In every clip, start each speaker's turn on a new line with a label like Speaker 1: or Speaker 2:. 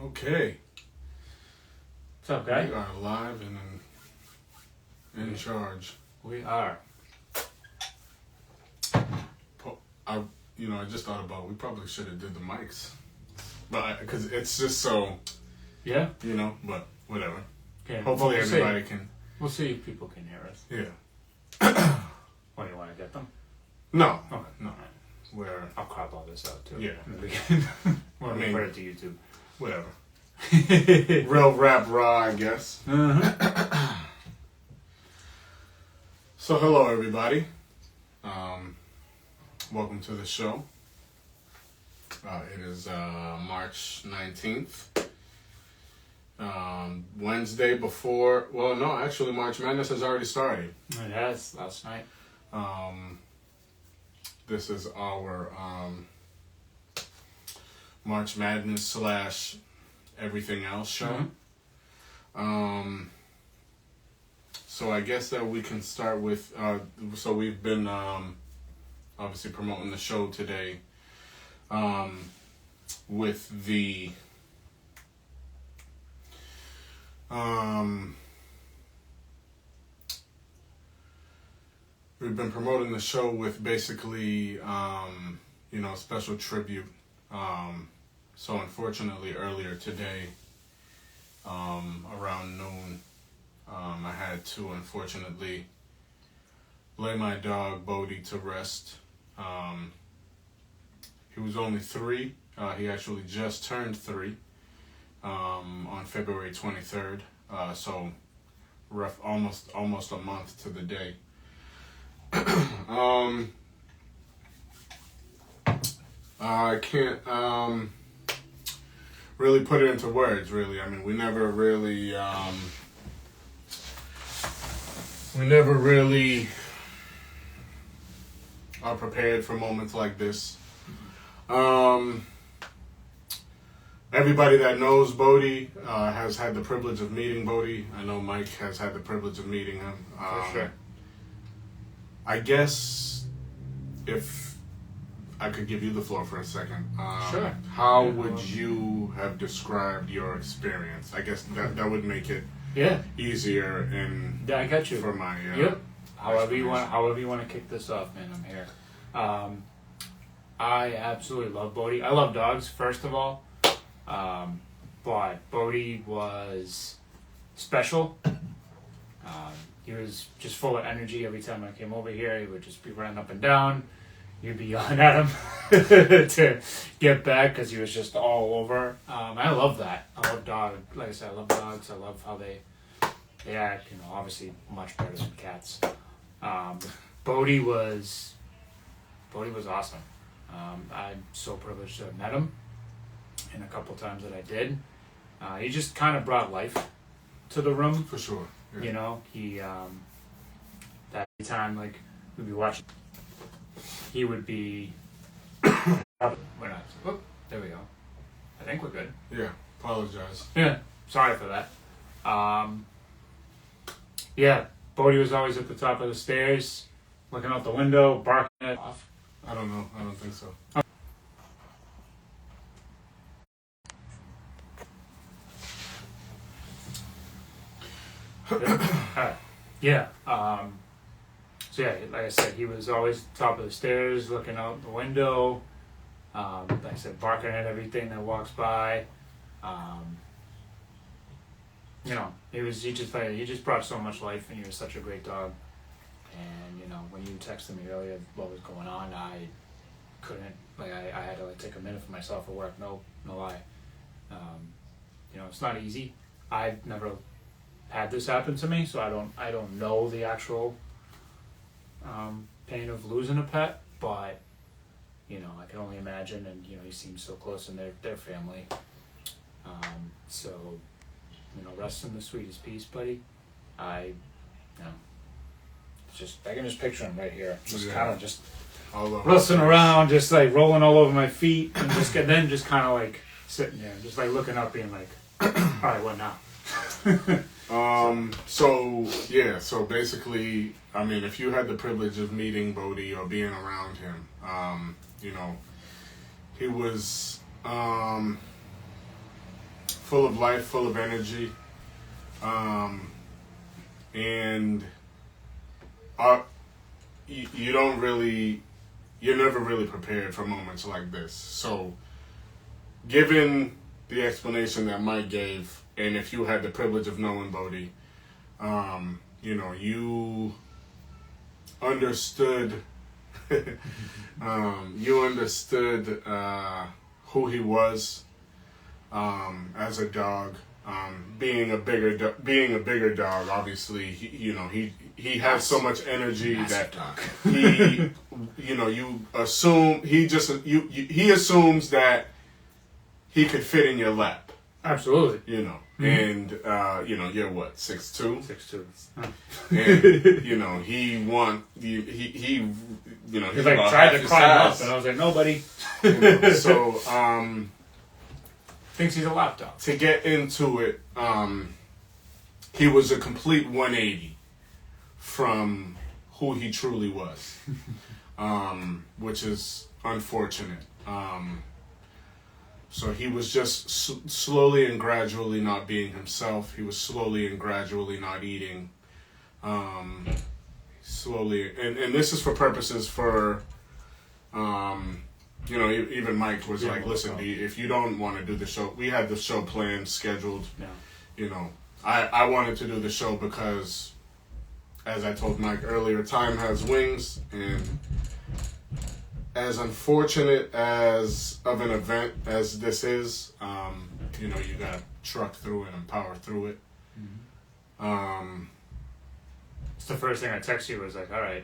Speaker 1: Okay.
Speaker 2: What's up, guy?
Speaker 1: We are live and in charge.
Speaker 2: We are.
Speaker 1: I just thought about we probably should have did the mics, but because it's just so.
Speaker 2: Yeah.
Speaker 1: But whatever.
Speaker 2: Okay.
Speaker 1: Hopefully everybody can.
Speaker 2: We'll see if people can hear us.
Speaker 1: Yeah.
Speaker 2: What, do you want to get them?
Speaker 1: No.
Speaker 2: Okay.
Speaker 1: No. Where
Speaker 2: I'll crop all this out too.
Speaker 1: Yeah.
Speaker 2: We'll put it to YouTube.
Speaker 1: Whatever. Real rap raw, I guess.
Speaker 2: Uh-huh.
Speaker 1: So hello everybody. Welcome to the show. It is March 19th. Wednesday before, well no, actually March Madness has already started.
Speaker 2: Yes, last night.
Speaker 1: This is our March Madness / everything else show.
Speaker 2: Mm-hmm.
Speaker 1: So I guess that we can start with, so we've been obviously promoting the show today with the we've been promoting the show with basically special tribute. So unfortunately earlier today around noon I had to unfortunately lay my dog Bodie to rest. He was only 3. He actually just turned 3 on February 23rd. So rough, almost a month to the day. I can't really put it into words. Really, I mean, we never really are prepared for moments like this. Everybody that knows Bodie has had the privilege of meeting Bodie. I know Mike has had the privilege of meeting him.
Speaker 2: For sure.
Speaker 1: I guess if I could give you the floor for a second.
Speaker 2: Sure.
Speaker 1: How would you have described your experience? I guess that would make it easier and
Speaker 2: I got you.
Speaker 1: For my
Speaker 2: yep. However you want to kick this off, man, I'm here. I absolutely love Bodie. I love dogs, first of all. But Bodie was special. He was just full of energy. Every time I came over here, he would just be running up and down. You'd be yelling at him to get back because he was just all over. I love that. I love dogs. Like I said, I love dogs. I love how they act. Obviously much better than cats. Bodie was awesome. I'm so privileged to have met him, and a couple times that I did. He just kind of brought life to the room.
Speaker 1: For sure. Yeah.
Speaker 2: He that time like we'd be watching. He would be. We're not. Oh, there we go. I think we're good.
Speaker 1: Yeah. Apologize.
Speaker 2: Yeah. Sorry for that. Yeah. Bodie was always at the top of the stairs, looking out the window, barking it off.
Speaker 1: I don't know. I don't think so.
Speaker 2: Yeah. So yeah, like I said, he was always top of the stairs, looking out the window. Like I said, barking at everything that walks by. He just brought so much life, and he was such a great dog. And when you texted me earlier what was going on, I couldn't. I had to take a minute for myself at work. No lie. It's not easy. I've never had this happen to me, so I don't know the actual pain of losing a pet, but I can only imagine. And he seems so close in their family. Rest in the sweetest peace, buddy. I can just picture him right here, kind of just rustling around, just like rolling all over my feet, and then just kind of like sitting there, just like looking up, being like, all right, what now?
Speaker 1: So basically, I mean, if you had the privilege of meeting Bodie or being around him, he was full of life, full of energy, and you don't really, you're never really prepared for moments like this. So, given the explanation that Mike gave, and if you had the privilege of knowing Bodie, you understood, who he was as a dog. Being a bigger dog, obviously, he has so much energy that he, you assume he assumes that he could fit in your lap.
Speaker 2: Absolutely.
Speaker 1: And you're what, 6'2"?
Speaker 2: 6'2".
Speaker 1: And he want he he's
Speaker 2: like tried to climb up, and I was like, no, buddy.
Speaker 1: So
Speaker 2: thinks he's a lapdog.
Speaker 1: To get into it, he was a complete 180 from who he truly was, which is unfortunate. So he was just slowly and gradually not being himself. He was slowly and gradually not eating. Slowly, and this is for purposes for, even Mike was like, listen, if you don't want to do the show, we had the show planned, scheduled.
Speaker 2: Yeah.
Speaker 1: I wanted to do the show because, as I told Mike earlier, time has wings, and as unfortunate as of an event as this is, you gotta truck through it and power through it.
Speaker 2: Mm-hmm. It's the first thing I text you was like, all right,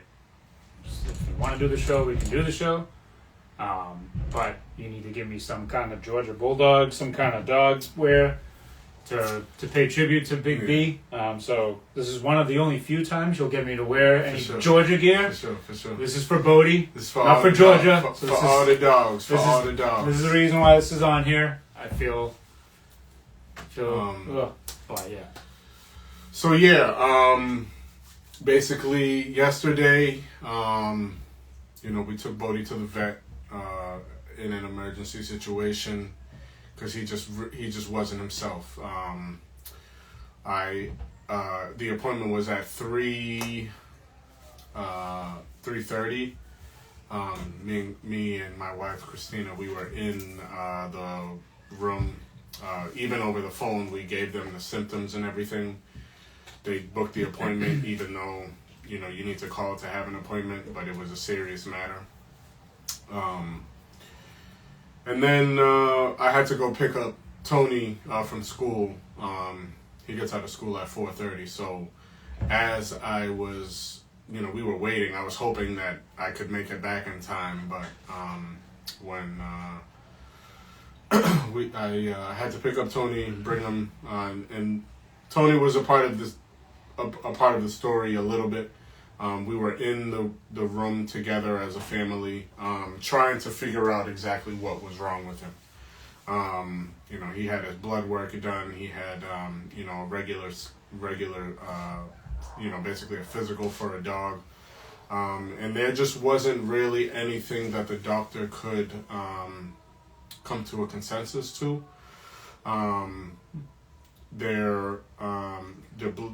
Speaker 2: if you want to do the show, we can do the show. But you need to give me some kind of Georgia Bulldog, some kind of dog wear to pay tribute to Big B. So this is one of the only few times you'll get me to wear any Georgia gear.
Speaker 1: For sure.
Speaker 2: This is for Bodie,
Speaker 1: this is for
Speaker 2: not for Georgia.
Speaker 1: For all the dogs. For all the dogs.
Speaker 2: This is the reason why this is on here. I feel. Yeah.
Speaker 1: So basically yesterday, we took Bodie to the vet in an emergency situation because he just wasn't himself. The appointment was at 3:30. Me and my wife Christina, we were in the room. Even over the phone, we gave them the symptoms and everything. They booked the appointment, even though you need to call to have an appointment, but it was a serious matter. And then I had to go pick up Tony from school. He gets out of school at 4:30. So as I was, we were waiting, I was hoping that I could make it back in time. But when I had to pick up Tony, bring him, and Tony was a part of this, a part of the story a little bit. We were in the room together as a family, trying to figure out exactly what was wrong with him. He had his blood work done. He had, a regular, basically a physical for a dog. And there just wasn't really anything that the doctor could come to a consensus to.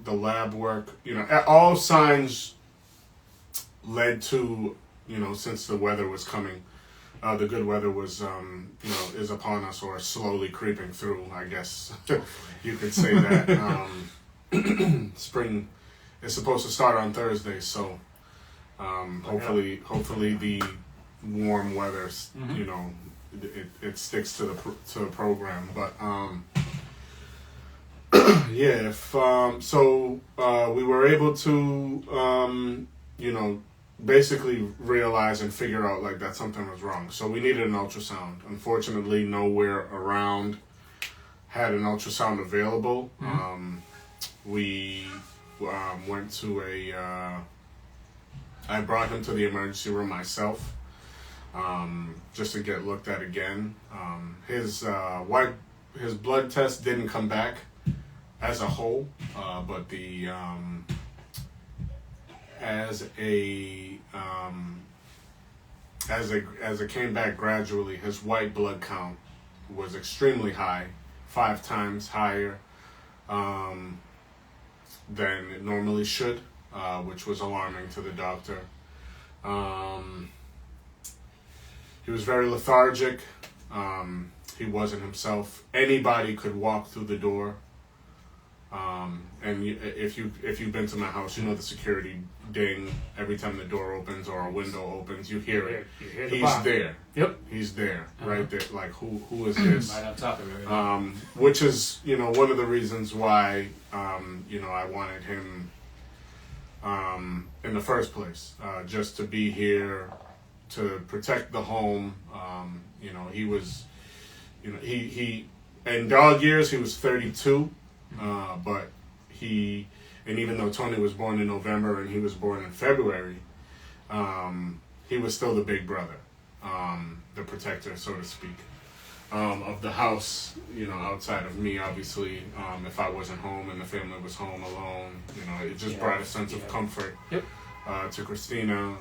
Speaker 1: The lab work, all signs led to, since the weather was coming, the good weather was, is upon us, or slowly creeping through, I guess you could say that. Spring is supposed to start on Thursday, so hopefully the warm weather, it sticks to the program. But we were able to basically realize and figure out that something was wrong. So we needed an ultrasound. Unfortunately, nowhere around had an ultrasound available. Mm-hmm. We went to I brought him to the emergency room myself, just to get looked at again. His blood test didn't come back as a whole, but as it came back gradually, his white blood count was extremely high 5 times higher than it normally should, which was alarming to the doctor. He was very lethargic. He wasn't himself. Anybody could walk through the door. If you've been to my house, you know the security ding every time the door opens or a window opens. You hear it.
Speaker 2: You hear
Speaker 1: He's
Speaker 2: bomb.
Speaker 1: there.
Speaker 2: Yep.
Speaker 1: He's there, right there. Like who is this?
Speaker 2: Right on top of everything.
Speaker 1: Which is one of the reasons why I wanted him in the first place, just to be here to protect the home. He was, he in dog years he was 32. But and even though Tony was born in November and he was born in February, he was still the big brother, the protector, so to speak, of the house, outside of me, obviously. If I wasn't home and the family was home alone, it just brought a sense of comfort to Christina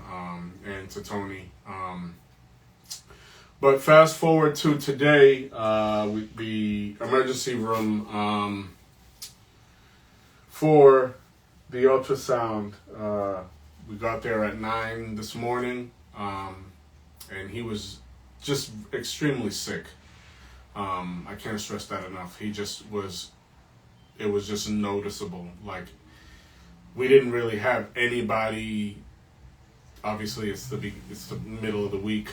Speaker 1: and to Tony. But fast forward to today, the emergency room, for the ultrasound, we got there at 9 this morning, and he was just extremely sick. I can't stress that enough. It was just noticeable. Like, we didn't really have anybody. Obviously, it's the middle of the week.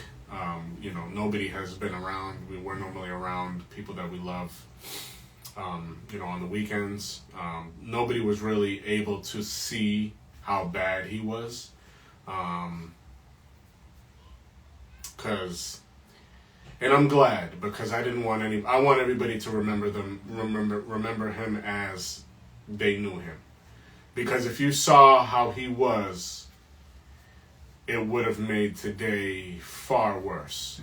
Speaker 1: Nobody has been around. We're normally around people that we love. On the weekends, nobody was really able to see how bad he was, and I'm glad, because I want everybody to remember him as they knew him, because if you saw how he was, it would have made today far worse.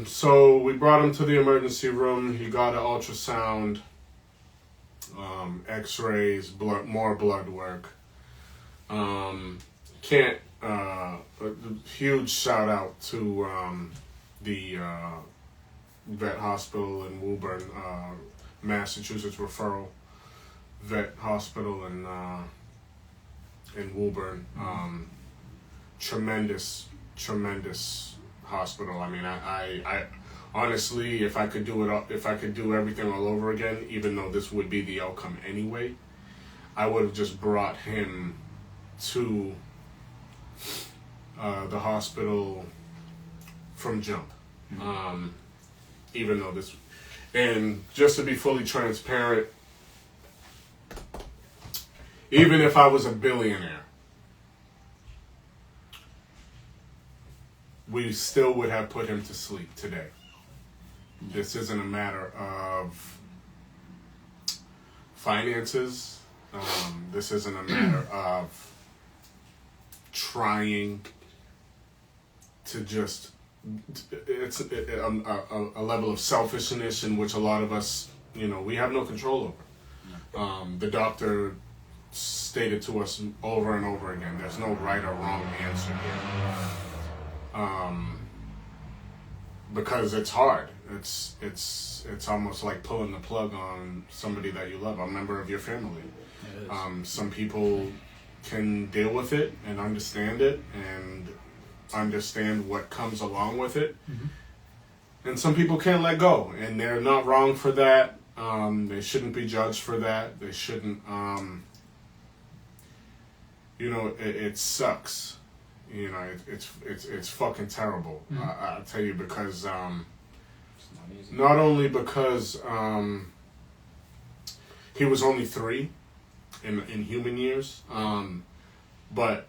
Speaker 1: So we brought him to the emergency room. He got an ultrasound, x-rays, more blood work. A huge shout out to the vet hospital in Woburn, Massachusetts referral vet hospital in Woburn. Tremendous hospital. I mean, I honestly, if I could do everything all over again, even though this would be the outcome anyway, I would have just brought him to the hospital from jump. Even though and just to be fully transparent, even if I was a billionaire, we still would have put him to sleep today. This isn't a matter of finances. This isn't a matter of trying to just... It's a level of selfishness in which a lot of us, we have no control over. The doctor stated to us over and over again, there's no right or wrong answer here. Because it's hard. It's almost like pulling the plug on somebody that you love, a member of your family. Some people can deal with it and understand it and understand what comes along with it. And some people can't let go, and they're not wrong for that. They shouldn't be judged for that. They shouldn't, it sucks. It's fucking terrible. I'll tell you, because not only because he was only 3 in human years, but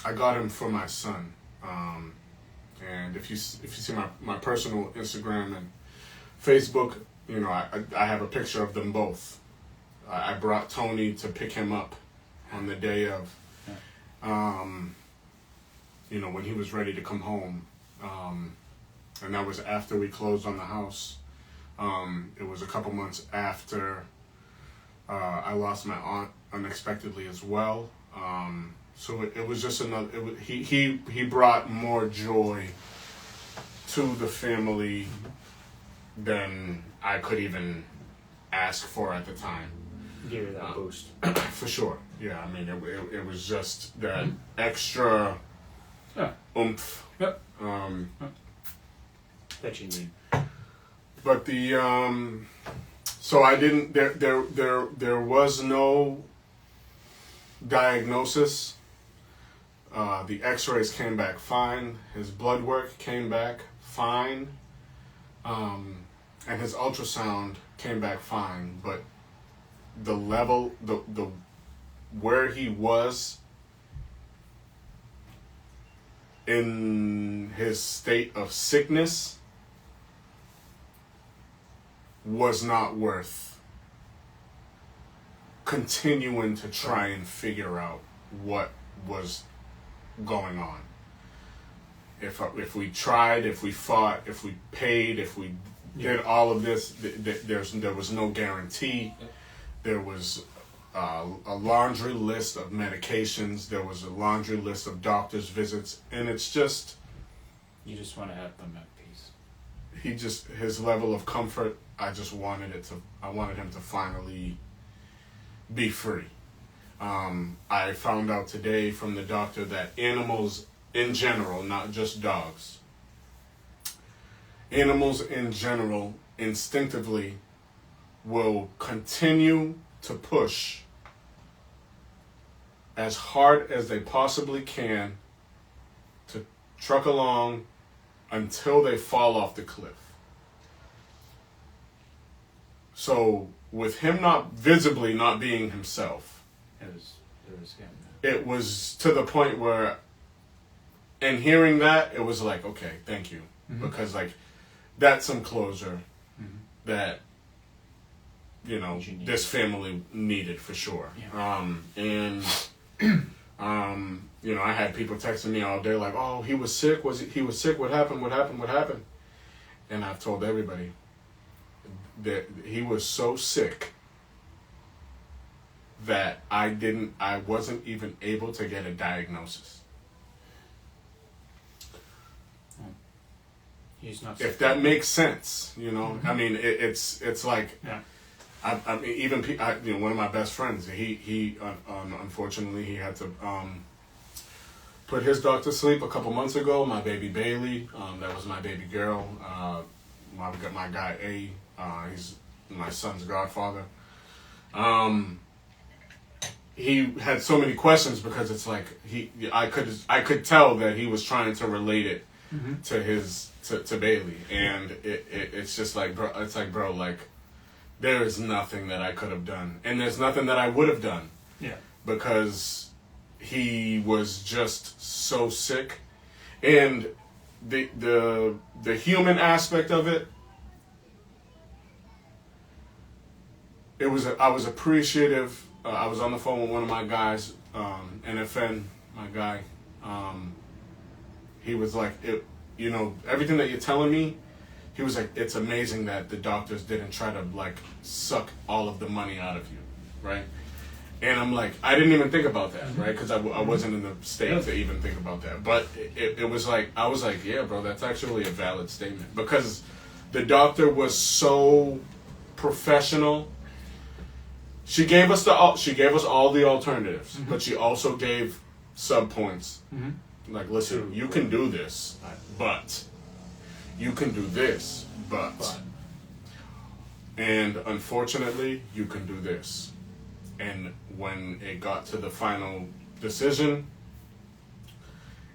Speaker 1: I got him for my son. And if you see my personal Instagram and Facebook, I have a picture of them both. I brought Tony to pick him up on the day of, when he was ready to come home. And that was after we closed on the house. It was a couple months after I lost my aunt unexpectedly as well. So it was just another. He brought more joy to the family than I could even ask for at the time.
Speaker 2: Give you that boost.
Speaker 1: For sure. Yeah, I mean, it was just that extra oomph.
Speaker 2: Yep. That you need.
Speaker 1: But so I didn't. There was no diagnosis. The X-rays came back fine. His blood work came back fine, and his ultrasound came back fine. But the level, the where he was in his state of sickness was not worth continuing to try and figure out what was going on. If we tried, if we fought, if we paid, if we did all of this, there was no guarantee. There was a laundry list of medications. There was a laundry list of doctor's visits, and it's just
Speaker 2: you just want to have them at peace.
Speaker 1: His level of comfort. I wanted him to finally be free. I found out today from the doctor that animals in general, not just dogs, animals in general instinctively will continue to push as hard as they possibly can to truck along until they fall off the cliff. So with him not visibly not being himself, it was to the point where, and hearing that, it was like, okay, thank you. Because like that's some closure that this family needed for sure. And I had people texting me all day like, oh, he was sick. He was sick? What happened? And I've told everybody that he was so sick that I wasn't even able to get a diagnosis.
Speaker 2: He's not.
Speaker 1: If that makes sense, I mean, it's like, I mean, even one of my best friends, he unfortunately he had to put his dog to sleep a couple months ago. My baby Bailey, that was my baby girl. My guy A, he's my son's godfather. He had so many questions because it's like I could tell that he was trying to relate it to Bailey, and it's just like, bro, like there is nothing that I could have done, and there's nothing that I would have done, because he was just so sick, and the human aspect of it. I was appreciative. I was on the phone with one of my guys, NFN, my guy. He was like, everything that you're telling me, he was like, it's amazing that the doctors didn't try to like suck all of the money out of you, right? And I'm like, I didn't even think about that, right? Because I wasn't in the state to even think about that. But it was like, I was like, yeah, bro, that's actually a valid statement. Because the doctor was so professional. She gave us all the alternatives, but she also gave sub points. Like, listen, you can do this, but you can do this, but. And unfortunately, you can do this. And when it got to the final decision,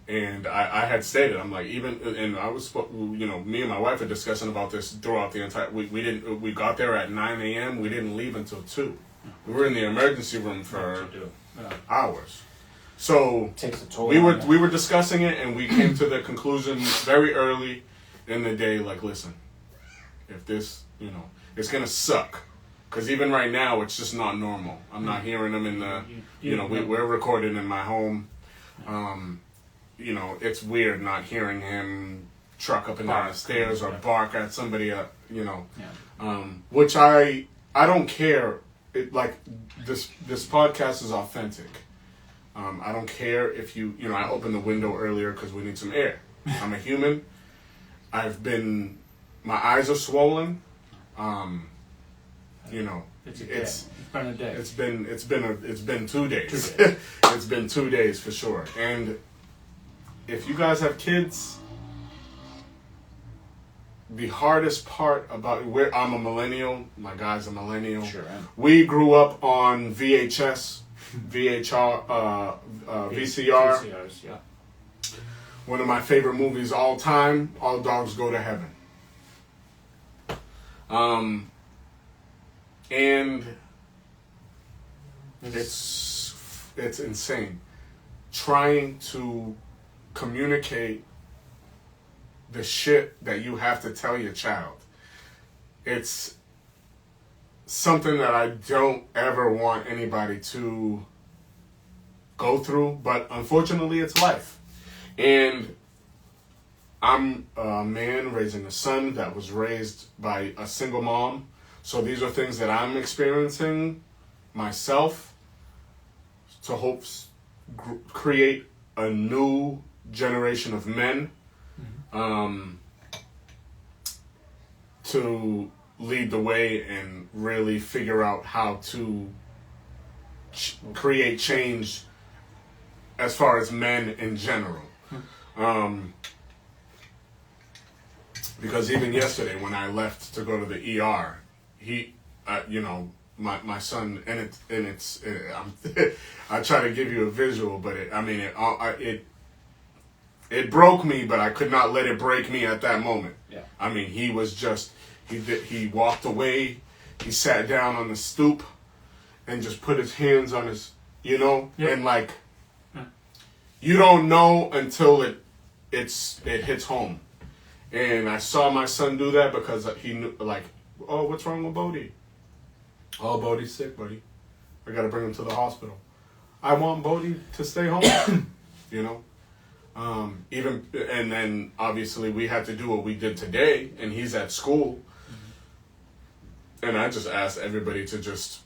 Speaker 1: and I had stated, I'm like, and I was, me and my wife were discussing about this throughout the entire, we got there at 9 a.m., we didn't leave until 2. We were in the emergency room for hours. So we were discussing it, and we came to the conclusion very early in the day, like, listen, if this, it's going to suck. Because even right now, it's just not normal. I'm not hearing them in the, we're recording in my home. It's weird not hearing him truck up and down the stairs or bark at somebody, which I don't care. This podcast is authentic. I don't care if I opened the window earlier because we need some air. I'm a human. my eyes are swollen.
Speaker 2: It's been a day.
Speaker 1: It's been 2 days.
Speaker 2: 2 days.
Speaker 1: It's been 2 days for sure. And if you guys have kids, the hardest part about I'm a millennial. My guy's a millennial.
Speaker 2: Sure am.
Speaker 1: We grew up on VHS, VCR.
Speaker 2: VCRs, yeah.
Speaker 1: One of my favorite movies all time. All Dogs Go to Heaven. And it's insane trying to communicate the shit that you have to tell your child. It's something that I don't ever want anybody to go through, but unfortunately it's life. And I'm a man raising a son that was raised by a single mom. So these are things that I'm experiencing myself to hope create a new generation of men to lead the way and really figure out how to create change as far as men in general. Because even yesterday when I left to go to the ER, my son, I try to give you a visual, but it broke me, but I could not let it break me at that moment.
Speaker 2: Yeah.
Speaker 1: I mean, he was just, he walked away, he sat down on the stoop and just put his hands on his, and like, you don't know until it hits home. And I saw my son do that because he knew, like, oh, what's wrong with Bodie? Oh, Bodie's sick, buddy. I gotta bring him to the hospital. I want Bodie to stay home, and then obviously we had to do what we did today, and he's at school. And I just asked everybody to just,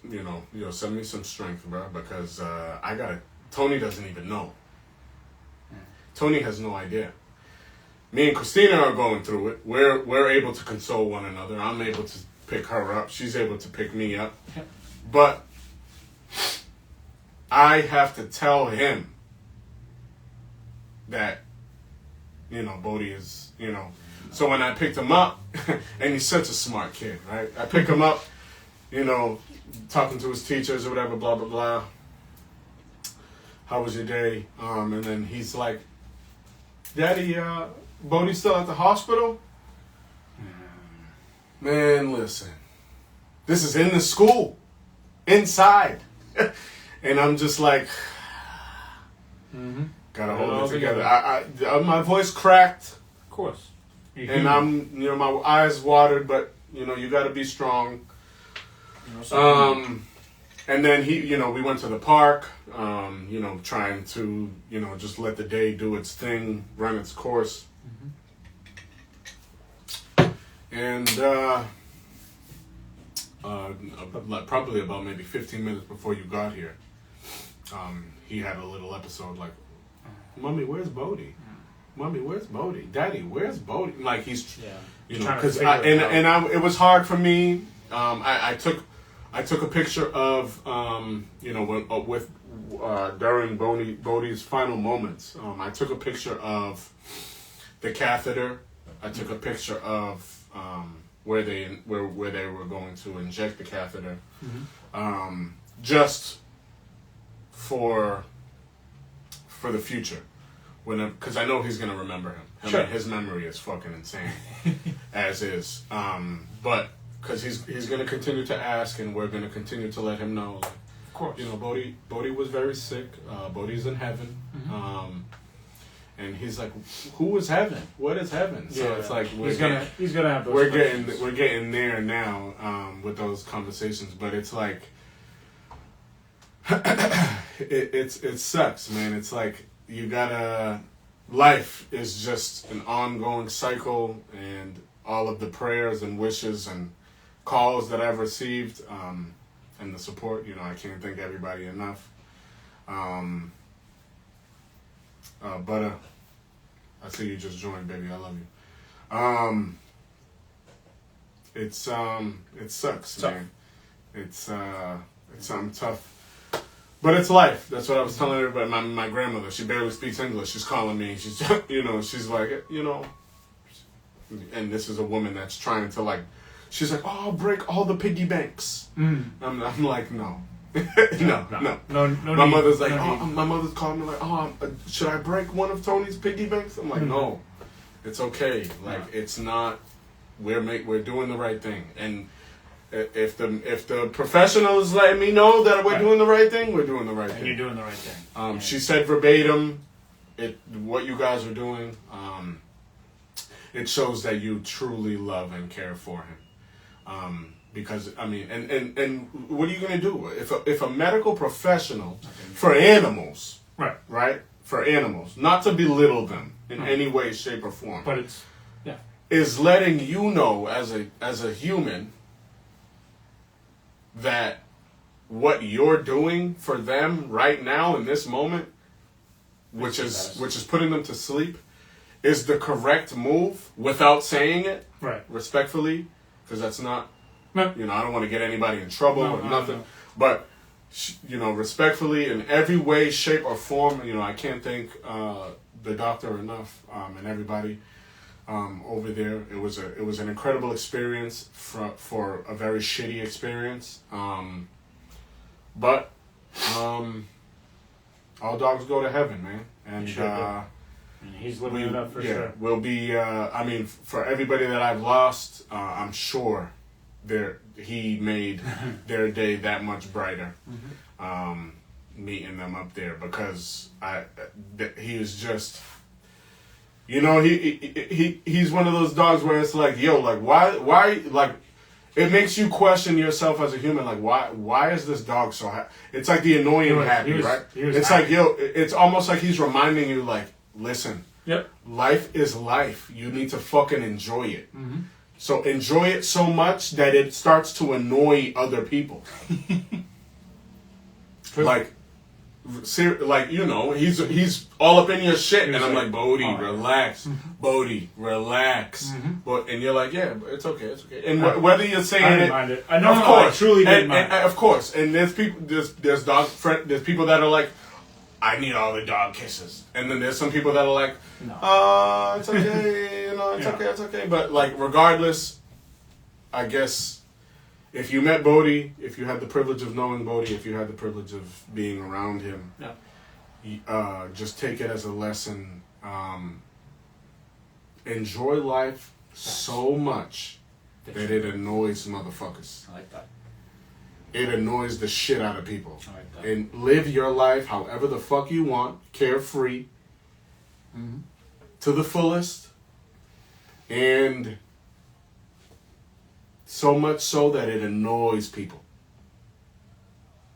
Speaker 1: send me some strength, bro, because Tony doesn't even know. Tony has no idea. Me and Christina are going through it. We're able to console one another. I'm able to pick her up. She's able to pick me up. But I have to tell him that, Bodie is, So when I picked him up, and he's such a smart kid, right? I pick him up, talking to his teachers or whatever, blah, blah, blah. How was your day? And then he's like, Daddy, Bodie's still at the hospital? Man, listen. This is in the school. Inside. And I'm just like, gotta hold it together. My voice cracked.
Speaker 2: Of course.
Speaker 1: And I'm, my eyes watered, but, you gotta be strong. And then we went to the park, trying to, just let the day do its thing, run its course. And probably about maybe 15 minutes before you got here, he had a little episode like, Mommy, where's Bodie? Mommy, where's Bodie? Daddy, where's Bodie? Like he's, because it was hard for me. I took a picture of, during Bodie's final moments. I took a picture of the catheter. I took a picture of where they were going to inject the catheter, just for the future, because I know he's gonna remember him.
Speaker 2: Sure.
Speaker 1: I mean, his memory is fucking insane, as is. But because he's gonna continue to ask, and we're gonna continue to let him know. Like,
Speaker 2: of course.
Speaker 1: Bodie was very sick. Bodie's in heaven. And he's like, "Who is heaven? What is heaven?" So it's like
Speaker 2: he's gonna have those.
Speaker 1: We're getting there now with those conversations, but it's like it sucks, man. It's like life is just an ongoing cycle, and all of the prayers and wishes and calls that I've received, and the support. I can't thank everybody enough. But I see you just joined, baby. I love you. It sucks, man. It's something tough. But it's life. That's what I was telling everybody. My grandmother, she barely speaks English. She's calling me. She's, she's like, and this is a woman that's trying to like, she's like, oh, I'll break all the piggy banks. I'm like, no. no. My mother's like, my mother's calling me like, should I break one of Tony's piggy banks? I'm like, no, it's okay. Like, it's not. We're doing the right thing, and if the professional is letting me know that we're doing the right thing, we're doing the right thing.
Speaker 2: And you're doing the right thing.
Speaker 1: She said verbatim, what you guys are doing. It shows that you truly love and care for him. Because I mean, and what are you gonna do if a medical professional for animals, right, for animals, not to belittle them in any way, shape, or form,
Speaker 2: but it's
Speaker 1: is letting you know as a human that what you're doing for them right now in this moment, which is putting them to sleep, is the correct move without saying it, respectfully, because that's not. I don't want to get anybody in trouble or nothing. But, respectfully, in every way, shape, or form, I can't thank the doctor enough and everybody over there. It was an incredible experience for a very shitty experience. But all dogs go to heaven, man. And
Speaker 2: he's living it up for sure.
Speaker 1: We'll be, for everybody that I've lost, I'm sure he made their day that much brighter, meeting them up there, because he was just, he's one of those dogs where it's like, yo, like why, like, it makes you question yourself as a human, like why is this dog so happy? It's like the annoying happy, right? It's happy. Like, yo, it's almost like he's reminding you, like, listen, life is life. You need to fucking enjoy it. So enjoy it so much that it starts to annoy other people. Like, he's all up in your shit, and I'm like, Bodie, relax. Bodie, relax. And you're like, yeah, it's okay. And whether you're saying
Speaker 2: I didn't mind it. I know,
Speaker 1: of course,
Speaker 2: I truly didn't mind it.
Speaker 1: Of course, and there's people, there's people that are like, I need all the dog kisses, and then there's some people that are like, it's okay, it's okay. But like, regardless, I guess if you met Bodie, if you had the privilege of knowing Bodie, if you had the privilege of being around him, just take it as a lesson. Enjoy life so much that it annoys motherfuckers.
Speaker 2: I like that.
Speaker 1: It annoys the shit out of people.
Speaker 2: I like that.
Speaker 1: And live your life however the fuck you want, carefree, to the fullest, and so much so that it annoys people.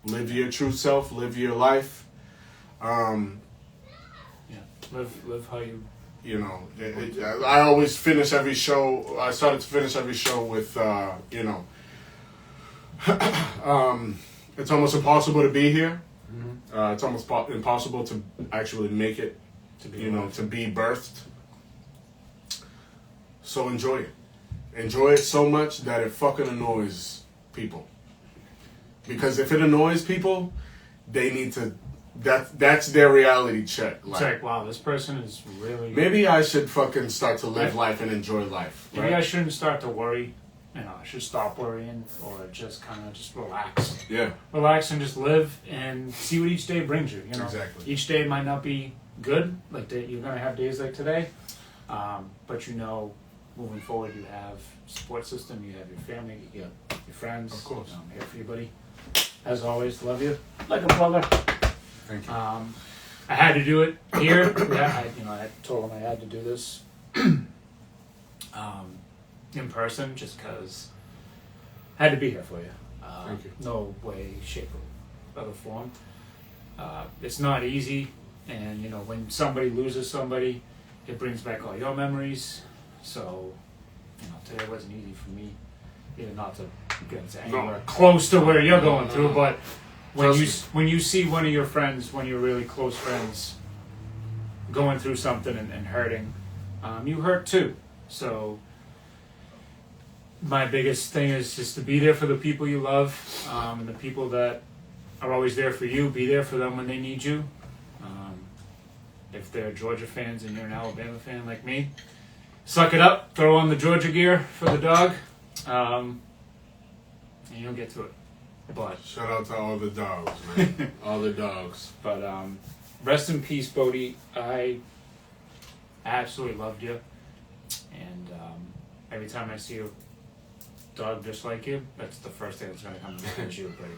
Speaker 1: Live your true self, live your life.
Speaker 2: Live how you...
Speaker 1: I always finish every show, I started to finish every show with, it's almost impossible to be here. It's almost impossible to actually make it, to be birthed. So enjoy it. Enjoy it so much that it fucking annoys people. Because if it annoys people, they need to... That's their reality check.
Speaker 2: It's like, wow, this person is really...
Speaker 1: Maybe I should fucking start to live life and enjoy life.
Speaker 2: Maybe I shouldn't start to worry. I should stop worrying, or just kind of just relax. Yeah. Relax and just live and see what each day brings you.
Speaker 1: Exactly.
Speaker 2: Each day might not be good. Like, you're going to have days like today. But moving forward, you have a support system, you have your family, you have your friends.
Speaker 1: Of course.
Speaker 2: I'm here for you, buddy. As always, love you. Like a brother.
Speaker 1: Thank you.
Speaker 2: I had to do it here. I told him I had to do this in person just because I had to be here for you.
Speaker 1: Thank you.
Speaker 2: No way, shape, or other form. It's not easy, and when somebody loses somebody, it brings back all your memories. So, today wasn't easy for me, even not to get to anywhere close to where you're going through, but when you see one of your friends, one of your really close friends, going through something and hurting, you hurt too. So my biggest thing is just to be there for the people you love, and the people that are always there for you. Be there for them when they need you. If they're Georgia fans and you're an Alabama fan like me, suck it up, throw on the Georgia gear for the dog, and you'll get to it. But
Speaker 1: shout out to all the dogs, man. All the dogs.
Speaker 2: But rest in peace, Bodie. I absolutely loved you, and every time I see a dog just like you, that's the first thing that's going to come to mind is you, buddy.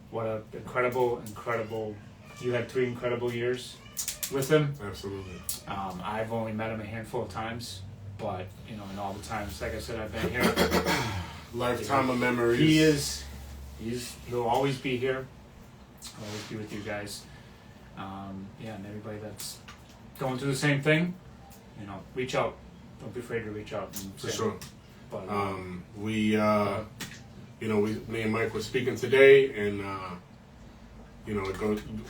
Speaker 2: What an incredible. You had 3 incredible years with him.
Speaker 1: Absolutely.
Speaker 2: I've only met him a handful of times, but in all the times, like I said, I've been here.
Speaker 1: Lifetime of memories.
Speaker 2: He'll always be here. He'll always be with you guys. And everybody that's going through the same thing, reach out. Don't be afraid to reach out.
Speaker 1: For sure.
Speaker 2: But
Speaker 1: me and Mike were speaking today, and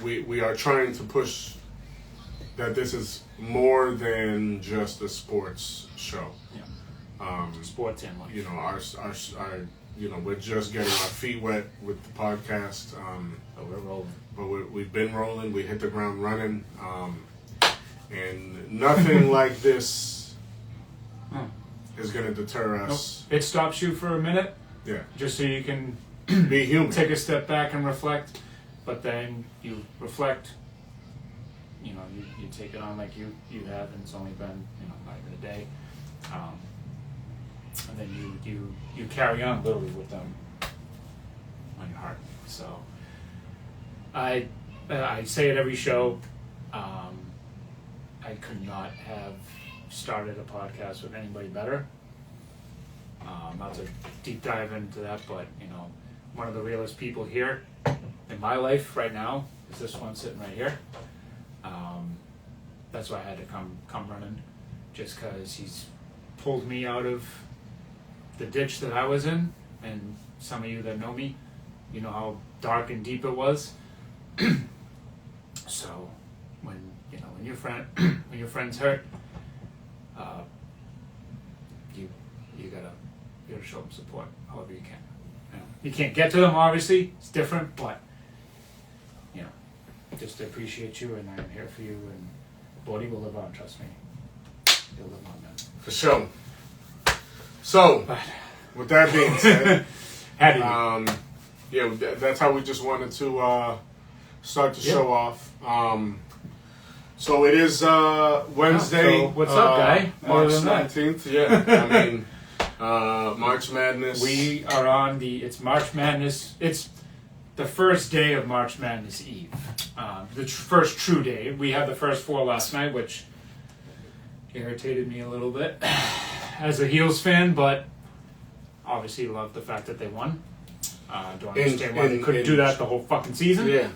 Speaker 1: we are trying to push that this is more than just a sports show.
Speaker 2: Yeah. Sports and life.
Speaker 1: Our we're just getting our feet wet with the podcast.
Speaker 2: But we're rolling.
Speaker 1: But we've been rolling. We hit the ground running. And nothing like this is going to deter us.
Speaker 2: Nope. It stops you for a minute.
Speaker 1: Yeah.
Speaker 2: Just so you can
Speaker 1: be human.
Speaker 2: Take a step back and reflect. But then you reflect. You take it on like you have, and it's only been not even a day. And then you carry on literally with them on your heart. So I say it every show. I could not have started a podcast with anybody better. Not to deep dive into that, but one of the realest people here in my life right now is this one sitting right here. That's why I had to come running, just because he's pulled me out of the ditch that I was in, and some of you that know me, you know how dark and deep it was. So when your friends hurt, you gotta show them support however you can. You can't get to them, obviously, it's different, but just to appreciate you, and I'm here for you, and Bodie will live on, trust me. He'll live on, man.
Speaker 1: For sure. So, with that being said, that's how we just wanted to start the show off. So it is Wednesday.
Speaker 2: So what's up, guy?
Speaker 1: March 19th. Yeah, March Madness.
Speaker 2: We are on it's March Madness. It's the first day of March Madness Eve. The first true day. We had the first 4 last night, which irritated me a little bit as a Heels fan, but obviously loved the fact that they won. Don't understand why they couldn't do that the whole fucking season.
Speaker 1: Yeah,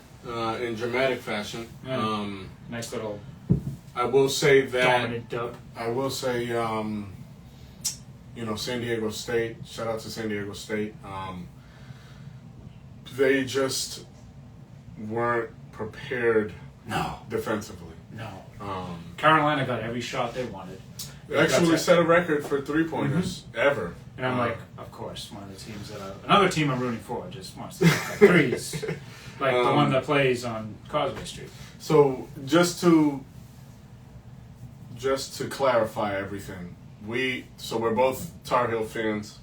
Speaker 1: in dramatic fashion.
Speaker 2: Yeah. Nice little
Speaker 1: I will say that
Speaker 2: dominant dub.
Speaker 1: I will say, San Diego State. Shout out to San Diego State. They just weren't prepared.
Speaker 2: No.
Speaker 1: Defensively.
Speaker 2: No. Carolina got every shot they wanted.
Speaker 1: They actually set a record for 3-pointers ever.
Speaker 2: And I'm like, of course, one of the teams another team I'm rooting for just wants to hit threes. Like the one that plays on Causeway Street.
Speaker 1: So just to clarify everything, we're both Tar Heel fans.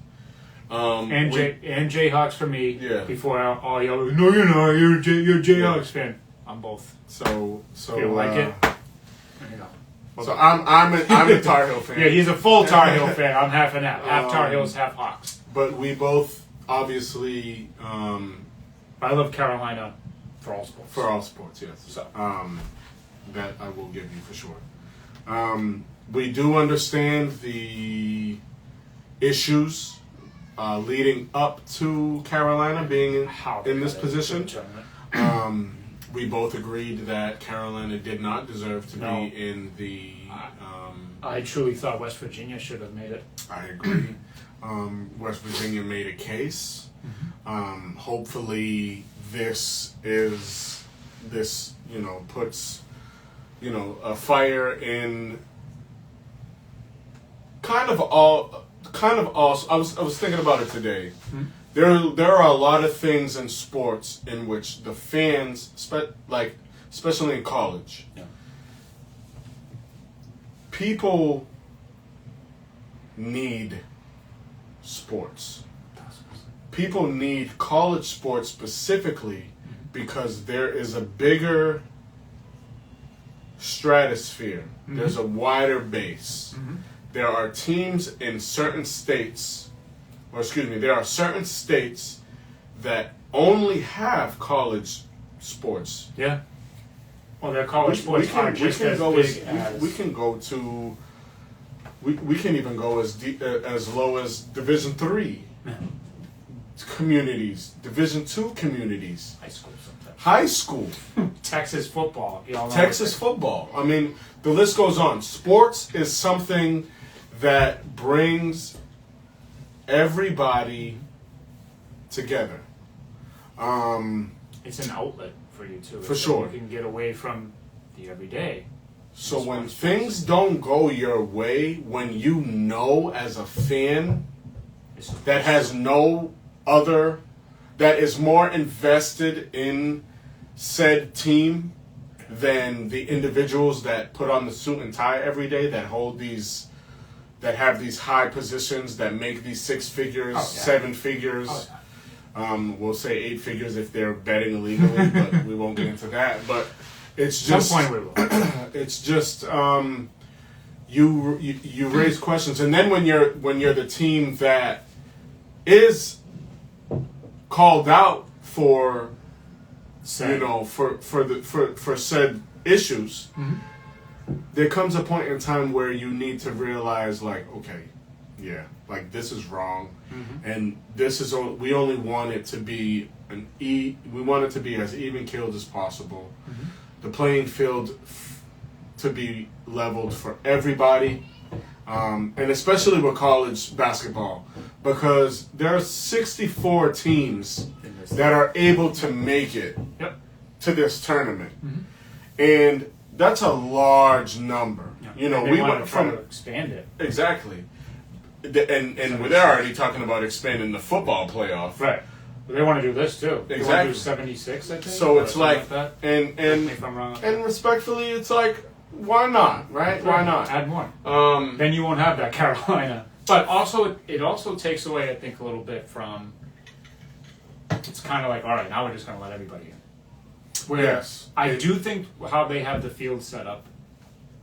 Speaker 2: And Jayhawks for me.
Speaker 1: Yeah.
Speaker 2: Before all y'all, no, you're not. You're a Jayhawks fan. I'm both.
Speaker 1: So
Speaker 2: you like it?
Speaker 1: So I'm a Tar Heel fan.
Speaker 2: Yeah, he's a full Tar Heel fan. I'm half and half Tar Heels, half Hawks.
Speaker 1: But we both obviously.
Speaker 2: I love Carolina for all sports.
Speaker 1: For all sports, yes.
Speaker 2: So
Speaker 1: that I will give you for sure. We do understand the issues leading up to Carolina being in this position. We both agreed that Carolina did not deserve to be in the.
Speaker 2: I truly thought West Virginia should have made it.
Speaker 1: I agree. West Virginia made a case. Hopefully, this puts a fire in kind of all. I was thinking about it today. There are a lot of things in sports in which the fans, especially in college, people need sports. People need college sports specifically because there is a bigger stratosphere. There's a wider base. There are teams in certain states, there are certain states that only have college sports.
Speaker 2: Yeah. Well, their college sports aren't just as big as...
Speaker 1: We can go to... We can even go as low as Division III communities, Division II communities.
Speaker 2: High school sometimes.
Speaker 1: High school.
Speaker 2: Texas football.
Speaker 1: Texas football. I mean, the list goes on. Sports is something that brings everybody together.
Speaker 2: It's an outlet for you too.
Speaker 1: For sure.
Speaker 2: You can get away from the everyday.
Speaker 1: So when things don't go your way, when you know as a fan that has no other, that is more invested in said team than the individuals that put on the suit and tie every day, that hold these, that have these high positions, that make these 6 figures, 7 figures. We'll say 8 figures if they're betting illegally, but we won't get into that. But it's just,
Speaker 2: some point we will.
Speaker 1: It's just you raise questions, and then when you're the team that is called out for for said issues, there comes a point in time where you need to realize, like, okay, yeah, like this is wrong, and this is we only want it to be we want it to be as even keeled as possible. The playing field to be leveled for everybody, and especially with college basketball, because there are 64 teams that are able to make it to this tournament, and that's a large number. You know,
Speaker 2: we want to expand it
Speaker 1: exactly, and they're already talking about expanding the football playoff.
Speaker 2: Right. They want to do this too. They
Speaker 1: exactly.
Speaker 2: Want to do 76, I think.
Speaker 1: So it's like, and
Speaker 2: if I'm wrong,
Speaker 1: and respectfully, it's like, why not, right? Why not?
Speaker 2: Add more. Then you won't have that Carolina. But also, it also takes away, I think, a little bit from. It's kind of like, all right, now we're just going to let everybody in. Whereas I do think how they have the field set up,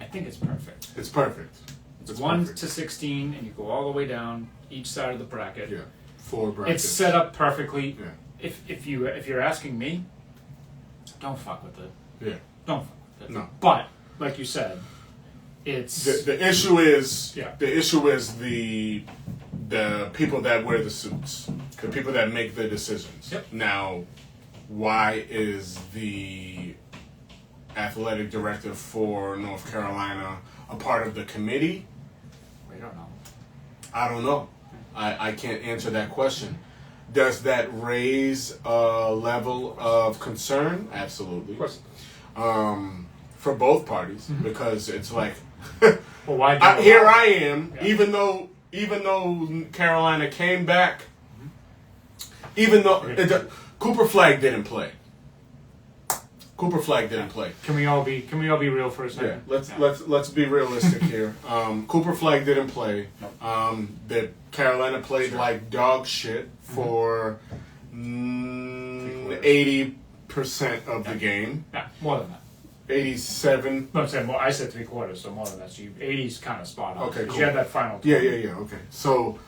Speaker 2: I think it's perfect.
Speaker 1: It's perfect.
Speaker 2: It's 1 to 16, and you go all the way down each side of the bracket.
Speaker 1: Yeah. 4 brackets.
Speaker 2: It's set up perfectly.
Speaker 1: Yeah.
Speaker 2: If you're asking me, don't fuck with it.
Speaker 1: Yeah.
Speaker 2: Don't fuck with it.
Speaker 1: No.
Speaker 2: But like you said, it's
Speaker 1: the issue is the people that wear the suits, the people that make the decisions.
Speaker 2: Yep.
Speaker 1: Now, why is the athletic director for North Carolina a part of the committee?
Speaker 2: We don't know.
Speaker 1: I don't know. I can't answer that question. Does that raise a level of concern? Absolutely.
Speaker 2: Of course.
Speaker 1: For both parties, because it's like,
Speaker 2: well, why?
Speaker 1: Here I am, even though Carolina came back, even though Cooper Flag didn't play. Cooper Flag didn't play.
Speaker 2: Can we all be real for a second?
Speaker 1: Yeah, let's be realistic here. Cooper Flag didn't play. The Carolina played like dog shit for 80% of the game.
Speaker 2: Yeah, more than that.
Speaker 1: 87.
Speaker 2: No, I'm saying more. I said 3/4, so more than that. So 80's kind of spot on.
Speaker 1: Okay, cool.
Speaker 2: You had that final.
Speaker 1: Yeah. Okay. So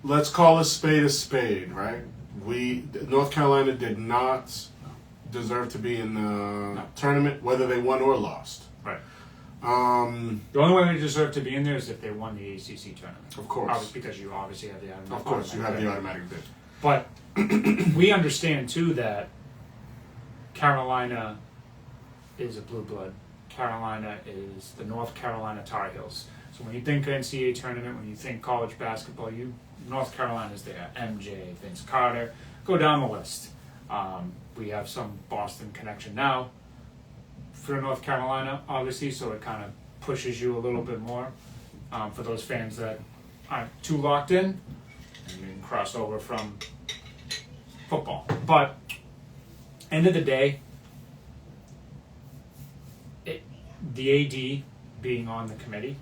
Speaker 1: let's call a spade, right? North Carolina did not deserve to be in the tournament, whether they won or lost.
Speaker 2: Right. The only way they deserve to be in there is if they won the ACC tournament.
Speaker 1: Of course.
Speaker 2: Because you obviously have the automatic.
Speaker 1: Of course, you have the automatic bid.
Speaker 2: But we understand too that Carolina is a blue blood. Carolina is the North Carolina Tar Heels. So when you think NCAA tournament, when you think college basketball, North Carolina's there. MJ, Vince Carter, go down the list. We have some Boston connection now for North Carolina, obviously, so it kind of pushes you a little bit more. For those fans that aren't too locked in, and you can cross over from football. But end of the day, the AD being on the committee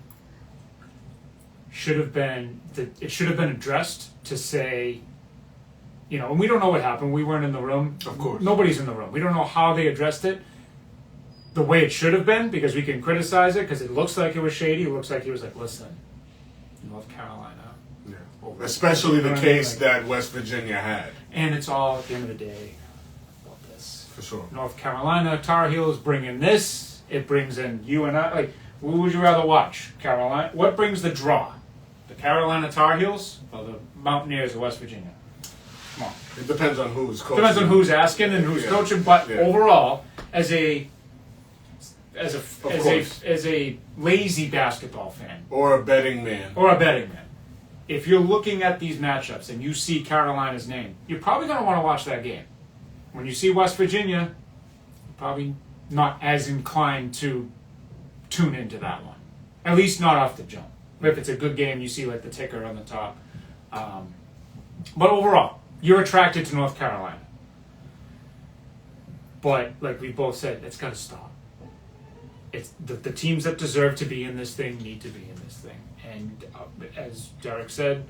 Speaker 2: should have been addressed to say, and we don't know what happened. We weren't in the room.
Speaker 1: Of course.
Speaker 2: Nobody's in the room. We don't know how they addressed it the way it should have been, because we can criticize it because it looks like it was shady. It looks like he was like, listen, North Carolina.
Speaker 1: Yeah. Especially the case that West Virginia had.
Speaker 2: And it's all, at the end of the day, about this.
Speaker 1: For sure.
Speaker 2: North Carolina Tar Heels bring in this. It brings in you and I. Like, who would you rather watch? Carolina? What brings the draw? The Carolina Tar Heels or the Mountaineers of West Virginia? Come on.
Speaker 1: It depends on who's coaching.
Speaker 2: Depends on who's asking and who's coaching. But overall, as a lazy basketball fan
Speaker 1: or a betting man,
Speaker 2: if you're looking at these matchups and you see Carolina's name, you're probably going to want to watch that game. When you see West Virginia, you're probably not as inclined to tune into that one. At least not off the jump. If it's a good game, you see like the ticker on the top. But overall, you're attracted to North Carolina. But like we both said, it's got to stop. It's the teams that deserve to be in this thing need to be in this thing. And as Derek said,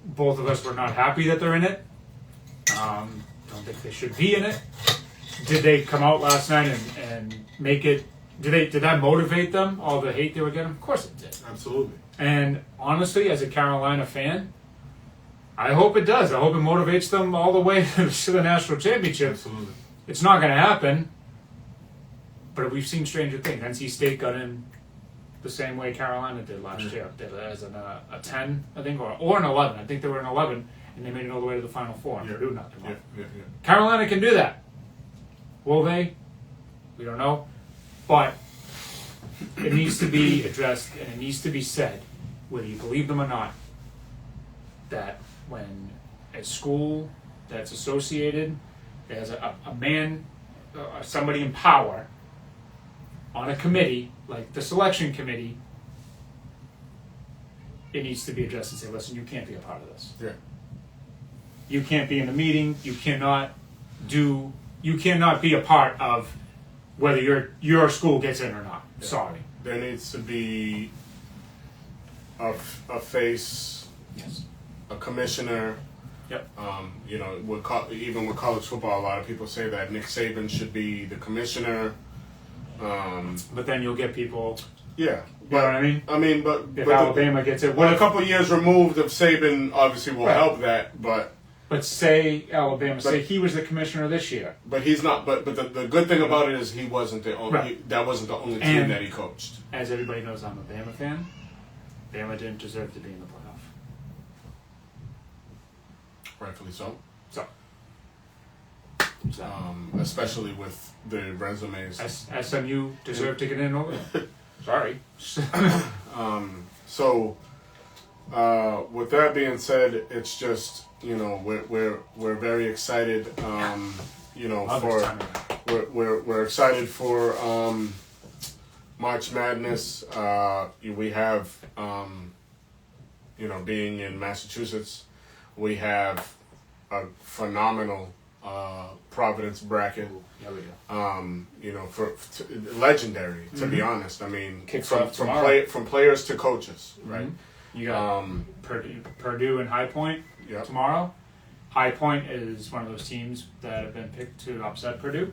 Speaker 2: both of us were not happy that they're in it. Don't think they should be in it. Did they come out last night and make it? Did that motivate them? All the hate they were getting? Of course it did.
Speaker 1: Absolutely.
Speaker 2: And honestly, as a Carolina fan, I hope it does. I hope it motivates them all the way to the national championship.
Speaker 1: Absolutely.
Speaker 2: It's not going to happen. But we've seen stranger things. NC State got in the same way Carolina did last year. They did as a 10, I think, or an 11. I think they were an 11, and they made it all the way to the Final Four. And Purdue knocked them off. Carolina can do that. Will they? We don't know. But it needs to be addressed, and it needs to be said, whether you believe them or not, that when a school that's associated, there's a man, somebody in power, on a committee, like the selection committee, it needs to be addressed and say, listen, you can't be a part of this.
Speaker 1: Yeah.
Speaker 2: You can't be in the meeting. You cannot be a part of whether your school gets in or not. Yeah. Sorry.
Speaker 1: There needs to be a face,
Speaker 2: yes,
Speaker 1: a commissioner.
Speaker 2: Yep.
Speaker 1: Even with college football, a lot of people say that Nick Saban should be the commissioner.
Speaker 2: But then you'll get people.
Speaker 1: Yeah.
Speaker 2: You know what I mean?
Speaker 1: If
Speaker 2: Alabama gets it,
Speaker 1: a couple years removed of Saban obviously will help that, but
Speaker 2: say Alabama, say he was the commissioner this year.
Speaker 1: But he's not. But the good thing about it is he wasn't the only. Right. That wasn't the only team that he coached. As
Speaker 2: everybody knows, I'm a Bama fan. Bama didn't deserve to be in the playoff.
Speaker 1: Rightfully so. Especially with the resumes.
Speaker 2: SMU deserved to get in over. Sorry.
Speaker 1: With that being said, it's just we're very excited. We're excited for March Madness. We have being in Massachusetts, we have a phenomenal Providence bracket. Legendary, to be honest. I mean, from players to coaches, right?
Speaker 2: You got Purdue and High Point tomorrow. High Point is one of those teams that have been picked to upset Purdue.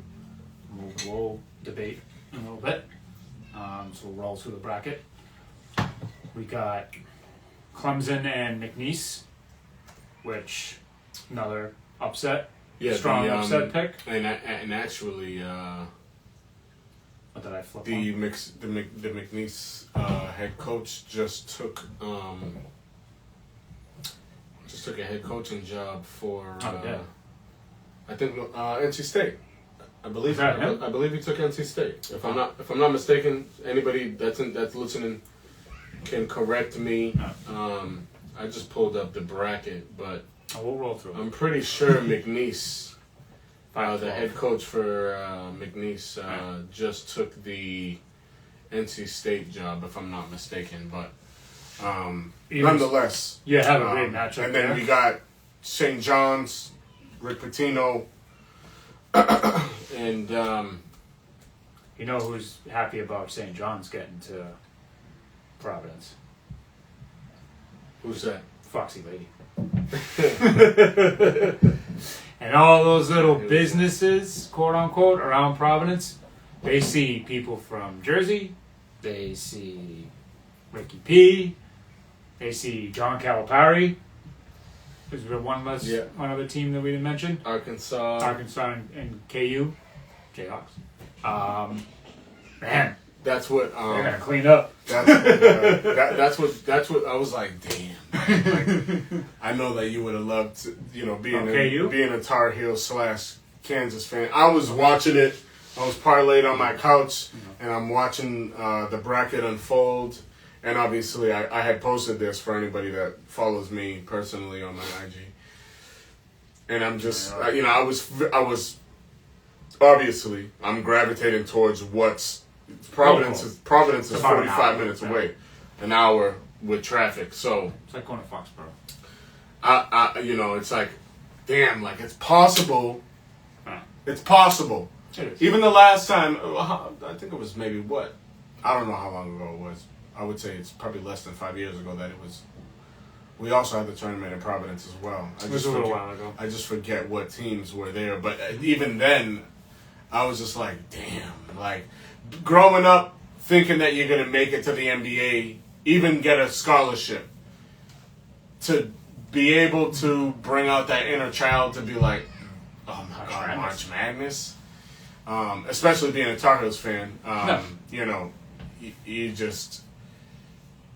Speaker 2: We'll debate in a little bit. So we'll roll through the bracket. We got Clemson and McNeese, which another upset.
Speaker 1: Yeah,
Speaker 2: strong upset pick.
Speaker 1: And actually,
Speaker 2: what did I flip
Speaker 1: the McNeese head coach just took a head coaching job for I think NC State. I believe he took NC State. If I'm not mistaken, anybody that's listening can correct me. I just pulled up the bracket, but
Speaker 2: we'll roll through.
Speaker 1: I'm pretty sure McNeese, the head coach for McNeese, just took the NC State job, if I'm not mistaken. But
Speaker 2: He was-
Speaker 1: nonetheless,
Speaker 2: You have a great matchup
Speaker 1: and
Speaker 2: there.
Speaker 1: then we got St. John's, Rick Pitino, and
Speaker 2: You know who's happy about St. John's getting to Providence?
Speaker 1: who's that?
Speaker 2: Foxy Lady. And all those little businesses, quote unquote, around Providence, they see people from Jersey, they see Ricky P, they see John Calipari, who's the one other team that we didn't mention. Arkansas and KU, Jayhawks. Man,
Speaker 1: That's what
Speaker 2: they're gonna clean up.
Speaker 1: that's what I was like. Damn, like, I know that you would have loved to, being a Tar Heel / Kansas fan. I was watching it. I was parlayed on my couch, and I'm watching the bracket unfold. And obviously, I had posted this for anybody that follows me personally on my IG. And I'm just, I was obviously, I'm gravitating towards what's Providence is 45 minutes away, an hour with traffic. So
Speaker 2: It's like going to Foxborough.
Speaker 1: it's like, damn, like it's possible.
Speaker 2: Huh.
Speaker 1: It's possible.
Speaker 2: It is.
Speaker 1: Even the last time, I think it was maybe what? I don't know how long ago it was. I would say it's probably less than 5 years ago that it was. We also had the tournament in Providence as well.
Speaker 2: It was a little while ago.
Speaker 1: I just forget what teams were there, but even then, I was just like, damn, like growing up thinking that you're gonna make it to the NBA, even get a scholarship, to be able to bring out that inner child to be like, oh my God, March Madness. Especially being a Tar Heels fan,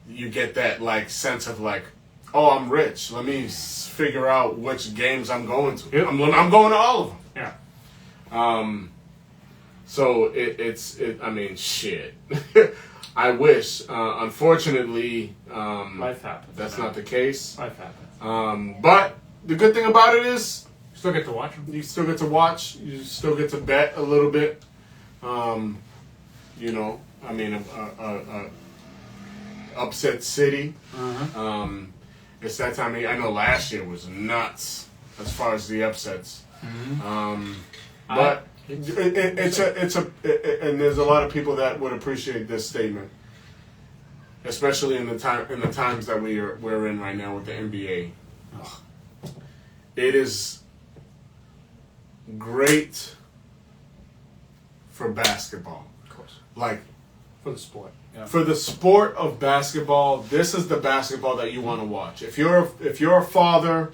Speaker 1: you get that like sense of like, oh, I'm rich. Let me figure out which games I'm going to.
Speaker 2: Yep.
Speaker 1: I'm going to all of them.
Speaker 2: Yeah.
Speaker 1: So it's I mean, shit. I wish. Unfortunately,
Speaker 2: Life happens.
Speaker 1: that's not the case.
Speaker 2: Life happens.
Speaker 1: But the good thing about it is,
Speaker 2: Still get to watch them.
Speaker 1: you still get to watch. You still get to bet a little bit. I mean, upset city.
Speaker 2: Uh-huh.
Speaker 1: It's that time of year. I know last year was nuts as far as the upsets.
Speaker 2: Mm-hmm.
Speaker 1: But and there's a lot of people that would appreciate this statement, especially in the times that we're in right now with the NBA. It is great for basketball.
Speaker 2: Of course.
Speaker 1: Like,
Speaker 2: For the sport. Yeah.
Speaker 1: for the sport of basketball, this is the basketball that you want to watch. If you're a father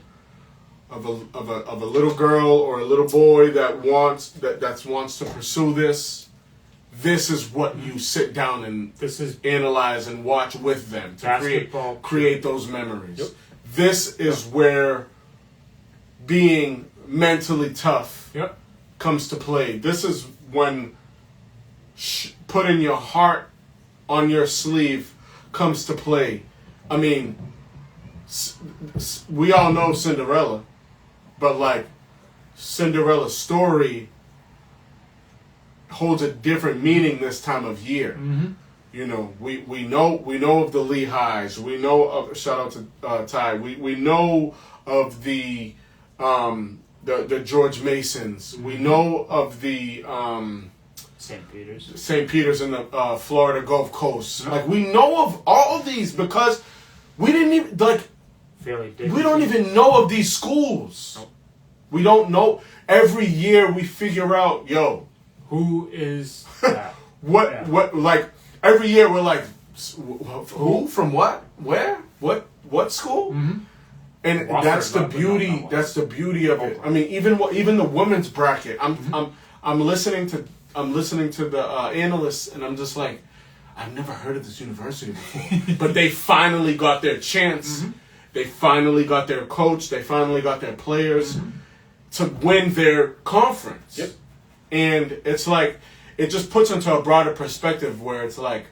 Speaker 1: of a little girl or a little boy that wants to pursue this is what you sit down and
Speaker 2: This is
Speaker 1: analyze and watch with them to
Speaker 2: basketball.
Speaker 1: create those memories.
Speaker 2: Yep.
Speaker 1: This is where being mentally tough
Speaker 2: Yep.
Speaker 1: comes to play. This is when putting your heart on your sleeve comes to play. I mean, we all know Cinderella, but like Cinderella's story holds a different meaning this time of year.
Speaker 2: Mm-hmm.
Speaker 1: You know, we know of the Lehighs. We know of, shout out to Ty. We know of the George Masons. We know of the St. Peter's in the Florida Gulf Coast. Like, we know of all of these because we didn't even we don't even know of these schools.
Speaker 2: Nope.
Speaker 1: We don't know. Every year we figure out,
Speaker 2: Who is that?
Speaker 1: what like every year we're like, who from what, where, what school?
Speaker 2: Mm-hmm.
Speaker 1: And
Speaker 2: Wofford,
Speaker 1: that's the
Speaker 2: not
Speaker 1: beauty.
Speaker 2: one.
Speaker 1: That's the beauty of it. I mean, even the women's bracket. I'm listening to the analysts, and I'm just like, I've never heard of this university before. But they finally got their chance.
Speaker 2: Mm-hmm.
Speaker 1: They finally got their coach. They finally got their players to win their conference.
Speaker 2: Yep.
Speaker 1: And it's like, it just puts into a broader perspective where it's like,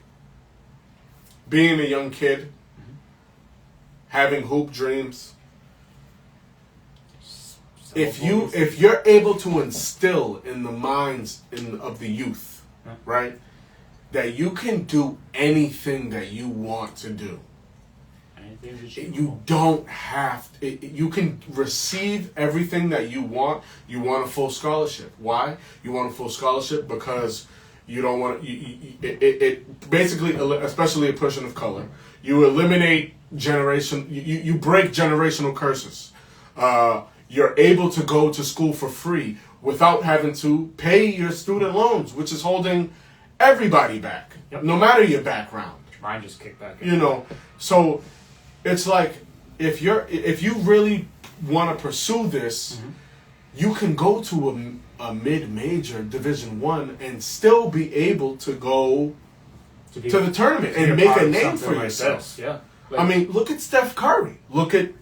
Speaker 1: being a young kid, having hoop dreams. If you're able to instill in the minds of the youth, right, that you can do anything that you want to do. You don't have to, you can receive everything that you want. You want a full scholarship. Why? You want a full scholarship because you don't want it basically, especially a person of color, you eliminate you break generational curses. You're able to go to school for free without having to pay your student loans, which is holding everybody back, no matter your background.
Speaker 2: Mine just kicked back in.
Speaker 1: You know, so it's like if you really want to pursue this, you can go to a mid-major Division I and still be able to go to the tournament and make a name for yourself.
Speaker 2: Yeah.
Speaker 1: Like, I mean, look at Steph Curry. Look at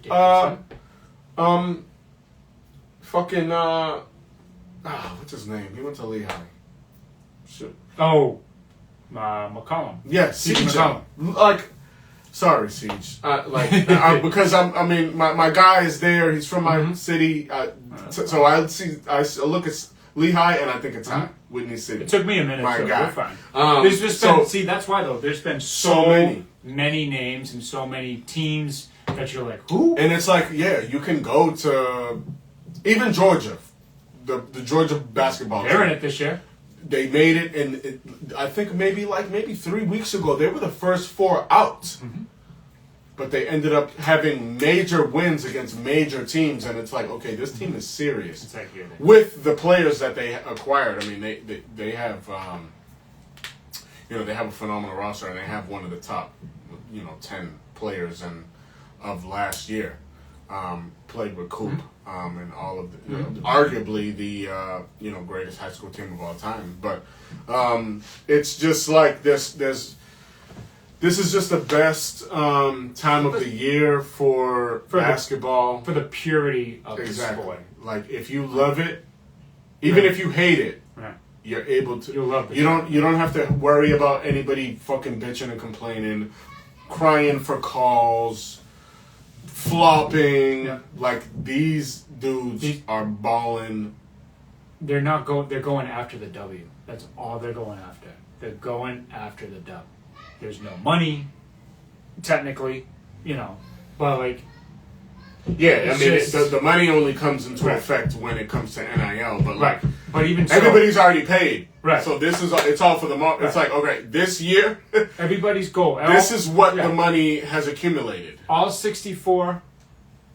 Speaker 1: what's his name? He went to Lehigh. Shit.
Speaker 2: Oh, McCollum.
Speaker 1: Yeah, Siege McCollum. Like, sorry, Siege. Because my guy is there. He's from my city. So I look at Lehigh and I think it's high. Whitney City.
Speaker 2: It took me a minute.
Speaker 1: My
Speaker 2: so
Speaker 1: guy.
Speaker 2: We're fine. There's just been, that's why though. There's been so many names and so many teams that you're like, who?
Speaker 1: And it's like, yeah, you can go to even Georgia, the Georgia basketball team.
Speaker 2: They're in it this year.
Speaker 1: They made it, and I think maybe 3 weeks ago they were the first 4 out, but they ended up having major wins against major teams, and it's like, okay, this team is serious.
Speaker 2: It's like,
Speaker 1: with the players that they acquired. I mean, they have they have a phenomenal roster, and they have one of the top 10 players of last year. Played with Coop and all of the arguably the greatest high school team of all time. But it's just like this is just the best time of the year for basketball,
Speaker 2: for the purity of the sport.
Speaker 1: Like if you love it, even if you hate it, you're able to.
Speaker 2: You'll love it.
Speaker 1: You don't have to worry about anybody fucking bitching and complaining, crying for calls, flopping. Like these dudes are balling.
Speaker 2: They're not going. They're going after the W. That's all they're going after. They're going after the W. There's no money, technically, but like.
Speaker 1: Yeah, I mean, the money only comes into effect when it comes to NIL, but like,
Speaker 2: but even so,
Speaker 1: everybody's already paid,
Speaker 2: right?
Speaker 1: So it's all for the market. It's like, okay, this year,
Speaker 2: everybody's goal.
Speaker 1: This is what the money has accumulated.
Speaker 2: All 64.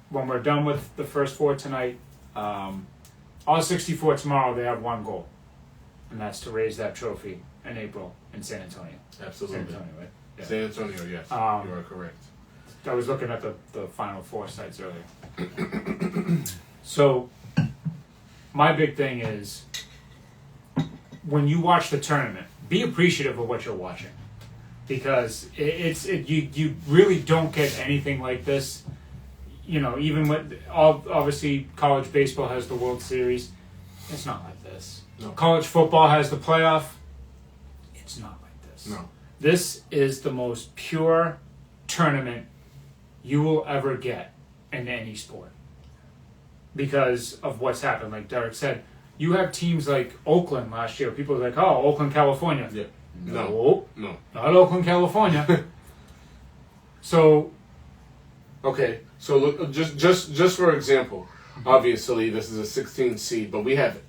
Speaker 2: When we're done with the first 4 tonight, all 64 tomorrow, they have one goal, and that's to raise that trophy in April in San Antonio.
Speaker 1: Absolutely,
Speaker 2: San Antonio, right? Yeah.
Speaker 1: San Antonio, yes, you are correct.
Speaker 2: I was looking at the Final Four sites earlier. So, my big thing is, when you watch the tournament, be appreciative of what you're watching, because you really don't get anything like this. Even with obviously college baseball has the World Series, it's not like this.
Speaker 1: No.
Speaker 2: College football has the playoff, it's not like this.
Speaker 1: No.
Speaker 2: This is the most pure tournament you will ever get in any sport because of what's happened. Like Derek said, you have teams like Oakland last year. People are like, "Oh, Oakland, California."
Speaker 1: Yeah.
Speaker 2: No,
Speaker 1: not
Speaker 2: Oakland, California. So,
Speaker 1: okay. So look, just for example, obviously this is a 16 seed, but we have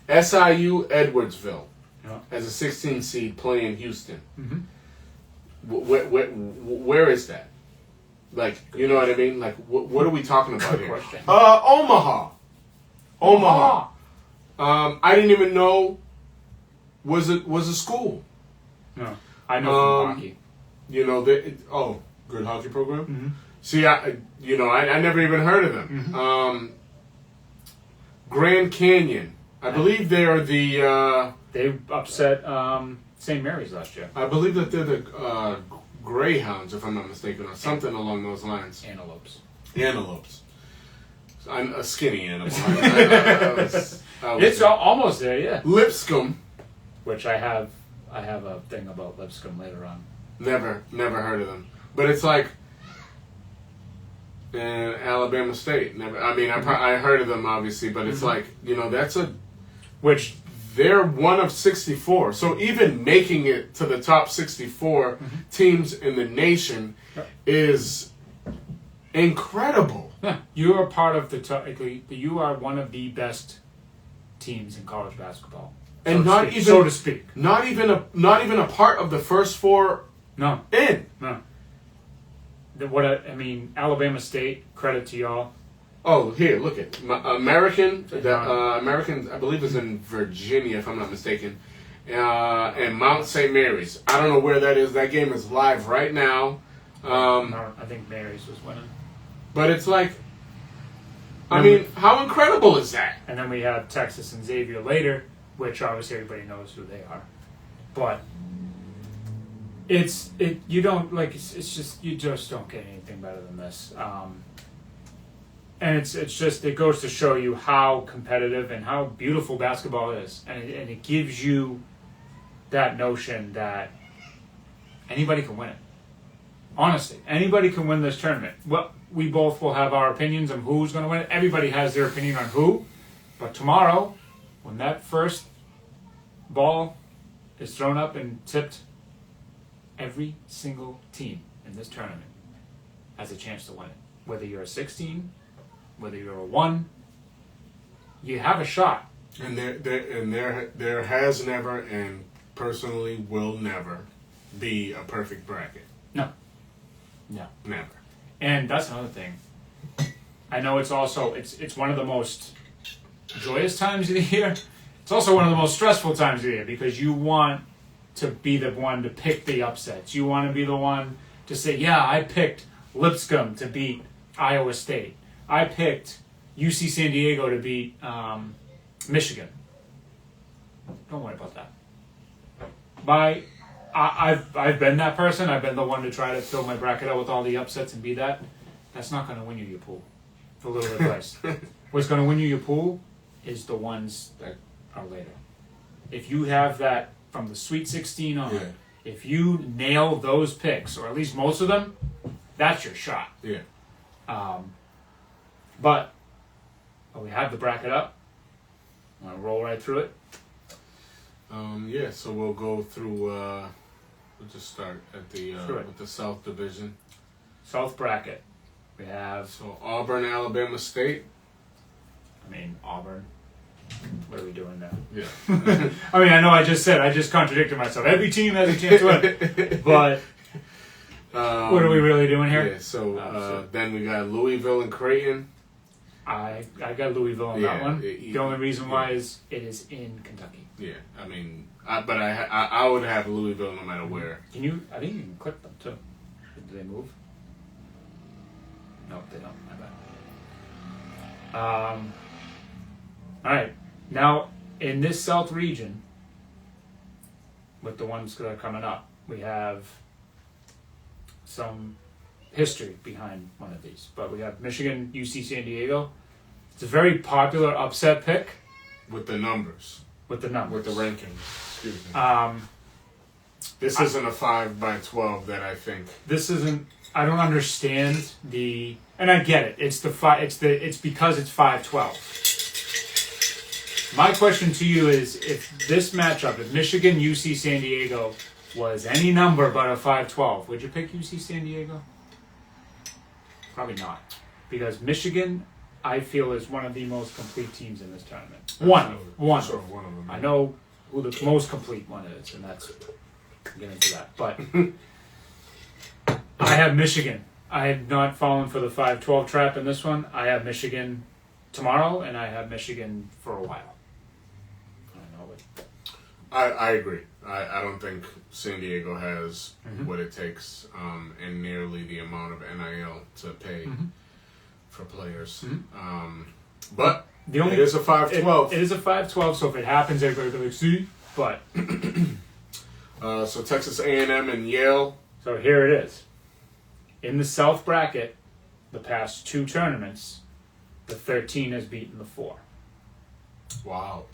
Speaker 1: SIU Edwardsville as a 16 seed playing Houston. Where is that? Like, you know what I mean? Like, what are we talking about here?
Speaker 2: Question.
Speaker 1: Omaha. I didn't even know was a school.
Speaker 2: No, I know from hockey.
Speaker 1: Good hockey program. See, I never even heard of them. Grand Canyon. I believe they are the.
Speaker 2: They upset St. Mary's last year.
Speaker 1: I believe that they're the Greyhounds, if I'm not mistaken, or something along those lines. Antelopes. I'm a skinny animal.
Speaker 2: It's almost there, yeah.
Speaker 1: Lipscomb,
Speaker 2: which I have a thing about Lipscomb later on.
Speaker 1: Never heard of them, but it's like. And Alabama State. Never. I mean, I heard of them obviously, but it's like that's they're one of 64. So even making it to the top 64 teams in the nation is incredible.
Speaker 2: Yeah, you are part of you are one of the best teams in college basketball,
Speaker 1: And not even,
Speaker 2: so to speak.
Speaker 1: not even a part of the first four.
Speaker 2: No.
Speaker 1: In.
Speaker 2: No. I mean, Alabama State, credit to y'all.
Speaker 1: Oh, here, look at American. American, I believe, is in Virginia, if I'm not mistaken, and Mount St. Mary's. I don't know where that is. That game is live right now.
Speaker 2: I think Mary's was winning.
Speaker 1: But it's like, I mean, how incredible is that?
Speaker 2: And then we have Texas and Xavier later, which obviously everybody knows who they are. But you just don't get anything better than this. And it goes to show you how competitive and how beautiful basketball is. And it gives you that notion that anybody can win it. Honestly, anybody can win this tournament. Well, we both will have our opinions on who's going to win it. Everybody has their opinion on who. But tomorrow, when that first ball is thrown up and tipped, every single team in this tournament has a chance to win it. Whether you're a 16, whether you're a 1, you have a shot.
Speaker 1: And there has never and personally will never be a perfect bracket.
Speaker 2: No.
Speaker 1: Never.
Speaker 2: And that's another thing. I know it's also it's one of the most joyous times of the year. It's also one of the most stressful times of the year because you want to be the one to pick the upsets. You want to be the one to say, yeah, I picked Lipscomb to beat Iowa State. I picked UC San Diego to beat Michigan. Don't worry about that. I've been that person. I've been the one to try to fill my bracket out with all the upsets and be that. That's not going to win you your pool. For a little advice. What's going to win you your pool is the ones that are later. If you have that from the Sweet 16 on, if you nail those picks, or at least most of them, that's your shot.
Speaker 1: Yeah.
Speaker 2: But we have the bracket up. Want to roll right through it?
Speaker 1: So we'll go through. We'll just start at the with the South Division.
Speaker 2: South bracket. We have
Speaker 1: Auburn, Alabama State.
Speaker 2: I mean Auburn. What are we doing now?
Speaker 1: Yeah.
Speaker 2: I mean, I know I just contradicted myself. Every team has a chance to win. But what are we really doing here?
Speaker 1: Yeah, so then we got Louisville and Creighton.
Speaker 2: I got Louisville on that one. The only reason why is it is in Kentucky.
Speaker 1: Yeah, I mean, I would have Louisville no matter where.
Speaker 2: Can you? I think you can click them too. Do they move? No, they don't. My bad. All right. Now, in this South region, with the ones that are coming up, we have some history behind one of these. But we have Michigan, UC San Diego. It's a very popular upset pick.
Speaker 1: With the numbers.
Speaker 2: With the
Speaker 1: rankings. Excuse me. This isn't a 5x12 that I think.
Speaker 2: This isn't. I don't understand and I get it. It's because it's 5-12. My question to you is, if this matchup, if Michigan, UC San Diego was any number but a 5-12, would you pick UC San Diego? Probably not. Because Michigan, I feel, is one of the most complete teams in this tournament. One of them. I know who the most complete one is, and that's... We'll get into that. But I have Michigan. I have not fallen for the 5-12 trap in this one. I have Michigan tomorrow, and I have Michigan for a while.
Speaker 1: I agree. I don't think San Diego has what it takes and nearly the amount of NIL to pay for players. But it is a 5-12.
Speaker 2: It is a 5-12, so if it happens, everybody will be like, see? But...
Speaker 1: so Texas A&M and Yale.
Speaker 2: So here it is. In the South bracket, the past 2 tournaments, the 13 has beaten the 4.
Speaker 1: Wow.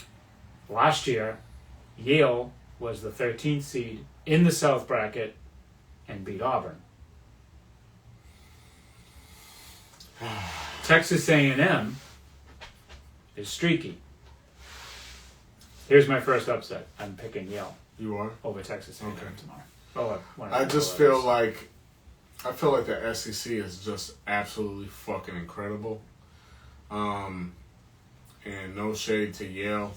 Speaker 2: Last year, Yale was the 13th seed in the South bracket and beat Auburn. Texas A&M is streaky. Here's my first upset. I'm picking Yale
Speaker 1: You are?
Speaker 2: over Texas A&M
Speaker 1: Okay.
Speaker 2: tomorrow. Oh,
Speaker 1: I just feel like the SEC is just absolutely fucking incredible. And no shade to Yale,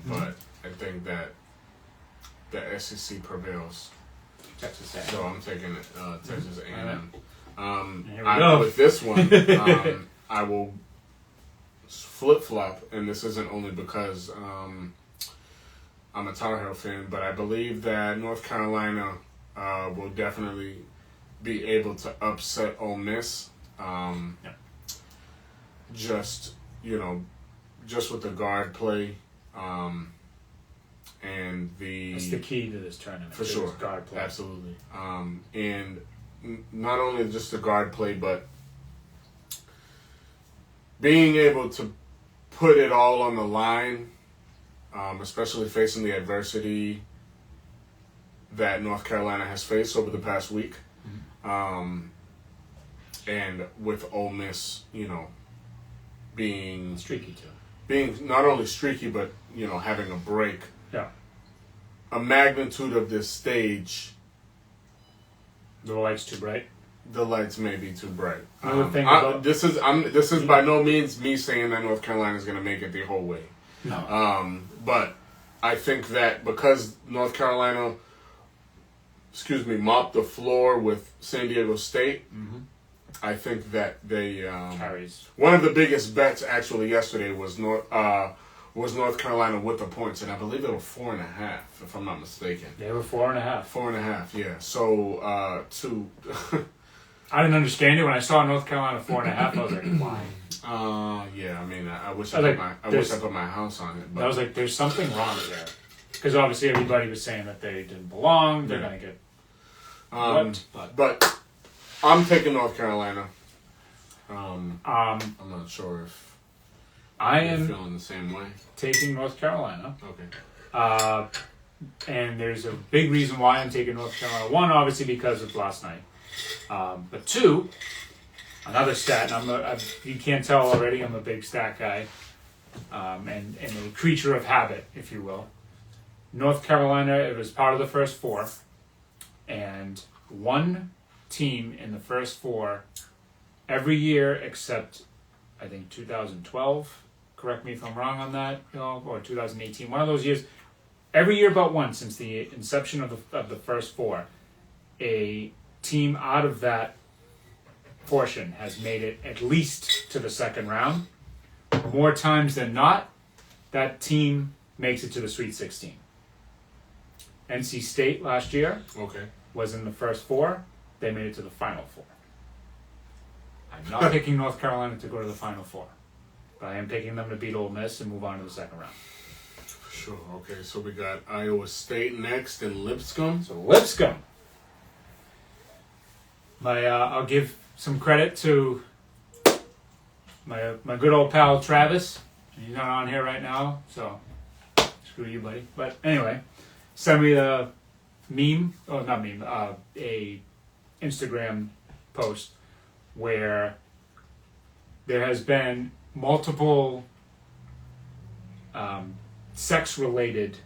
Speaker 1: but I think that the SEC prevails.
Speaker 2: Texas A&M.
Speaker 1: So I'm taking Texas A&M.
Speaker 2: Here we go.
Speaker 1: With this one, I will flip flop, and this isn't only because I'm a Tar Heel fan, but I believe that North Carolina will definitely be able to upset Ole Miss. Just with the guard play, and
Speaker 2: That's the key to this tournament.
Speaker 1: for sure,
Speaker 2: Guard play.
Speaker 1: absolutely. And not only just the guard play, but being able to put it all on the line, especially facing the adversity that North Carolina has faced over the past week. And with Ole Miss, being
Speaker 2: Streaky too.
Speaker 1: being not only streaky, but having a break.
Speaker 2: Yeah.
Speaker 1: A magnitude of this stage,
Speaker 2: The light's too bright.
Speaker 1: the lights may be too bright.
Speaker 2: Another thing about
Speaker 1: This is by no means me saying that North Carolina is going to make it the whole way.
Speaker 2: no.
Speaker 1: But I think that because North Carolina, mopped the floor with San Diego State, I think that they
Speaker 2: Carries.
Speaker 1: one of the biggest bets actually yesterday was North Carolina with the points, and I believe they were 4.5, if I'm not mistaken.
Speaker 2: They were 4.5.
Speaker 1: 4.5, yeah. So
Speaker 2: I didn't understand it when I saw North Carolina 4.5. I was like, why?
Speaker 1: yeah. I mean, I wish
Speaker 2: I was
Speaker 1: I wish I put my house on it. But
Speaker 2: I was like, there's something wrong there. Because obviously everybody was saying that they didn't belong. They're going to get
Speaker 1: but I'm taking North Carolina. I'm not sure if
Speaker 2: I
Speaker 1: you're
Speaker 2: am
Speaker 1: feeling the same way.
Speaker 2: taking North Carolina.
Speaker 1: Okay.
Speaker 2: And there's a big reason why I'm taking North Carolina. One, obviously, because of last night. But two, another stat, and you can't tell already, I'm a big stat guy, and a creature of habit, if you will. North Carolina, it was part of the first four, and one team in the first four every year except, I think, 2012, correct me if I'm wrong on that, or 2018, one of those years, every year but one since the inception of the first four, a team out of that portion has made it at least to the second round. More times than not, that team makes it to the Sweet 16. NC State last year was in the first four. They made it to the Final Four. I'm not picking North Carolina to go to the Final Four, but I am picking them to beat Ole Miss and move on to the second round.
Speaker 1: Sure. Okay. So we got Iowa State next and Lipscomb.
Speaker 2: So Lipscomb. I'll give some credit to my good old pal Travis. He's not on here right now, so screw you, buddy. But anyway, send me the meme. Oh, not meme. A Instagram post where there has been multiple sex-related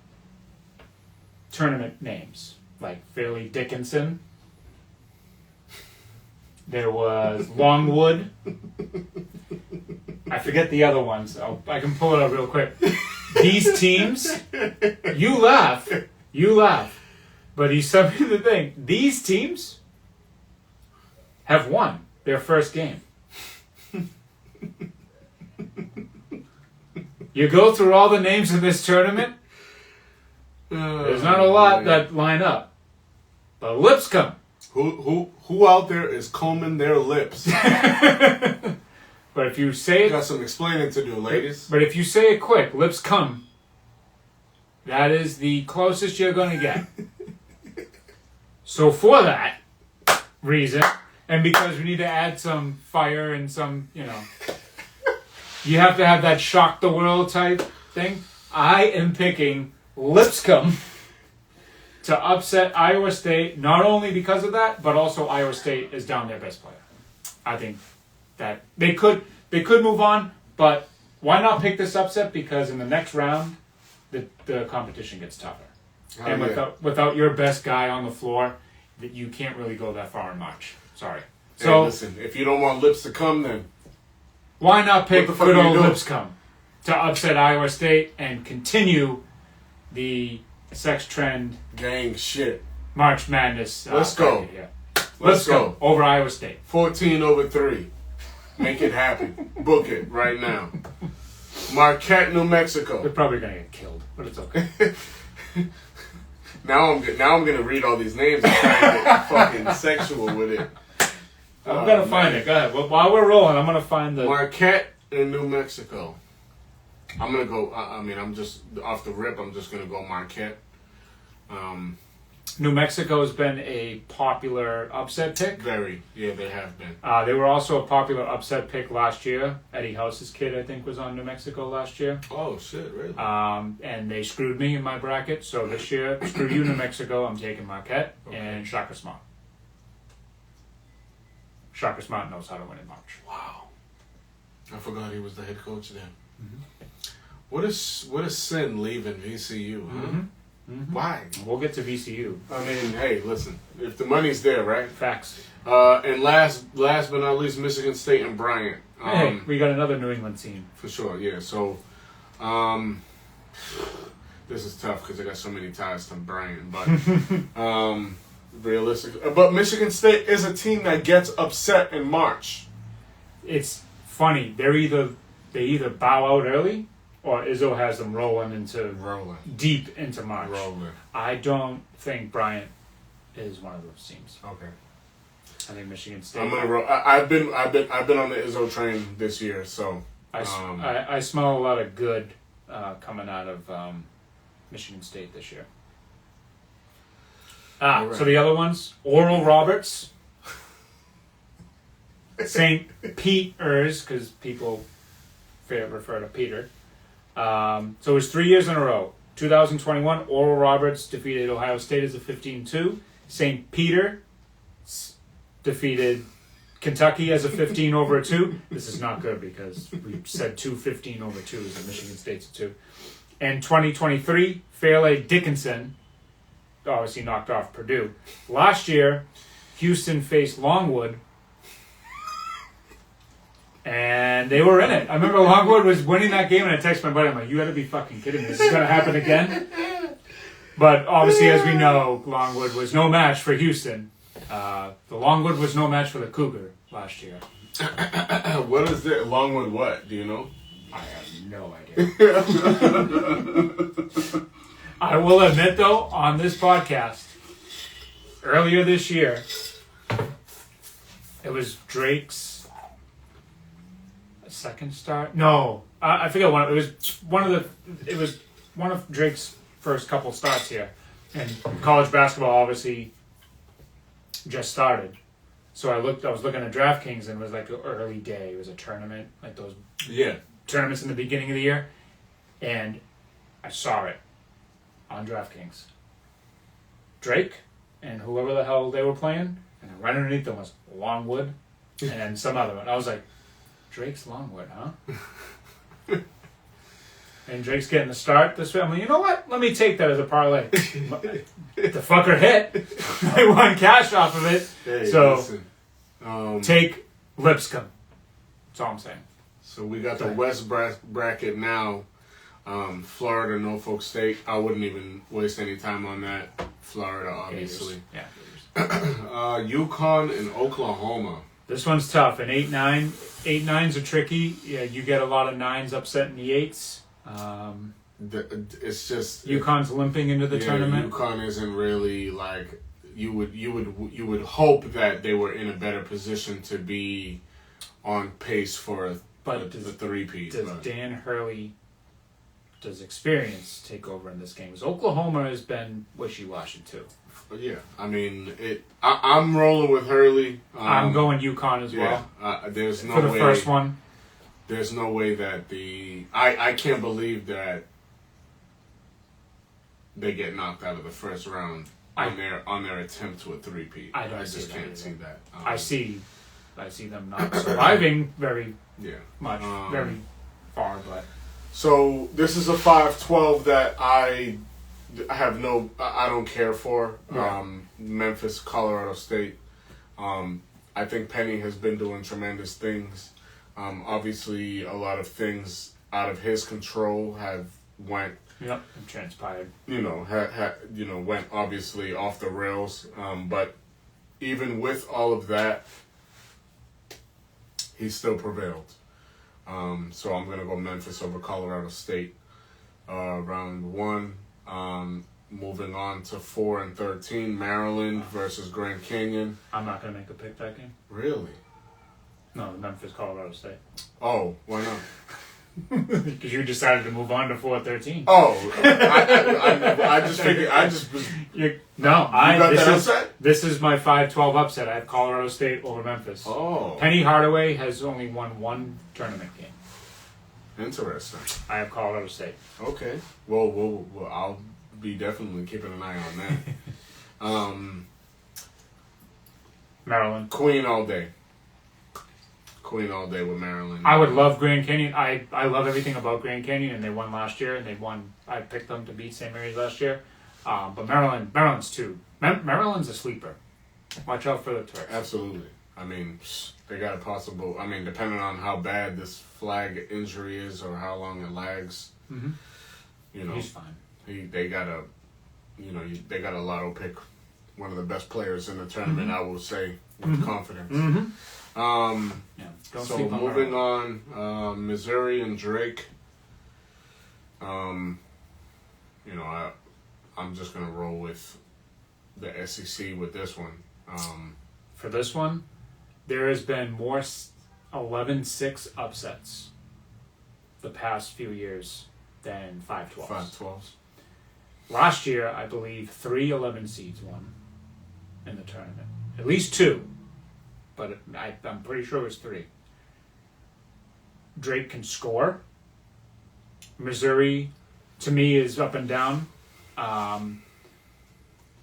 Speaker 2: tournament names, like Fairleigh Dickinson. There was Longwood. I forget the other ones. I can pull it up real quick. These teams, you laugh, but he sent me the thing. These teams have won their first game. You go through all the names in this tournament, there's not a lot that line up. But Lipscomb.
Speaker 1: Who out there is combing their lips?
Speaker 2: But if you say it,
Speaker 1: got some explaining to do, ladies.
Speaker 2: But if you say it quick, Lipscomb, that is the closest you're going to get. So for that reason, and because we need to add some fire and some, you have to have that shock the world type thing, I am picking Lipscomb to upset Iowa State, not only because of that, but also Iowa State is down their best player. I think that they could move on, but why not pick this upset? Because in the next round, the competition gets tougher.
Speaker 1: Oh,
Speaker 2: And
Speaker 1: yeah.
Speaker 2: without your best guy on the floor, that you can't really go that far in March. Sorry.
Speaker 1: Hey,
Speaker 2: So
Speaker 1: listen, if you don't want Lips to come, then
Speaker 2: why not pick
Speaker 1: What the fuck
Speaker 2: good
Speaker 1: are you
Speaker 2: old
Speaker 1: doing?
Speaker 2: Lipscomb to upset Iowa State and continue the sex trend
Speaker 1: gang shit.
Speaker 2: March Madness?
Speaker 1: Let's go.
Speaker 2: bracket here.
Speaker 1: Let's go.
Speaker 2: Over Iowa State.
Speaker 1: 14-3. Make it happen. Book it right now. Marquette, New
Speaker 2: They're
Speaker 1: Mexico.
Speaker 2: probably gonna get killed, but it's okay.
Speaker 1: Now I'm gonna read all these names and try and get fucking sexual with it.
Speaker 2: I'm gonna find it. Go ahead. Well, while we're rolling, I'm gonna find the.
Speaker 1: Marquette in New Mexico. I'm gonna go. I'm just off the rip. I'm just gonna go Marquette.
Speaker 2: New Mexico has been a popular upset pick.
Speaker 1: Yeah, they have been.
Speaker 2: They were also a popular upset pick last year. Eddie House's kid, I think, was on New Mexico last year.
Speaker 1: Oh shit, really?
Speaker 2: And they screwed me in my bracket. So this year, screw you, New Mexico. I'm taking Marquette and Shaka Smart. Shaka Smart knows how to win in March.
Speaker 1: Wow. I forgot he was the head coach then. What a sin leaving VCU, huh? Why?
Speaker 2: We'll get to VCU.
Speaker 1: I mean, hey, listen. If the money's there, right?
Speaker 2: Facts.
Speaker 1: And last but not least, Michigan State and Bryant.
Speaker 2: Hey, we got another New England team.
Speaker 1: For sure, yeah. So, this is tough because I got so many ties to Bryant, but realistic. But Michigan State is a team that gets upset in March.
Speaker 2: It's funny. They either bow out early, or Izzo has them rolling deep into March. I don't think Bryant is one of those teams.
Speaker 1: Okay.
Speaker 2: I think Michigan State.
Speaker 1: I'm gonna roll. I've been on the Izzo train this year, so
Speaker 2: I smell a lot of good coming out of Michigan State this year.
Speaker 1: Right.
Speaker 2: So the other ones: Oral Roberts, St. Peter's, because people refer to Peter. So it was 3 years in a row. 2021, Oral Roberts defeated Ohio State as a 15-2. St. Peter defeated Kentucky as a 15-2. This is not good because we said 2 15-2s and Michigan State's a 2. And 2023, Fairleigh Dickinson obviously knocked off Purdue. Last year, Houston faced Longwood. And they were in it. I remember Longwood was winning that game, and I texted my buddy, I'm like, you gotta be fucking kidding me. This is gonna happen again? But obviously, as we know, Longwood was no match for Houston. The Longwood was no match for the Cougar last year.
Speaker 1: What is it? Longwood what? Do you know?
Speaker 2: I have no idea. I will admit, though, on this podcast, earlier this year, it was Drake's second start. No, I forget one. It was one of Drake's first couple starts here, and college basketball obviously just started. So I was looking at DraftKings, and it was like an early day. It was a tournament, like those tournaments in the beginning of the year, and I saw it on DraftKings. Drake and whoever the hell they were playing, and right underneath them was Longwood and some other one. I was like, Drake's Longwood, huh? And Drake's getting the start this way. I'm like, you know what? Let me take that as a parlay. The fucker hit. I won cash off of it.
Speaker 1: Hey,
Speaker 2: so,
Speaker 1: listen,
Speaker 2: take Lipscomb. That's all I'm saying.
Speaker 1: So we got the West bracket now. Florida, Norfolk State. I wouldn't even waste any time on that. Florida, obviously.
Speaker 2: Yeah.
Speaker 1: UConn and Oklahoma.
Speaker 2: This one's tough. An 8-9. 8-9s are tricky. Yeah, you get a lot of 9s upsetting the 8s.
Speaker 1: It's just
Speaker 2: UConn's limping into the tournament.
Speaker 1: UConn isn't really like you would hope that they were in a better position to be on pace for the three-peat.
Speaker 2: Does Dan Hurley, does experience take over in this game? Because Oklahoma has been wishy-washy too.
Speaker 1: Yeah, I mean I'm rolling with Hurley.
Speaker 2: I'm going UConn as well.
Speaker 1: There's no
Speaker 2: for the
Speaker 1: way,
Speaker 2: first one.
Speaker 1: There's no way that I can't believe that they get knocked out of the first round on their attempt to a three-peat. I just can't see that. I see
Speaker 2: them not surviving very
Speaker 1: very
Speaker 2: far, but
Speaker 1: So this is a 5-12 that I don't care for.
Speaker 2: Yeah.
Speaker 1: Memphis, Colorado State. I think Penny has been doing tremendous things. Obviously, a lot of things out of his control have went.
Speaker 2: Yep, transpired.
Speaker 1: Went obviously off the rails. But even with all of that, he still prevailed. So I'm gonna go Memphis over Colorado State. Round 1. Moving on to 4 and 13, Maryland versus Grand Canyon.
Speaker 2: I'm not going to make a pick that game.
Speaker 1: Really?
Speaker 2: No, Memphis, Colorado State.
Speaker 1: Oh, why not?
Speaker 2: Because you decided to move on to 4-13.
Speaker 1: Oh, I just figured.
Speaker 2: This is my 5-12 upset. I have Colorado State over Memphis.
Speaker 1: Oh.
Speaker 2: Penny Hardaway has only won one tournament game.
Speaker 1: Interesting.
Speaker 2: I have Colorado State.
Speaker 1: Okay. Well, I'll be definitely keeping an eye on that.
Speaker 2: Maryland.
Speaker 1: Queen all day. Queen all day with Maryland.
Speaker 2: I would love Grand Canyon. I love everything about Grand Canyon, and they won last year, and I picked them to beat St. Mary's last year. But Maryland's too. Maryland's a sleeper. Watch out for the Turks.
Speaker 1: Absolutely. I mean, they got a possible. I mean, depending on how bad this flag injury is or how long it lags,
Speaker 2: he's fine.
Speaker 1: They got a lotto pick, one of the best players in the tournament. I will say with confidence.
Speaker 2: Don't
Speaker 1: so
Speaker 2: sleep on
Speaker 1: moving on, Missouri and Drake. I'm just gonna roll with the SEC with this one.
Speaker 2: For this one, there has been more 11-6 upsets the past few years than 5-12s.
Speaker 1: 5-12s.
Speaker 2: Last year, I believe 3 11 seeds won in the tournament. At least 2, but I'm pretty sure it was 3. Drake can score. Missouri, to me, is up and down.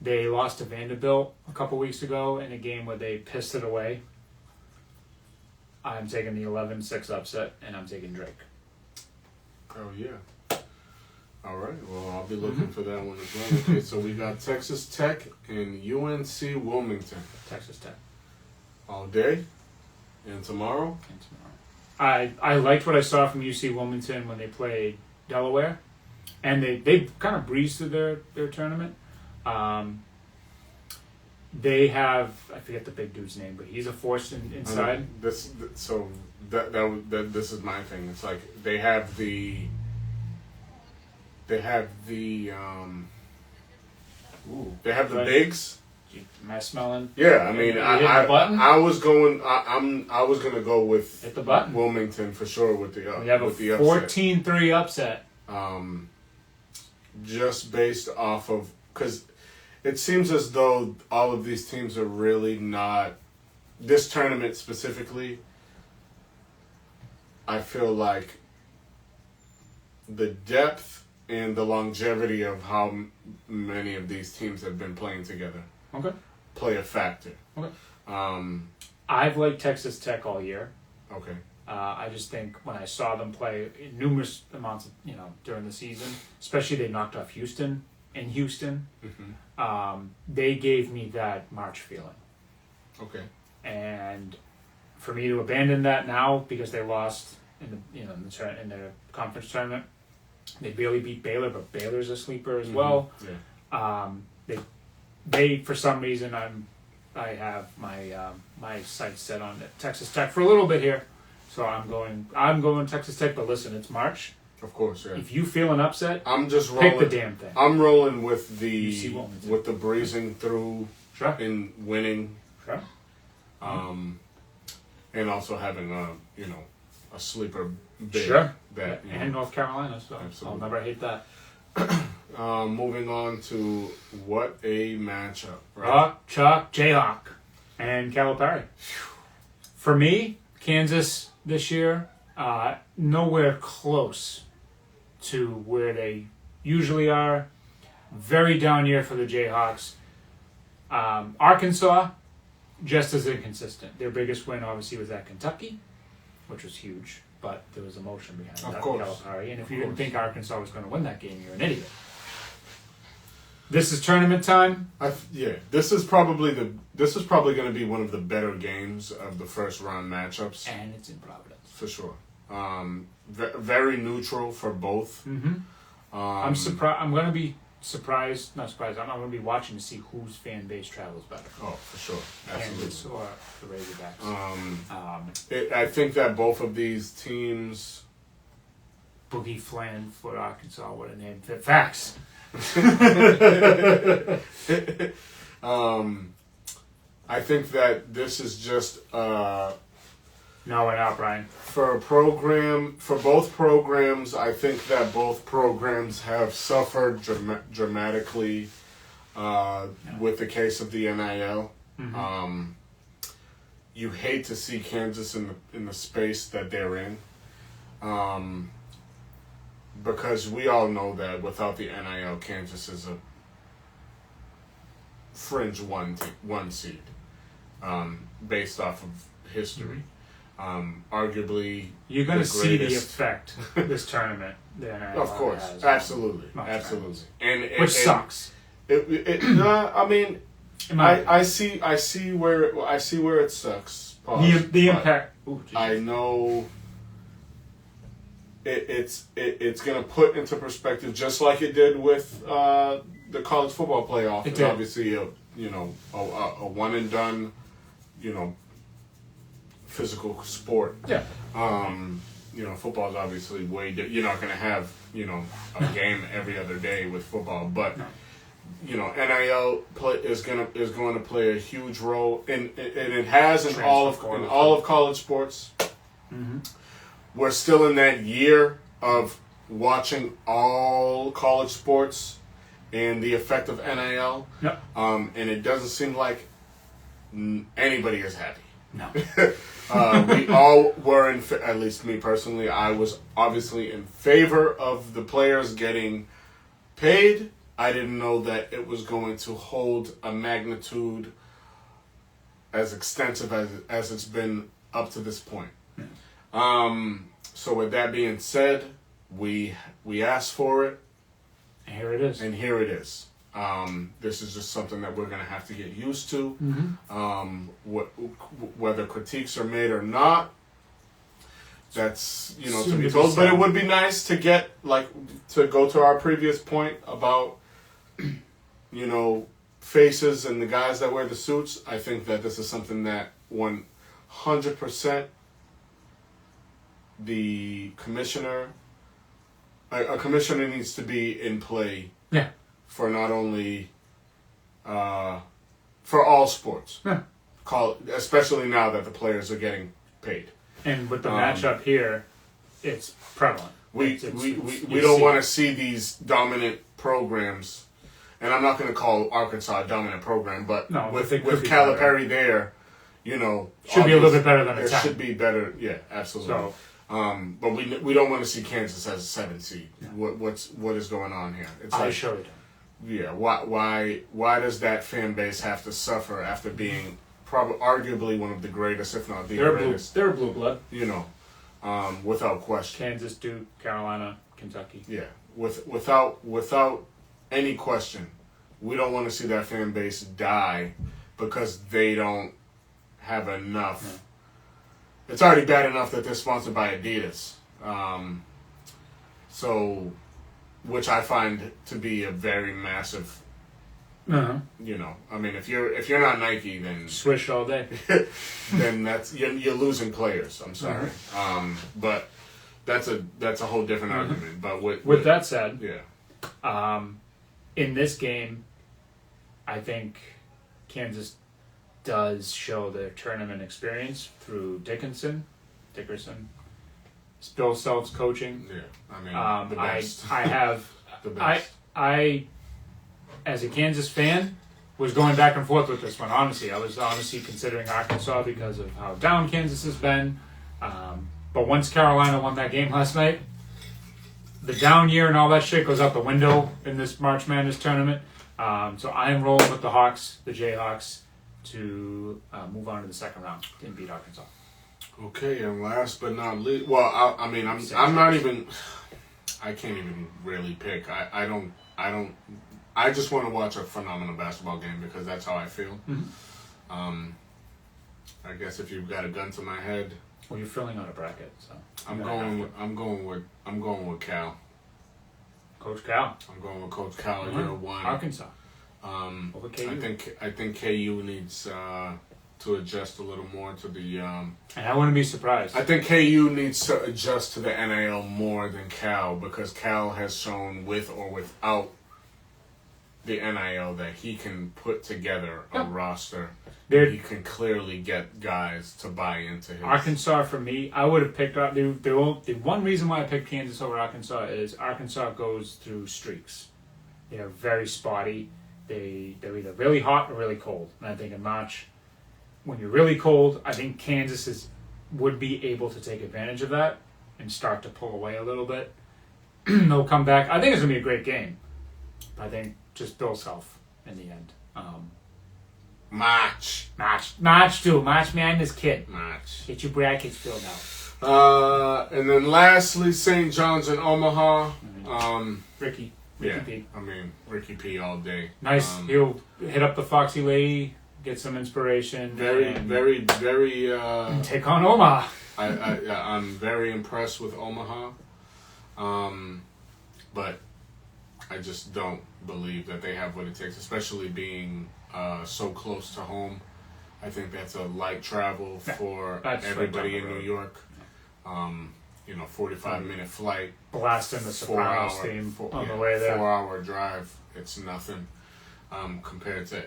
Speaker 2: They lost to Vanderbilt a couple weeks ago in a game where they pissed it away. I'm taking the 11-6 upset, and I'm taking Drake.
Speaker 1: Oh, yeah. All right. Well, I'll be looking for that one as well. Okay, so we got Texas Tech and UNC Wilmington.
Speaker 2: Texas Tech.
Speaker 1: All day? And tomorrow?
Speaker 2: And tomorrow. I liked what I saw from UC Wilmington when they played Delaware. And they kind of breezed through their tournament. They have, I forget the big dude's name, but he's a force inside.
Speaker 1: This is my thing. It's like they have the bigs.
Speaker 2: Am I smelling?
Speaker 1: Yeah, I mean, I was gonna go with
Speaker 2: hit the button.
Speaker 1: Wilmington for sure with the
Speaker 2: we have
Speaker 1: with
Speaker 2: a 14-3 upset.
Speaker 1: Just based off of, because it seems as though all of these teams are really not, this tournament specifically, I feel like the depth and the longevity of how many of these teams have been playing together play a factor.
Speaker 2: Okay. I've liked Texas Tech all year.
Speaker 1: Okay.
Speaker 2: I just think when I saw them play numerous amounts of, during the season, especially they knocked off Houston in Houston, they gave me that March feeling.
Speaker 1: Okay.
Speaker 2: And for me to abandon that now because they lost in the conference tournament, they barely beat Baylor, but Baylor's a sleeper as well.
Speaker 1: Yeah.
Speaker 2: They for some reason I have my sights set on Texas Tech for a little bit here. So I'm going Texas Tech, but listen, it's March.
Speaker 1: Of course, yeah.
Speaker 2: If you feel an upset,
Speaker 1: I'm just rolling.
Speaker 2: pick the damn thing.
Speaker 1: I'm rolling with the
Speaker 2: UC
Speaker 1: breezing through and winning.
Speaker 2: Sure.
Speaker 1: And also having a sleeper big.
Speaker 2: Sure.
Speaker 1: That
Speaker 2: and North Carolina, so
Speaker 1: absolutely.
Speaker 2: I'll never hate that.
Speaker 1: Moving on to what a matchup,
Speaker 2: right? Chuck, Jayhawk, and Calipari. For me, Kansas this year, nowhere close to where they usually are. Very down year for the Jayhawks. Arkansas, just as inconsistent. Their biggest win, obviously, was at Kentucky, which was huge. but there was emotion behind
Speaker 1: Of
Speaker 2: that
Speaker 1: course.
Speaker 2: Calipari. And if
Speaker 1: Of
Speaker 2: you didn't
Speaker 1: course.
Speaker 2: think Arkansas was going to win that game, you're an idiot. This is tournament time.
Speaker 1: This is probably going to be one of the better games of the first round matchups.
Speaker 2: And it's in Providence.
Speaker 1: For sure. Very neutral for both.
Speaker 2: Mm-hmm. I'm surprised. I'm going to be surprised. Not surprised. I'm going to be watching to see whose fan base travels better.
Speaker 1: Oh, for sure. Absolutely.
Speaker 2: Kansas or the Razorbacks.
Speaker 1: I think that both of these teams.
Speaker 2: Boogie Flan for Arkansas. What a name. Facts.
Speaker 1: I think that this is just
Speaker 2: No, we're not, Brian.
Speaker 1: for both programs. I think that both programs have suffered dramatically with the case of the NIL.
Speaker 2: Mm-hmm.
Speaker 1: You hate to see Kansas in the space that they're in, because we all know that without the NIL, Kansas is a fringe one seed, based off of history. Arguably,
Speaker 2: You're going to see the
Speaker 1: greatest-
Speaker 2: effect this tournament. The NIL
Speaker 1: Of course,
Speaker 2: has.
Speaker 1: absolutely,
Speaker 2: Most
Speaker 1: absolutely,
Speaker 2: fans. Which sucks.
Speaker 1: I mean, I see where it sucks. Pause,
Speaker 2: The
Speaker 1: but
Speaker 2: impact. Ooh, geez.
Speaker 1: I know it's going to put into perspective, just like it did with the college football playoff.
Speaker 2: It
Speaker 1: It's
Speaker 2: did.
Speaker 1: obviously a one and done, physical sport.
Speaker 2: Yeah.
Speaker 1: Football is obviously you're not going to have a game every other day with football, but
Speaker 2: No.
Speaker 1: NIL is going to play a huge role, and it has in all of college sports.
Speaker 2: Mm-hmm.
Speaker 1: We're still in that year of watching all college sports and the effect of NIL.
Speaker 2: Yep.
Speaker 1: And it doesn't seem like anybody is happy.
Speaker 2: No.
Speaker 1: We all were at least me personally, I was obviously in favor of the players getting paid. I didn't know that it was going to hold a magnitude as extensive as it's been up to this point. So with that being said, we asked for it,
Speaker 2: And here it is.
Speaker 1: and here it is. This is just something that we're going to have to get used to.
Speaker 2: Mm-hmm.
Speaker 1: Whether critiques are made or not, that's to
Speaker 2: Soon
Speaker 1: be
Speaker 2: to
Speaker 1: told.
Speaker 2: be
Speaker 1: But it
Speaker 2: said.
Speaker 1: would be nice to get to go to our previous point about faces and the guys that wear the suits. I think that this is something that 100% the commissioner, a commissioner needs to be in play.
Speaker 2: Yeah.
Speaker 1: For not only, for all sports.
Speaker 2: Yeah.
Speaker 1: Especially now that the players are getting paid.
Speaker 2: And with the matchup here, it's prevalent.
Speaker 1: We
Speaker 2: You
Speaker 1: don't
Speaker 2: see
Speaker 1: want
Speaker 2: it.
Speaker 1: to see these dominant programs, and I'm not going to call Arkansas a dominant program, but
Speaker 2: No,
Speaker 1: with
Speaker 2: it could be
Speaker 1: Calipari there,
Speaker 2: Should be a little bit better than a
Speaker 1: It
Speaker 2: 10.
Speaker 1: should be better, yeah, absolutely.
Speaker 2: So,
Speaker 1: But we don't want to see Kansas as a 7 seed.
Speaker 2: No.
Speaker 1: What is going on here? It's
Speaker 2: I
Speaker 1: like,
Speaker 2: showed it.
Speaker 1: yeah, why does that fan base have to suffer after being arguably one of the greatest, if not the greatest?
Speaker 2: They're blue blood.
Speaker 1: Without question.
Speaker 2: Kansas, Duke, Carolina, Kentucky.
Speaker 1: Yeah, without any question, we don't want to see that fan base die because they don't have enough.
Speaker 2: Yeah.
Speaker 1: It's already bad enough that they're sponsored by Adidas, which I find to be a very massive.
Speaker 2: Uh-huh.
Speaker 1: I mean, if you're not Nike, then
Speaker 2: Swish all day.
Speaker 1: then you're losing players. I'm sorry, but that's a whole different argument. But
Speaker 2: With that said,
Speaker 1: yeah,
Speaker 2: in this game, I think Kansas does show their tournament experience through Dickerson, Bill Self's coaching.
Speaker 1: yeah. I mean, the best.
Speaker 2: I have
Speaker 1: the best.
Speaker 2: I as a Kansas fan was going back and forth with this one. Honestly, I was considering Arkansas because of how down Kansas has been. But once Carolina won that game last night, the down year and all that shit goes out the window in this March Madness tournament. So I am rolling with the Hawks, the Jayhawks, to move on to the second round and beat Arkansas.
Speaker 1: Okay, and last but not least, well, I'm not even. I can't even really pick. I just want to watch a phenomenal basketball game because that's how I feel.
Speaker 2: Mm-hmm.
Speaker 1: I guess if you've got a gun to my head,
Speaker 2: well, you're filling out a bracket, so
Speaker 1: I'm going with Cal.
Speaker 2: Coach Cal.
Speaker 1: I'm going with Coach Cal.
Speaker 2: Mm-hmm.
Speaker 1: Year one.
Speaker 2: Arkansas.
Speaker 1: Over
Speaker 2: KU.
Speaker 1: I think KU needs to adjust a little more to the.
Speaker 2: And I wouldn't be surprised.
Speaker 1: I think KU needs to adjust to the NIL more than Cal because Cal has shown with or without the NIL that he can put together a roster. He can clearly get guys to buy into his.
Speaker 2: Arkansas, for me, I would have picked up. The one reason why I picked Kansas over Arkansas is Arkansas goes through streaks. They are very spotty. They're either really hot or really cold. And I think in March, when you're really cold, I think Kansas would be able to take advantage of that and start to pull away a little bit. They'll come back. I think it's going to be a great game. But I think just Bill Self in the end. March Madness kid.
Speaker 1: March.
Speaker 2: Get your brackets filled out.
Speaker 1: And then lastly, St. John's in Omaha.
Speaker 2: Ricky
Speaker 1: yeah,
Speaker 2: P.
Speaker 1: I mean, Ricky P all day.
Speaker 2: Nice. He'll hit up the Foxy Lady, get some inspiration.
Speaker 1: Very.
Speaker 2: Take on Omaha.
Speaker 1: I'm very impressed with Omaha. But I just don't believe that they have what it takes, especially being so close to home. I think that's a light travel for everybody in New York. 45-minute flight.
Speaker 2: Blasting the Sopranos theme on the way there.
Speaker 1: 4-hour drive. It's nothing compared to,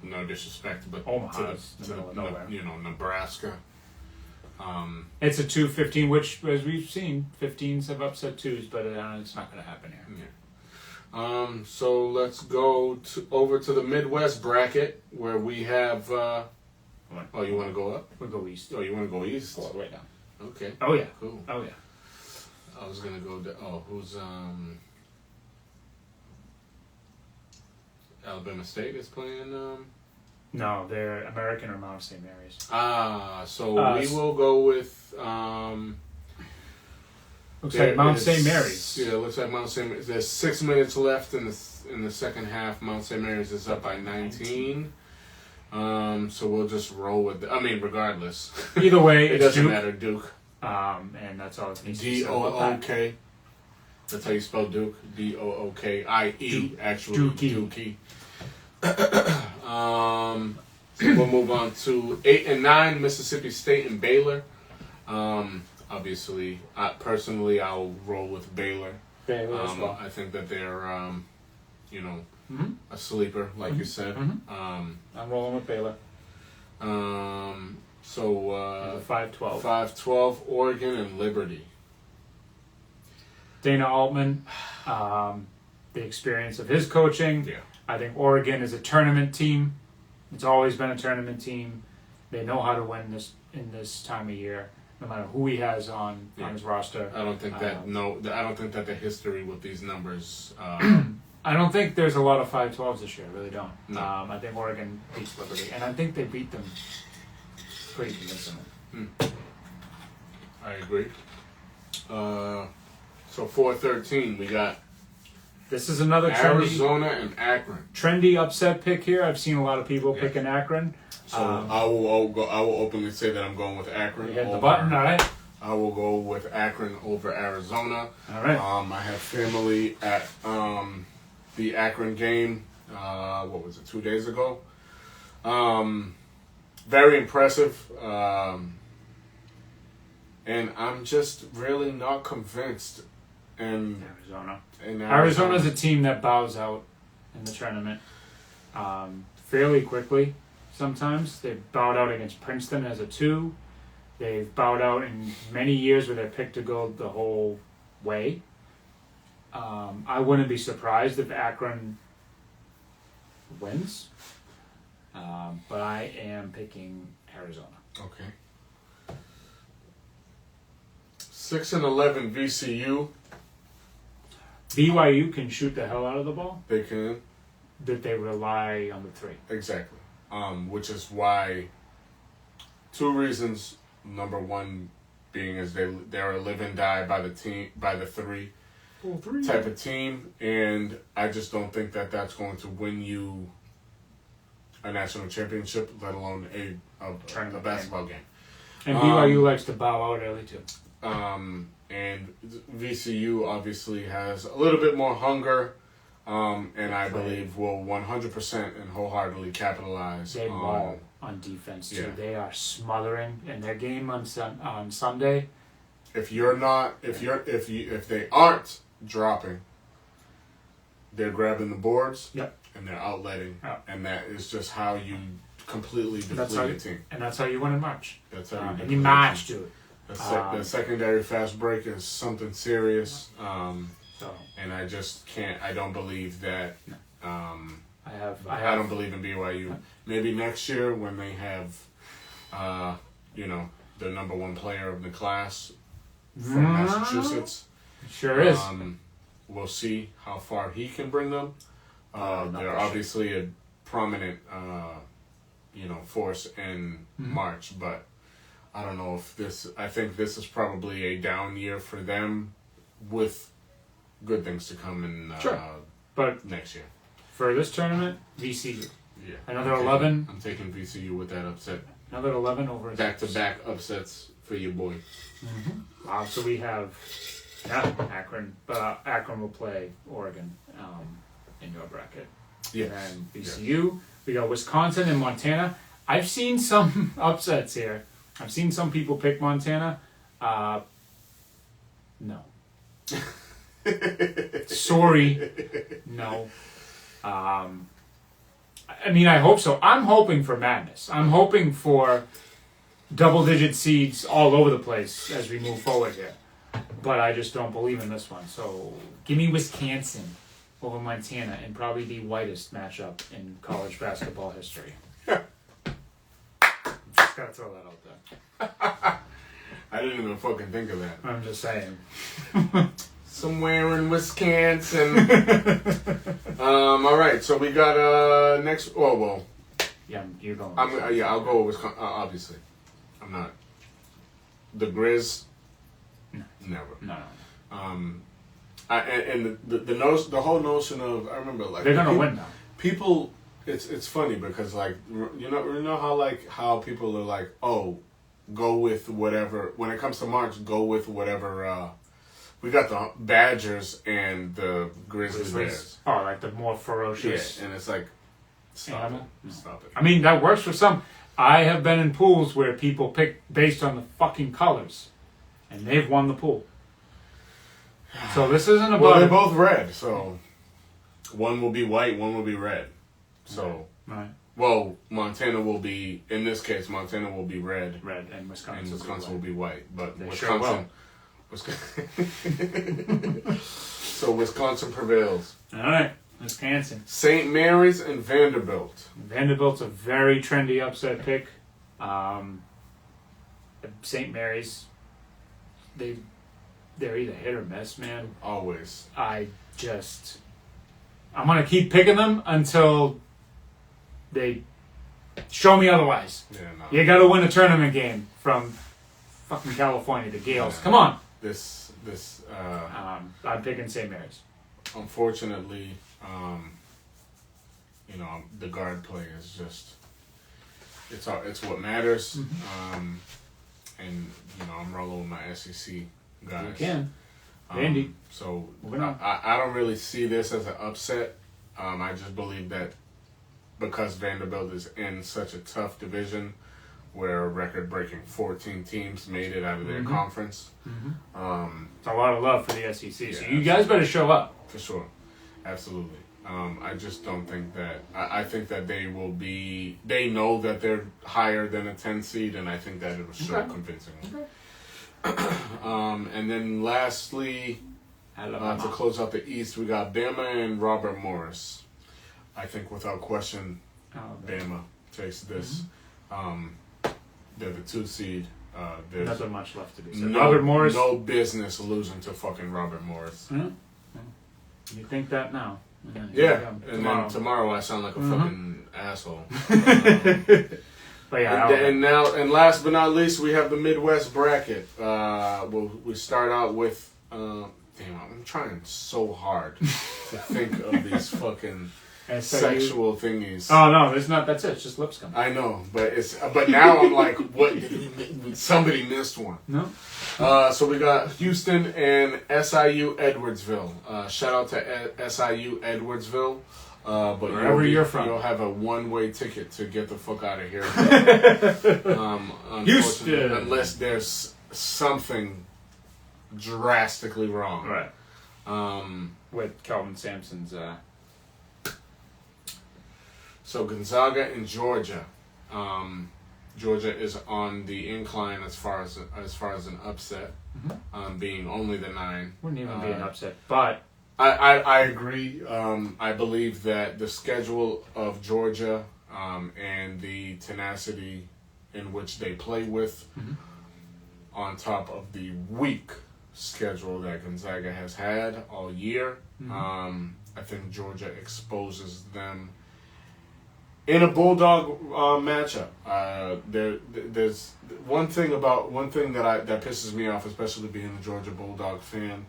Speaker 1: no disrespect, but
Speaker 2: Omaha's in the middle of nowhere.
Speaker 1: Nebraska.
Speaker 2: It's a 2-15, which, as we've seen, 15s have upset 2s, but it's not going to happen here.
Speaker 1: Yeah. So let's go over to the Midwest bracket where we have. You want to go up?
Speaker 2: We'll go east.
Speaker 1: Oh, you want to go east?
Speaker 2: Go all the way down.
Speaker 1: Okay.
Speaker 2: Oh yeah.
Speaker 1: Cool.
Speaker 2: Oh yeah.
Speaker 1: I was gonna go. Who's Alabama State is playing.
Speaker 2: No, they're American or Mount St. Mary's.
Speaker 1: So we will go with.
Speaker 2: Looks like Mount St. Mary's.
Speaker 1: Yeah, it looks like Mount St. Mary's. There's 6 minutes left in the second half. Mount St. Mary's is up by 19. So we'll just roll with it. I mean, regardless.
Speaker 2: Either way,
Speaker 1: it doesn't matter. Duke.
Speaker 2: And that's all it needs to be.
Speaker 1: D-O-O-K. That's how you spell Duke. D-O-O-K-I-E. Actually, Dookie. So we'll move on to 8 and 9, Mississippi State and Baylor. Obviously, personally, I'll roll with Baylor.
Speaker 2: Baylor as well.
Speaker 1: I think that they're,
Speaker 2: mm-hmm.
Speaker 1: a sleeper, like you said.
Speaker 2: Mm-hmm. I'm rolling with Baylor.
Speaker 1: So
Speaker 2: 5-12.
Speaker 1: 5-12, Oregon and Liberty.
Speaker 2: Dana Altman, the experience of his coaching.
Speaker 1: Yeah.
Speaker 2: I think Oregon is a tournament team. It's always been a tournament team. They know how to win this in this time of year, no matter who he has on his roster.
Speaker 1: I don't think I don't think that the history with these numbers.
Speaker 2: I don't think there's a lot of 5-12s this year. I really don't.
Speaker 1: No.
Speaker 2: I think Oregon beats Liberty, and I think they beat them pretty convincingly.
Speaker 1: I agree. So 4-13, we got.
Speaker 2: This is another
Speaker 1: Arizona and Akron.
Speaker 2: Trendy upset pick here. I've seen a lot of people picking Akron.
Speaker 1: So I will openly say that I'm going with Akron.
Speaker 2: You hit the button, all right.
Speaker 1: I will go with Akron over Arizona.
Speaker 2: All right.
Speaker 1: I have family at the Akron game. What was it? 2 days ago. Very impressive. And I'm just really not convinced. And
Speaker 2: Arizona's a team that bows out in the tournament fairly quickly. Sometimes they've bowed out against Princeton as a 2. They've bowed out in many years where they're picked to go the whole way. I wouldn't be surprised if Akron wins, but I am picking Arizona.
Speaker 1: Okay. 6-11 VCU.
Speaker 2: BYU can shoot the hell out of the ball.
Speaker 1: They can.
Speaker 2: That they rely on the 3.
Speaker 1: Exactly. Which is why 2 reasons. Number one being is they're a live and die by the three type of team, and I just don't think that that's going to win you a national championship, let alone a basketball game.
Speaker 2: And BYU likes to bow out early too.
Speaker 1: And VCU obviously has a little bit more hunger, and I believe will 100% and wholeheartily capitalize.
Speaker 2: They ball on defense too.
Speaker 1: Yeah.
Speaker 2: They are smothering in their game on Sunday.
Speaker 1: If they aren't dropping, they're grabbing the boards.
Speaker 2: Yep.
Speaker 1: And they're outletting,
Speaker 2: Yep.
Speaker 1: and that is just how you completely deplete a team.
Speaker 2: And that's how you win in March.
Speaker 1: That's how
Speaker 2: And you march to it.
Speaker 1: The secondary fast break is something serious,
Speaker 2: So
Speaker 1: and I just can't. I don't believe that.
Speaker 2: I
Speaker 1: don't believe in BYU. Maybe next year when they have, the number 1 player of the class from Massachusetts.
Speaker 2: Sure is.
Speaker 1: We'll see how far he can bring them. They're obviously a prominent, force in March, but I don't know if I think this is probably a down year for them with good things to come in
Speaker 2: but
Speaker 1: next year.
Speaker 2: For this tournament, VCU.
Speaker 1: Yeah.
Speaker 2: Another 11.
Speaker 1: I'm taking VCU with that upset.
Speaker 2: Another 11 over.
Speaker 1: Back-to-back upsets for your boy.
Speaker 2: Mm-hmm. Wow, so we have Akron. But Akron will play Oregon in your bracket.
Speaker 1: Yes.
Speaker 2: And VCU. We got Wisconsin and Montana. I've seen some upsets here. I've seen some people pick Montana. No. Sorry. No. I hope so. I'm hoping for madness. I'm hoping for double-digit seeds all over the place as we move forward here. But I just don't believe in this one. So give me Wisconsin over Montana and probably the whitest matchup in college basketball history. Just gotta throw that out there.
Speaker 1: I didn't even fucking think of that.
Speaker 2: I'm just saying.
Speaker 1: Somewhere in Wisconsin. All right, so we got next. Oh well.
Speaker 2: Yeah, you're going.
Speaker 1: I'll go with Wisconsin. Obviously, I'm not. The Grizz.
Speaker 2: No.
Speaker 1: Never.
Speaker 2: No.
Speaker 1: The whole notion of I remember like
Speaker 2: they're gonna win now.
Speaker 1: People, it's funny because like you know how people are like, oh, go with whatever when it comes to March, go with whatever. We got the Badgers and the Grizzly Bears.
Speaker 2: Oh, like the more ferocious.
Speaker 1: Yeah, and it's like, stop
Speaker 2: animal.
Speaker 1: Stop it.
Speaker 2: I mean, that works for some. I have been in pools where people pick based on the fucking colors, and they've won the pool. So this isn't about.
Speaker 1: Well, they're both red, so one will be white, one will be red. So,
Speaker 2: right.
Speaker 1: Well, Montana will be in this case. Montana will be red.
Speaker 2: Red, and Wisconsin
Speaker 1: will be white. But
Speaker 2: they
Speaker 1: Wisconsin.
Speaker 2: Sure will.
Speaker 1: So Wisconsin prevails.
Speaker 2: All right, Wisconsin.
Speaker 1: St. Mary's and Vanderbilt.
Speaker 2: Vanderbilt's a very trendy upset pick. St. Mary's, they're either hit or miss, man.
Speaker 1: Always.
Speaker 2: I'm gonna keep picking them until they show me otherwise.
Speaker 1: Yeah, no.
Speaker 2: You gotta win a tournament game from fucking California, the Gales. Yeah. Come on. I'm picking St. Mary's.
Speaker 1: Unfortunately, the guard play is just it's what matters.
Speaker 2: Mm-hmm.
Speaker 1: And I'm rolling with my SEC guys.
Speaker 2: You can. Andy.
Speaker 1: So I don't really see this as an upset. I just believe that because Vanderbilt is in such a tough division where a record-breaking 14 teams made it out of their conference.
Speaker 2: Mm-hmm. It's a lot of love for the SEC,
Speaker 1: yeah,
Speaker 2: so you guys better show up.
Speaker 1: For sure. Absolutely. I just don't think that... I think that they will be... They know that they're higher than a 10 seed, and I think that it will show convincingly.
Speaker 2: Okay.
Speaker 1: And then lastly, to close out the East, we got Bama and Robert Morris. I think without question, Bama takes this. Mm-hmm. They're the 2 seed. There's
Speaker 2: nothing much left to be said. Robert Morris.
Speaker 1: No business losing to fucking Robert Morris.
Speaker 2: Mm-hmm. You think that now?
Speaker 1: Yeah. And then tomorrow I sound like a fucking asshole.
Speaker 2: But yeah,
Speaker 1: and last but not least, we have the Midwest bracket. We start out with. I'm trying so hard to think of these fucking sexual thingies.
Speaker 2: Oh no, there's not. That's it. It's just Lipscomb.
Speaker 1: I know, but now I'm like, what? Somebody missed one.
Speaker 2: No.
Speaker 1: So we got Houston and SIU Edwardsville. Shout out to SIU Edwardsville. But
Speaker 2: wherever you're from,
Speaker 1: you'll have a one-way ticket to get the fuck out of here.
Speaker 2: Houston,
Speaker 1: unless there's something drastically wrong,
Speaker 2: right? With Kelvin Sampson's.
Speaker 1: So Gonzaga and Georgia. Georgia is on the incline as far as an upset, being only the 9.
Speaker 2: Wouldn't even be an upset, but.
Speaker 1: I agree. I believe that the schedule of Georgia and the tenacity in which they play with, on top of the weak schedule that Gonzaga has had all year, I think Georgia exposes them in a Bulldog matchup. There's one thing that pisses me off, especially being a Georgia Bulldog fan.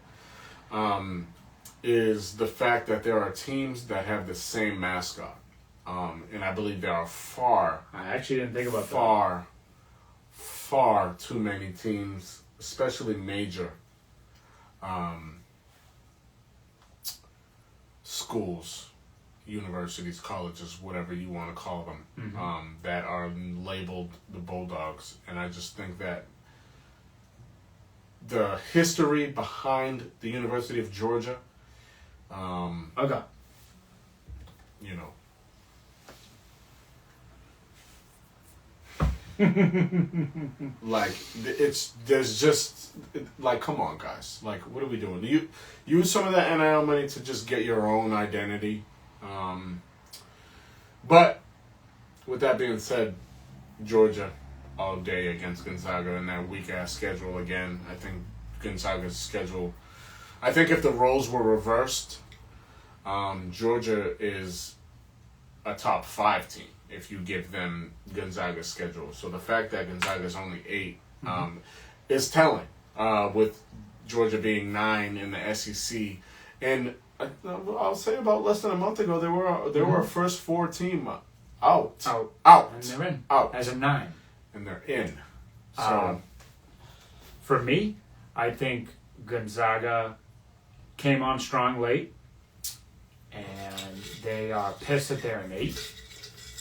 Speaker 1: Is the fact that there are teams that have the same mascot. And I believe there are
Speaker 2: I actually didn't think about
Speaker 1: far too many teams, especially major schools, universities, colleges, whatever you want to call them, that are labeled the Bulldogs. And I just think that the history behind the University of Georgia,
Speaker 2: okay.
Speaker 1: You know. Like there's just like, come on guys, like what are we doing? You use some of that NIL money to just get your own identity. But with that being said, Georgia all day against Gonzaga in that weak ass schedule again. I think Gonzaga's schedule, I think if the roles were reversed, Georgia is a top 5 team if you give them Gonzaga's schedule. So the fact that Gonzaga is only 8 is telling, with Georgia being 9 in the SEC. And I'll say about less than a month ago, they were a first 4 team out.
Speaker 2: And they're in.
Speaker 1: Out.
Speaker 2: As a 9.
Speaker 1: And they're in. So
Speaker 2: for me, I think Gonzaga came on strong late, and they are pissed that they're an 8.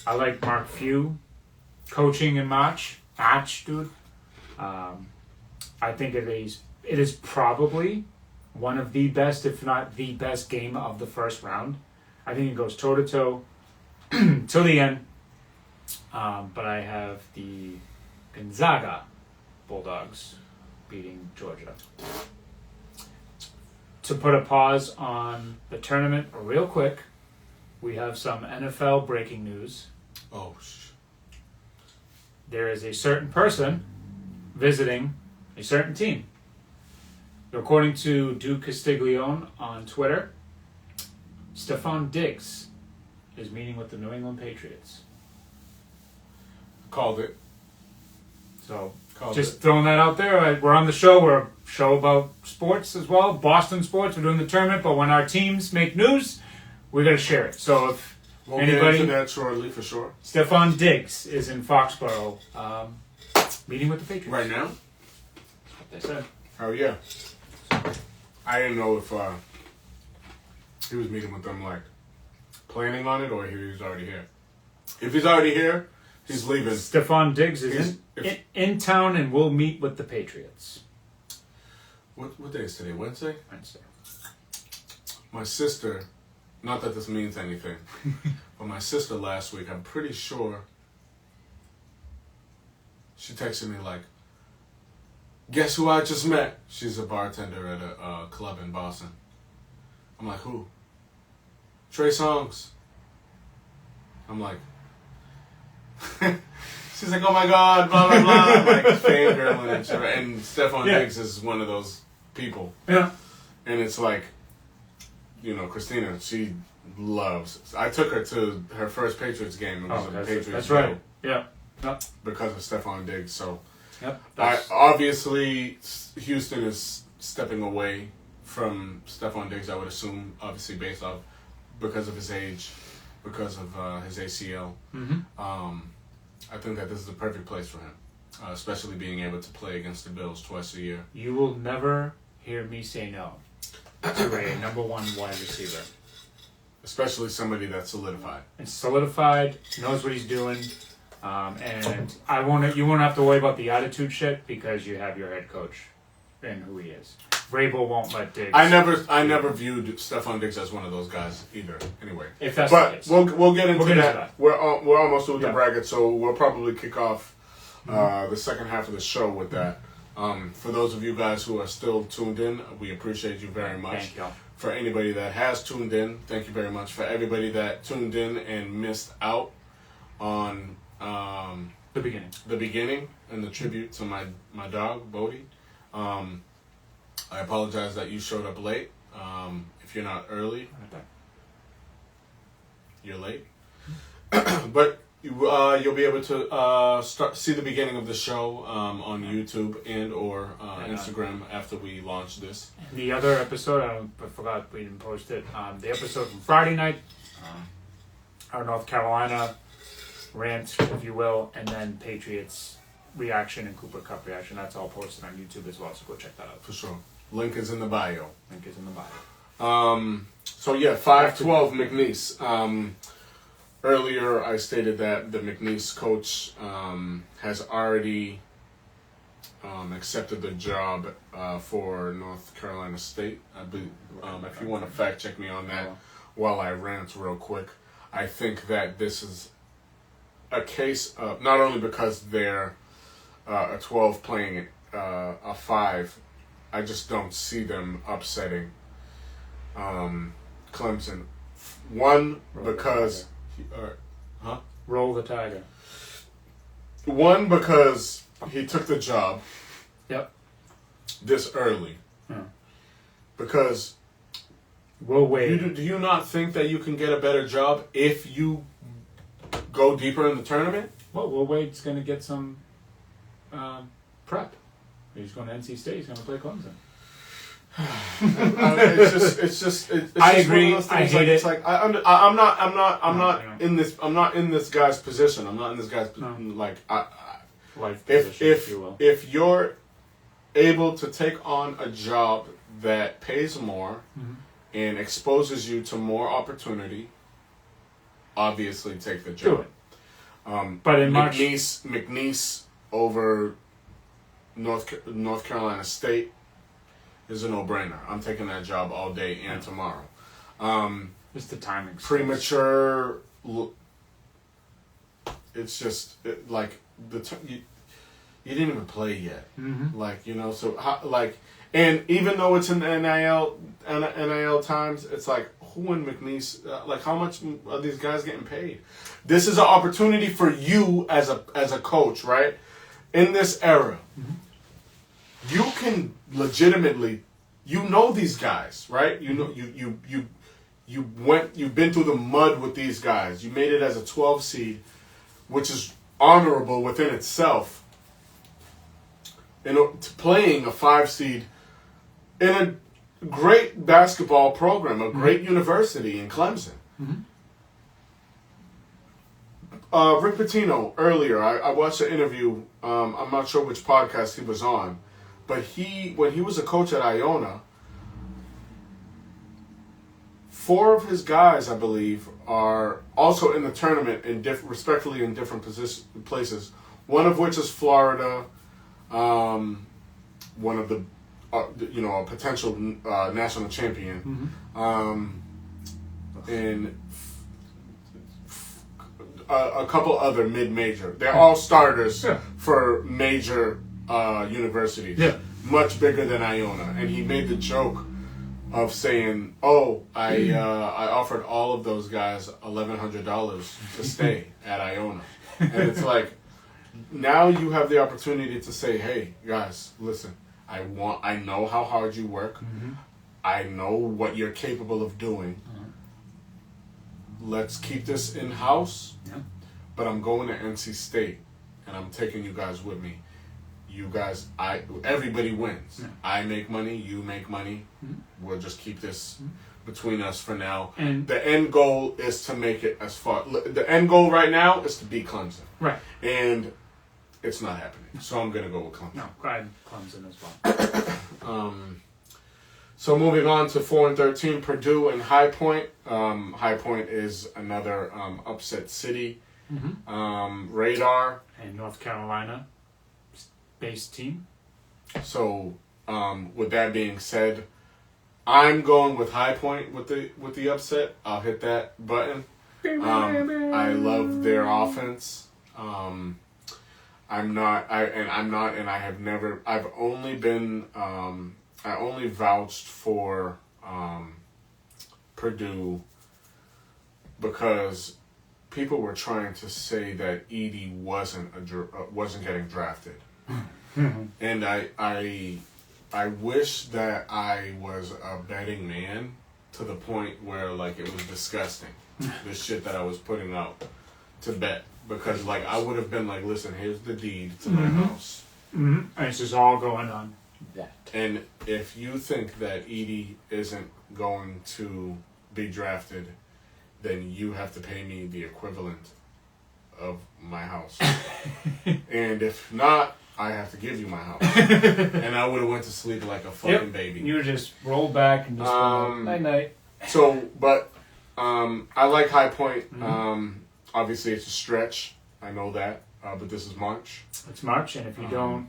Speaker 2: I like Mark Few coaching in March, dude. I think it is probably one of the best, if not the best game of the first round. I think it goes toe-to-toe till the end. But I have the Gonzaga Bulldogs beating Georgia. To put a pause on the tournament real quick, we have some NFL breaking news.
Speaker 1: Oh,
Speaker 2: There is a certain person visiting a certain team. According to Duke Castiglione on Twitter, Stephon Diggs is meeting with the New England Patriots.
Speaker 1: Called it.
Speaker 2: So, throwing that out there. We're on the show. We're a show about sports as well, Boston sports. We're doing the tournament, but when our teams make news, we're going to share it. So if
Speaker 1: we'll
Speaker 2: anybody...
Speaker 1: get into that shortly, for sure.
Speaker 2: Stephon Diggs is in Foxborough, meeting with the Patriots.
Speaker 1: Right now?
Speaker 2: That's what they said.
Speaker 1: Oh, yeah. I didn't know if he was meeting with them, like, planning on it, or he was already here. If he's already here, he's leaving.
Speaker 2: Stephon Diggs is in town and will meet with the Patriots.
Speaker 1: What day is today? Wednesday?
Speaker 2: Wednesday.
Speaker 1: My sister, not that this means anything, but my sister last week, I'm pretty sure, she texted me like, guess who I just met? She's a bartender at a club in Boston. I'm like, who? Trey Songz. I'm like, she's like, oh my God, blah, blah, blah. I'm like, fangirling and shit. And Stephon Diggs is one of those people.
Speaker 2: Yeah.
Speaker 1: And it's like, you know, Christina, she loves. I took her to her first Patriots game. It was a Patriots
Speaker 2: That's
Speaker 1: game.
Speaker 2: right. Yeah. Yep.
Speaker 1: because of Stephon Diggs. So
Speaker 2: Yep.
Speaker 1: obviously Houston is stepping away from Stephon Diggs, I would assume, obviously based off because of his age, because of his ACL.
Speaker 2: Mm-hmm.
Speaker 1: I think that this is the perfect place for him, especially being able to play against the Bills twice a year.
Speaker 2: You will never hear me say no to a number one wide receiver.
Speaker 1: Especially somebody that's solidified.
Speaker 2: And solidified, knows what he's doing, and you won't have to worry about the attitude shit because you have your head coach and who he is. Vrabel won't let Diggs.
Speaker 1: I never viewed Stephon Diggs as one of those guys either. Anyway,
Speaker 2: If that's
Speaker 1: but
Speaker 2: the case.
Speaker 1: we'll get into that. We're almost with the
Speaker 2: Yeah.
Speaker 1: bracket, so we'll probably kick off the second half of the show with that. For those of you guys who are still tuned in, we appreciate you very much.
Speaker 2: Thank y'all.
Speaker 1: For anybody that has tuned in, thank you very much. For everybody that tuned in and missed out on
Speaker 2: The beginning.
Speaker 1: and the tribute to my dog, Bodie. I apologize that you showed up late. If you're not early, you're late. But you'll be able to see the beginning of the show on YouTube and or Instagram after we launch this.
Speaker 2: The other episode, I forgot we didn't post it. The episode from Friday night, our North Carolina rant, if you will, and then Patriots reaction and Cooper Cup reaction. That's all posted on YouTube as well, so go check that out.
Speaker 1: For sure. Link is in the bio.
Speaker 2: Link is in the bio.
Speaker 1: So yeah, 512 McNeese. Earlier I stated that the McNeese coach has already accepted the job for North Carolina State. I believe, if you want to fact check me on that while I rant real quick, I think that this is a case of not only because they're a 12 playing a 5, I just don't see them upsetting Clemson. One, because
Speaker 2: Roll the Tiger.
Speaker 1: One, because he took the job.
Speaker 2: Yep.
Speaker 1: This early.
Speaker 2: Yeah.
Speaker 1: Because
Speaker 2: We'll wait.
Speaker 1: do you not think that you can get a better job if you go deeper in the tournament?
Speaker 2: Well, Will Wade's going to get some prep. He's going to NC State. He's going to play Clemson.
Speaker 1: I
Speaker 2: agree. I hate it.
Speaker 1: It's like I'm not in this. I'm not in this guy's position. I'm not in this guy's like.
Speaker 2: Life position, if you will.
Speaker 1: If you're able to take on a job that pays more and exposes you to more opportunity, obviously take the job.
Speaker 2: Do it. But in
Speaker 1: McNeese over North Carolina State is a no-brainer. I'm taking that job all day and tomorrow.
Speaker 2: It's the timing.
Speaker 1: Premature. It's just like you didn't even play yet. Like so and even though it's in the NIL times, it's like who in McNeese? Like how much are these guys getting paid? This is an opportunity for you as a coach, right? In this era. You can legitimately, these guys, right? You've been through the mud with these guys. You made it as a 12 seed, which is honorable within itself. Playing a 5 seed in a great basketball program, a great university in Clemson. Rick Pitino earlier, I watched an interview. I'm not sure which podcast he was on. But when he was a coach at Iona, 4 of his guys, I believe, are also in the tournament respectively in different places. One of which is Florida, one of the, a potential national champion, and a couple other mid-major. They're all starters for major universities, much bigger than Iona, and he made the joke of saying, "Oh, I offered all of those guys $1,100 to stay at Iona," and it's like now you have the opportunity to say, "Hey, guys, listen, I know how hard you work, I know what you're capable of doing. Let's keep this in house, but I'm going to NC State." and I'm taking you guys with me. Everybody wins.
Speaker 2: Yeah.
Speaker 1: I make money, you make money. We'll just keep this between us for now.
Speaker 2: And
Speaker 1: the end goal is to make it as far. The end goal right now is to beat Clemson.
Speaker 2: Right.
Speaker 1: And it's not happening. So I'm gonna go with Clemson.
Speaker 2: No, I had Clemson as well.
Speaker 1: So moving on to 4-13, Purdue and High Point. High Point is another upset city. Radar.
Speaker 2: And North Carolina based team.
Speaker 1: So with that being said, I'm going with High Point with the upset. I'll hit that button. I love their offense. I've only vouched for Purdue because people were trying to say that Edie wasn't getting drafted, and I wish that I was a betting man to the point where like it was disgusting the shit that I was putting out to bet, because like I would have been like, listen, here's the deed to my house.
Speaker 2: And it's just all going on that.
Speaker 1: And if you think that Edie isn't going to be drafted, then you have to pay me the equivalent of my house. And if not, I have to give you my house. And I would have went to sleep like a fucking baby.
Speaker 2: You just roll back and just night night.
Speaker 1: So, but I like High Point. Obviously, it's a stretch. I know that. But this is March.
Speaker 2: It's March, and if you don't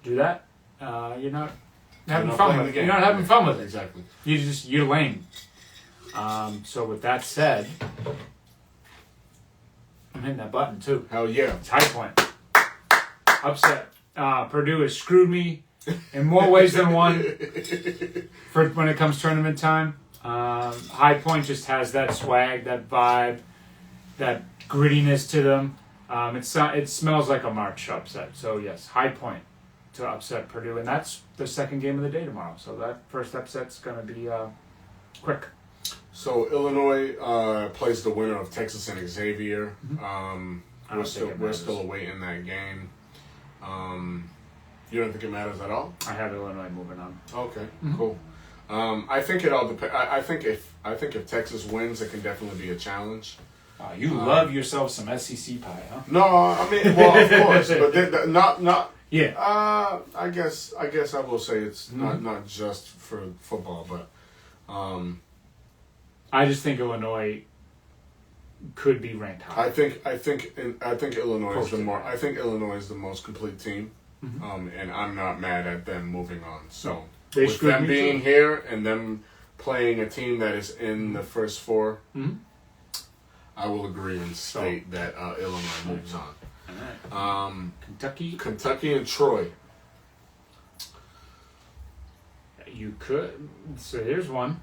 Speaker 2: do that, you're not having
Speaker 1: not
Speaker 2: fun
Speaker 1: playing
Speaker 2: with
Speaker 1: the
Speaker 2: it.
Speaker 1: game.
Speaker 2: You're not having fun with it.
Speaker 1: Exactly.
Speaker 2: You're lame. So with that said, I'm hitting that button too.
Speaker 1: Hell yeah.
Speaker 2: It's High Point. Upset. Purdue has screwed me in more ways than one for when it comes tournament time. High Point just has that swag, that vibe, that grittiness to them. It smells like a March upset. So yes, High Point to upset Purdue, and that's the second game of the day tomorrow. So that first upset's going to be quick.
Speaker 1: So Illinois plays the winner of Texas and Xavier. We're still awaiting that game. You don't think it matters at all?
Speaker 2: I have Illinois moving on.
Speaker 1: Okay, cool. I think it all depends. I think if Texas wins, it can definitely be a challenge.
Speaker 2: You love yourself some SEC pie, huh?
Speaker 1: No, I mean, well, of course, but not.
Speaker 2: Yeah.
Speaker 1: I guess I will say it's not just for football, but
Speaker 2: I just think Illinois could be ranked high.
Speaker 1: I think Illinois is Illinois is the most complete team, and I'm not mad at them moving on. So with them being here and them playing a team that is in the first four, I will agree and state that Illinois moves on.
Speaker 2: All right.
Speaker 1: Kentucky and Troy.
Speaker 2: You could. So here's one.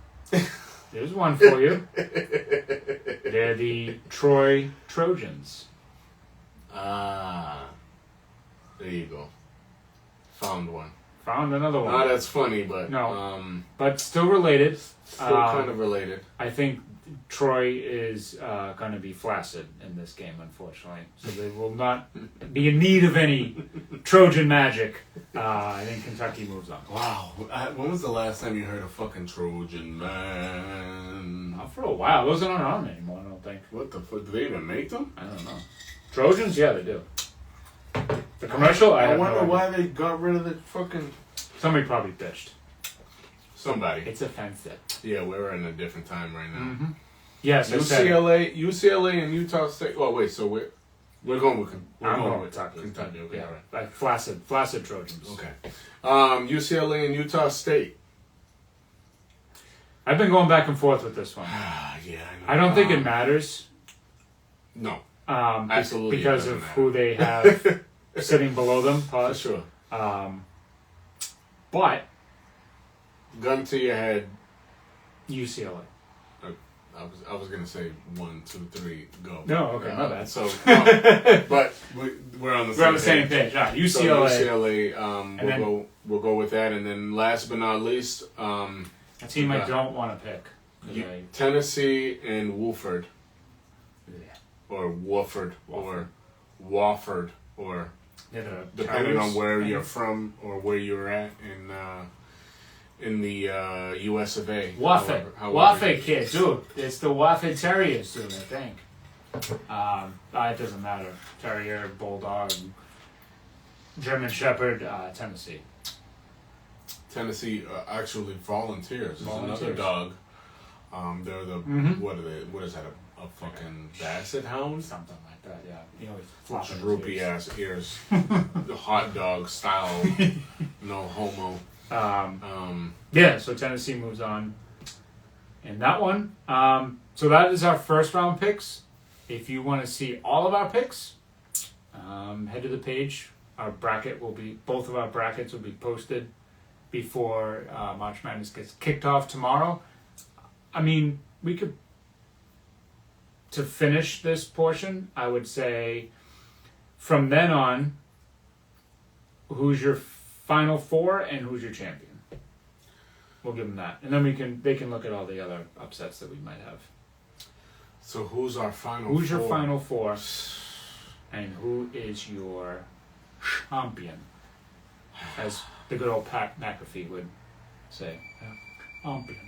Speaker 2: There's one for you. They're the Troy Trojans.
Speaker 1: There you go. Found one.
Speaker 2: Found another one.
Speaker 1: No, that's funny, but
Speaker 2: no, but still related.
Speaker 1: Still kind of related.
Speaker 2: I think Troy is going to be flaccid in this game, unfortunately. So they will not be in need of any Trojan magic. I think Kentucky moves on.
Speaker 1: Wow. When was the last time you heard a fucking Trojan man?
Speaker 2: Not for a while. Those aren't on anymore, I don't think.
Speaker 1: What the fuck? Do they even make them?
Speaker 2: I don't know. Trojans? Yeah, they do. The commercial?
Speaker 1: I wonder why they got rid of the fucking...
Speaker 2: Somebody probably bitched.
Speaker 1: Somebody.
Speaker 2: It's offensive.
Speaker 1: Yeah, we're in a different time right now.
Speaker 2: Yes,
Speaker 1: UCLA and Utah State. Oh wait, so we're going with Kentucky. Okay,
Speaker 2: yeah,
Speaker 1: all right.
Speaker 2: Like flaccid Trojans.
Speaker 1: Okay. UCLA and Utah State.
Speaker 2: I've been going back and forth with this one.
Speaker 1: Yeah, I know.
Speaker 2: I don't think it matters.
Speaker 1: No. Absolutely.
Speaker 2: Because of who they have sitting below them. Pause.
Speaker 1: For sure.
Speaker 2: But
Speaker 1: gun to your head.
Speaker 2: UCLA.
Speaker 1: I was gonna say 1, 2, 3, go.
Speaker 2: No, okay, my bad.
Speaker 1: So, but we're on the same
Speaker 2: page. UCLA.
Speaker 1: So UCLA. We'll go with that, and then last but not least,
Speaker 2: a team I don't want to pick.
Speaker 1: Tennessee and Wofford.
Speaker 2: Yeah.
Speaker 1: Or Wofford. Or Wofford, or depending on where you're from or where you're at in the U.S. of A.
Speaker 2: Wofford. Wofford kids, dude. It's the Wofford Terriers, dude, I think. It doesn't matter. Terrier, Bulldog, German Shepherd, Tennessee.
Speaker 1: Tennessee actually volunteers. There's another dog. They're the what are they? What is that? A fucking basset hound?
Speaker 2: Something like that. Yeah. You know, flopping
Speaker 1: droopy ass ears. The hot dog style. No homo.
Speaker 2: Yeah. So Tennessee moves on in that one. So that is our first round picks. If you want to see all of our picks, head to the page. Both of our brackets will be posted before March Madness gets kicked off tomorrow. I mean, we could, to finish this portion, I would say from then on, who's your final four and who's your champion? We'll give them that. And then they can look at all the other upsets that we might have.
Speaker 1: So who's our final
Speaker 2: Who's
Speaker 1: four?
Speaker 2: Your final four? And who is your champion? As the good old Pat McAfee would say. Champion.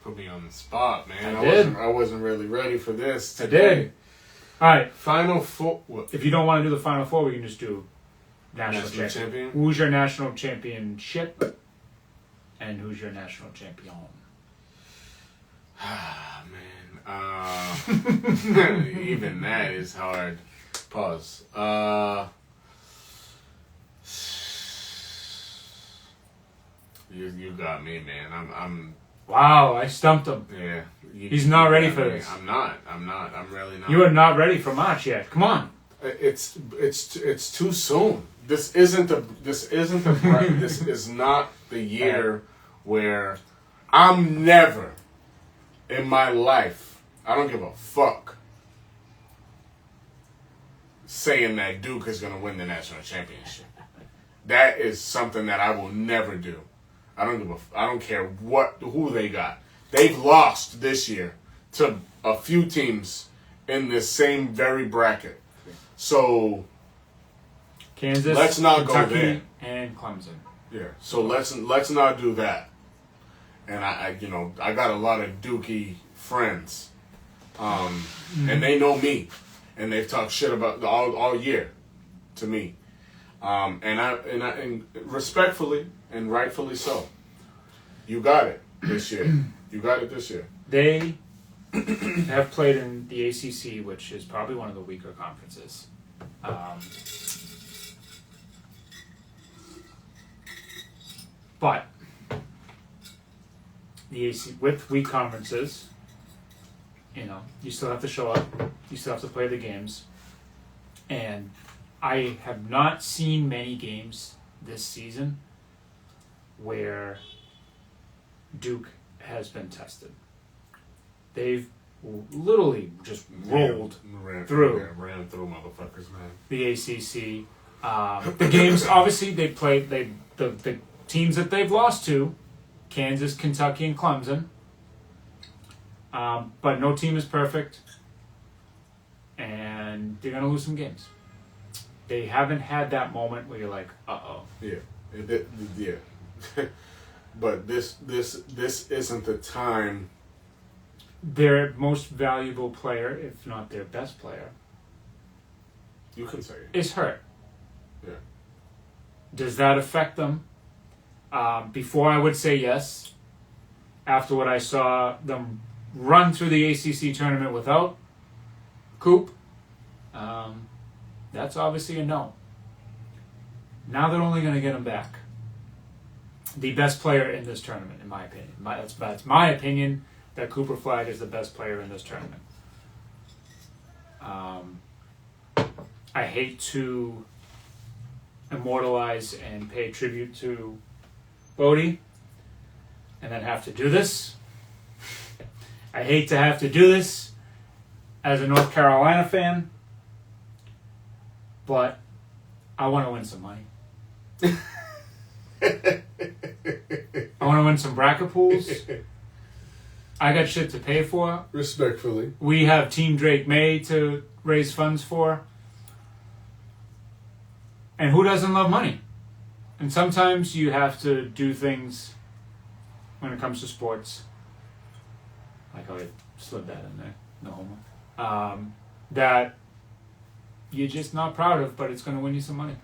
Speaker 1: Put me on the spot, man.
Speaker 2: I
Speaker 1: wasn't really ready for this
Speaker 2: I
Speaker 1: today.
Speaker 2: did. All right.
Speaker 1: Final four. What?
Speaker 2: If you don't want to do the final four, we can just do national
Speaker 1: champion.
Speaker 2: Who's your national championship? And who's your national champion?
Speaker 1: Ah, man. Even that is hard. Pause. You got me, man. I'm.
Speaker 2: Wow, I stumped him.
Speaker 1: Yeah.
Speaker 2: He's not ready for this.
Speaker 1: I'm not. I'm really not.
Speaker 2: You are not ready for March yet. Come on.
Speaker 1: It's too soon. This is not the year where I'm never in my life, I don't give a fuck, saying that Duke is gonna win the national championship. That is something that I will never do. I don't care who they got. They've lost this year to a few teams in this same very bracket. So
Speaker 2: Kansas,
Speaker 1: let's not
Speaker 2: Kentucky,
Speaker 1: go there.
Speaker 2: and Clemson.
Speaker 1: Yeah. So let's not do that. And I got a lot of Dookie friends, and they know me, and they've talked shit about all year to me, and respectfully and rightfully so. You got it this year. You got it this year.
Speaker 2: They have played in the ACC, which is probably one of the weaker conferences. But the AC with weak conferences, you still have to show up. You still have to play the games. And I have not seen many games this season where Duke has been tested. They've literally just rolled through
Speaker 1: motherfuckers, man.
Speaker 2: the ACC. The games, obviously, they played. The teams that they've lost to, Kansas, Kentucky, and Clemson. But no team is perfect, and they're gonna lose some games. They haven't had that moment where you're like, uh-oh.
Speaker 1: Yeah. Yeah. But this isn't the time.
Speaker 2: Their most valuable player, if not their best player,
Speaker 1: You can say it.
Speaker 2: is hurt.
Speaker 1: Yeah.
Speaker 2: Does that affect them? Before I would say yes. After what I saw them run through the ACC tournament without Coop, that's obviously a no. Now they're only going to get him back. The best player in this tournament, in my opinion. That's my opinion, that Cooper Flagg is the best player in this tournament. I hate to immortalize and pay tribute to Bodie and then have to do this. I hate to have to do this as a North Carolina fan, but I want to win some money. I want to win some bracket pools. I got shit to pay for.
Speaker 1: Respectfully.
Speaker 2: We have Team Drake May to raise funds for. And who doesn't love money? And sometimes you have to do things when it comes to sports. Like how I slid that in there. No homo. That you're just not proud of, but it's going to win you some money.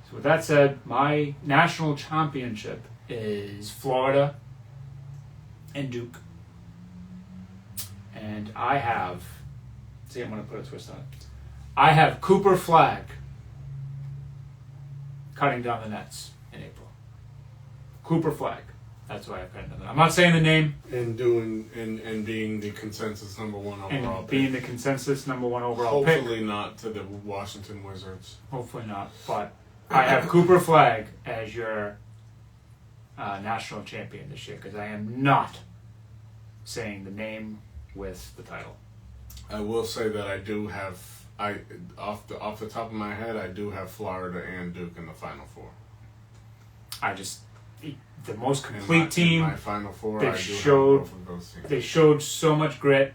Speaker 2: So with that said, my national championship is Florida and Duke. And I have, see, I'm going to put a twist on it. I have Cooper Flag cutting down the nets in April. Cooper Flag. That's why I've cutting down the nets. I'm not saying the name.
Speaker 1: And being the consensus number one overall
Speaker 2: And being the consensus number one overall pick.
Speaker 1: Hopefully not to the Washington Wizards.
Speaker 2: Hopefully not. But I have Cooper Flag as your national champion this year because I am not saying the name with the title.
Speaker 1: I will say that I do have, off the top of my head, I do have Florida and Duke in the Final Four.
Speaker 2: The most complete team.
Speaker 1: In my Final Four,
Speaker 2: they
Speaker 1: I do
Speaker 2: showed,
Speaker 1: have both of those teams.
Speaker 2: They showed so much grit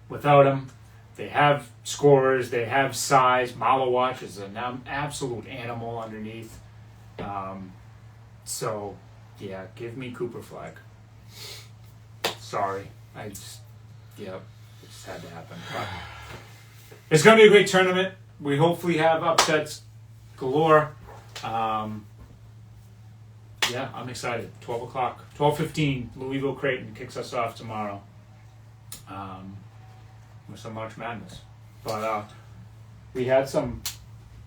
Speaker 2: without him. They have scorers. They have size. Malawatch is an absolute animal underneath. So, yeah, give me Cooper Flag. Sorry. It just had to happen. But it's going to be a great tournament. We hopefully have upsets galore. Yeah, I'm excited. 12 o'clock. 12:15, Louisville Creighton kicks us off tomorrow. With some March Madness. But we had some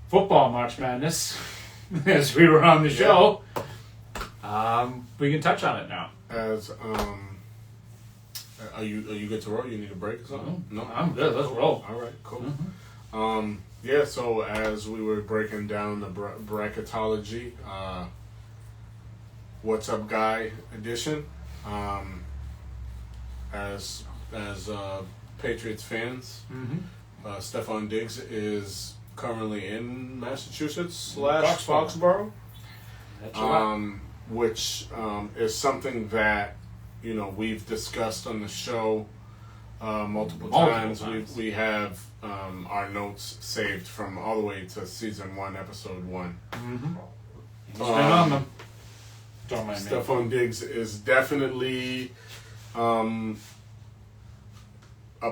Speaker 2: football March Madness as we were on the show. We can touch on it now.
Speaker 1: As are you good to roll? You need a break or something?
Speaker 2: No, I'm good. Let's roll.
Speaker 1: All right, cool.
Speaker 2: Mm-hmm.
Speaker 1: So as we were breaking down the bracketology, What's Up Guy edition, as Patriots fans, Stephon Diggs is currently in Massachusetts / Foxborough, which is something that we've discussed on the show multiple times. We have our notes saved from all the way to season 1, episode 1.
Speaker 2: He's been on them. Don't mind me.
Speaker 1: Stephon Diggs is definitely a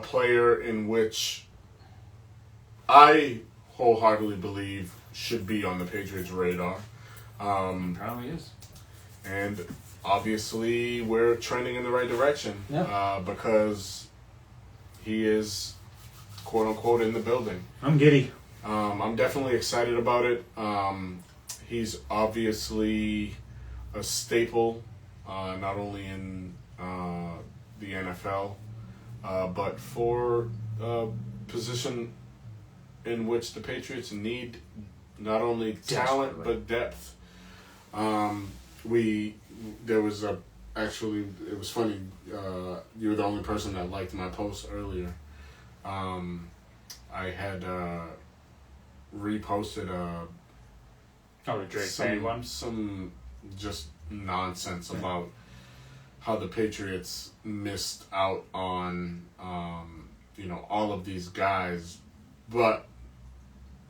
Speaker 1: player in which I wholeheartedly believe should be on the Patriots' radar.
Speaker 2: Probably is.
Speaker 1: And obviously we're trending in the right direction because he is, quote unquote, in the building.
Speaker 2: I'm giddy.
Speaker 1: I'm definitely excited about it. He's obviously a staple, not only in the NFL, but for a position in which the Patriots need not only talent but depth. It was funny. You were the only person that liked my post earlier. I had reposted
Speaker 2: the Drake May one.
Speaker 1: Some just nonsense about how the Patriots missed out on all of these guys, but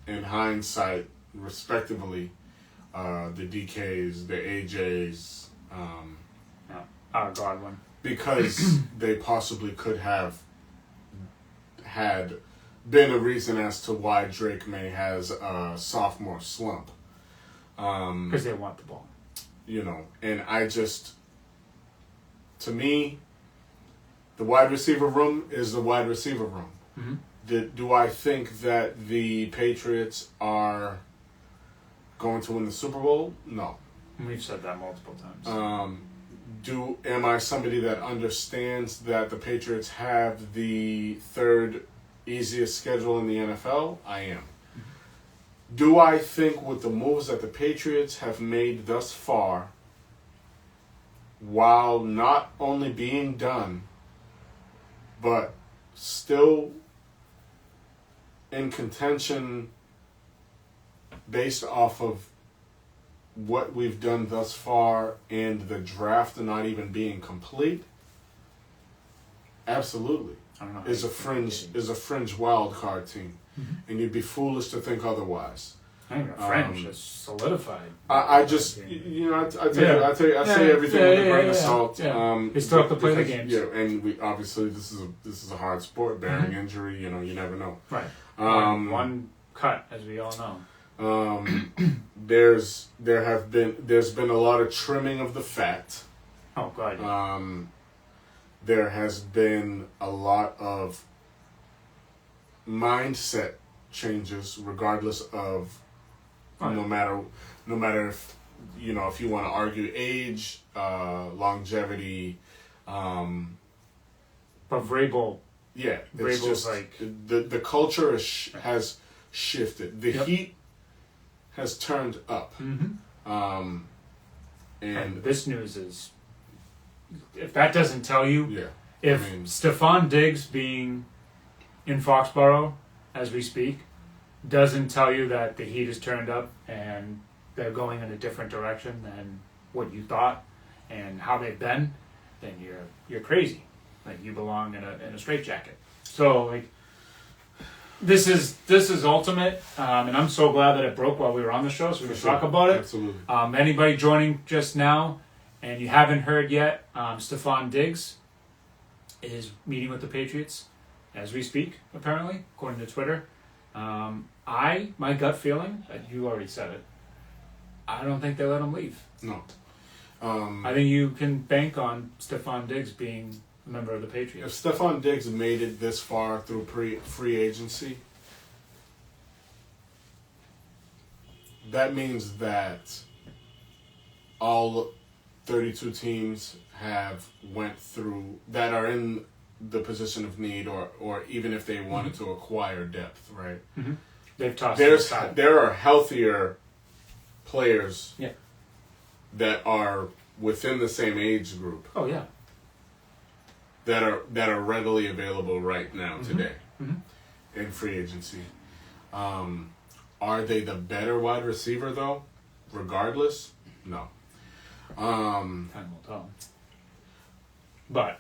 Speaker 1: in hindsight, respectively, the DKs, the AJs,
Speaker 2: Godwin,
Speaker 1: because they possibly could have had been a reason as to why Drake May has a sophomore slump.
Speaker 2: Because they want the ball.
Speaker 1: And to me, the wide receiver room is the wide receiver room. Mm-hmm. Do I think that the Patriots are going to win the Super Bowl? No.
Speaker 2: We've said that multiple times.
Speaker 1: Am I somebody that understands that the Patriots have the third easiest schedule in the NFL? I am. Mm-hmm. Do I think with the moves that the Patriots have made thus far, while not only being done, but still in contention based off of what we've done thus far and the draft not even being complete, Absolutely.
Speaker 2: I don't know.
Speaker 1: Is a fringe wild card team, and you'd be foolish to think otherwise.
Speaker 2: Not even a fringe, it's solidified.
Speaker 1: I just, I say everything with a grain of salt.
Speaker 2: Yeah. They still have to play the games.
Speaker 1: Yeah, and we obviously this is a hard sport, bearing injury. You never know.
Speaker 2: Right. One cut, as we all know.
Speaker 1: There's been a lot of trimming of the fat.
Speaker 2: Oh God.
Speaker 1: There has been a lot of mindset changes, regardless of no matter if if you want to argue age, longevity,
Speaker 2: but Vrabel.
Speaker 1: Yeah, it's
Speaker 2: Vrabel's
Speaker 1: just
Speaker 2: like
Speaker 1: the culture has shifted. The heat has turned up. And
Speaker 2: this news is, if that doesn't tell you, if Stephon Diggs being in Foxborough as we speak doesn't tell you that the heat is turned up and they're going in a different direction than what you thought and how they've been, then you're crazy. Like, you belong in a straitjacket. So, like, this is ultimate, and I'm so glad that it broke while we were on the show, so we can talk about it.
Speaker 1: Absolutely.
Speaker 2: Anybody joining just now and you haven't heard yet, Stephon Diggs is meeting with the Patriots as we speak, apparently, according to Twitter. My gut feeling, you already said it, I don't think they let him leave.
Speaker 1: No.
Speaker 2: I think you can bank on Stephon Diggs being a member of the Patriots.
Speaker 1: If Stephon Diggs made it this far through free agency, that means that all 32 teams have went through that are in the position of need, or even if they wanted to acquire depth, right?
Speaker 2: Mm-hmm. They've tossed.
Speaker 1: There are healthier players that are within the same age group.
Speaker 2: Oh yeah.
Speaker 1: That are readily available right now today in free agency. Are they the better wide receiver though? Regardless, no.
Speaker 2: Time will tell. But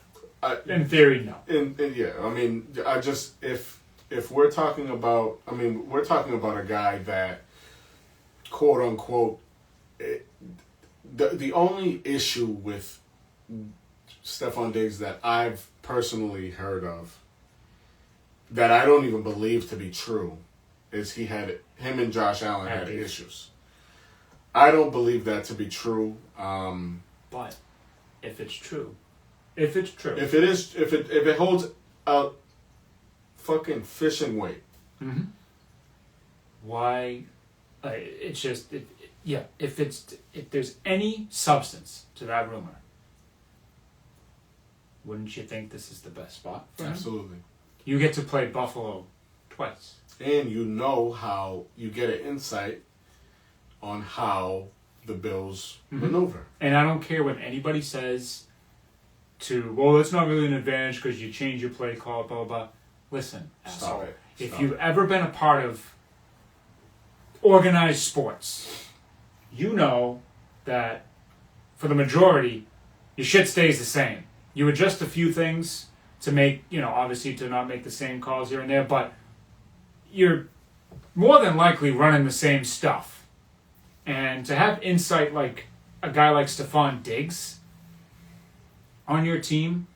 Speaker 2: in theory, no.
Speaker 1: I mean, I just if we're talking about, we're talking about a guy that, quote unquote, the only issue with Stephon Diggs that I've personally heard of, that I don't even believe to be true, is him and Josh Allen had issues. I don't believe that to be true.
Speaker 2: But if it
Speaker 1: holds a fucking fishing weight,
Speaker 2: why? It's just if there's any substance to that rumor, wouldn't you think this is the best spot for him?
Speaker 1: Absolutely.
Speaker 2: You get to play Buffalo twice.
Speaker 1: And how you get an insight on how the Bills maneuver.
Speaker 2: And I don't care what anybody says well, it's not really an advantage because you change your play call, blah, blah, blah. Listen,
Speaker 1: Stop
Speaker 2: asshole.
Speaker 1: it.
Speaker 2: If you've ever been a part of organized sports, you know that for the majority, your shit stays the same. You adjust a few things to make, obviously to not make the same calls here and there, but you're more than likely running the same stuff. And to have insight like a guy like Stephon Diggs on your team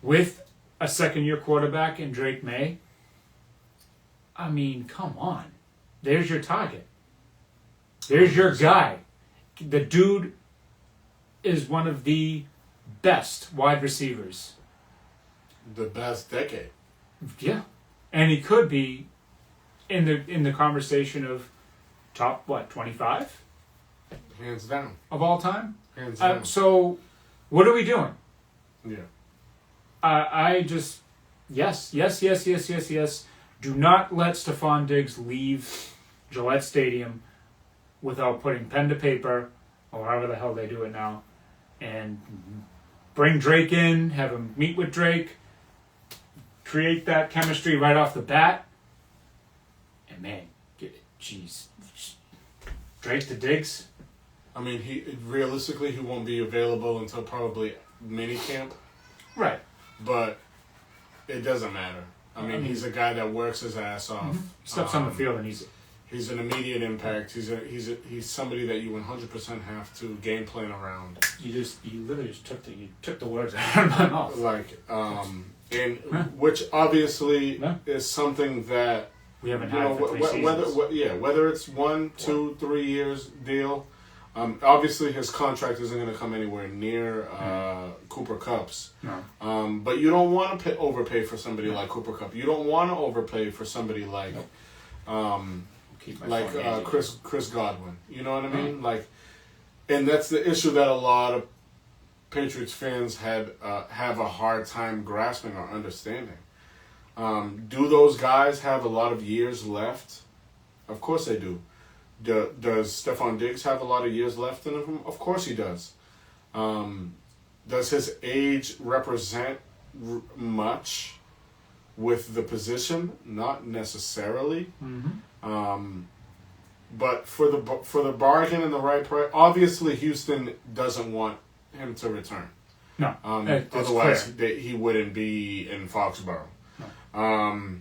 Speaker 2: with a second-year quarterback in Drake May, I mean, come on. There's your target. There's your guy. The dude is one of the best wide receivers.
Speaker 1: The best decade.
Speaker 2: Yeah. And he could be in the conversation of top, 25?
Speaker 1: Hands down.
Speaker 2: Of all time?
Speaker 1: Hands down.
Speaker 2: So, what are we doing?
Speaker 1: Yeah.
Speaker 2: I just... Yes. Do not let Stephon Diggs leave Gillette Stadium without putting pen to paper, or however the hell they do it now, and bring Drake in, have him meet with Drake, create that chemistry right off the bat, and man, jeez, Drake to Diggs.
Speaker 1: I mean, he won't be available until probably minicamp.
Speaker 2: Right.
Speaker 1: But It doesn't matter. I mean, he's a guy that works his ass off.
Speaker 2: Steps on the field and
Speaker 1: he's an immediate impact. He's somebody that you 100% have to game plan around.
Speaker 2: You literally just took the words out of my mouth.
Speaker 1: Which obviously is something that
Speaker 2: we haven't had for 3 seasons.
Speaker 1: Whether it's 1, 2, 3 years deal. Obviously, his contract isn't going to come anywhere near Cooper Kupp's.
Speaker 2: No.
Speaker 1: But you don't want to overpay for somebody like Cooper Kupp. You don't want to overpay for somebody like Chris Godwin. You know what I mean? And that's the issue that a lot of Patriots fans have a hard time grasping or understanding. Do those guys have a lot of years left? Of course they do. Does Stephon Diggs have a lot of years left in him? Of course he does. Does his age represent much with the position? Not necessarily.
Speaker 2: Mm-hmm.
Speaker 1: But for the bargain and the right price, obviously Houston doesn't want him to return.
Speaker 2: No,
Speaker 1: otherwise he wouldn't be in Foxborough. No.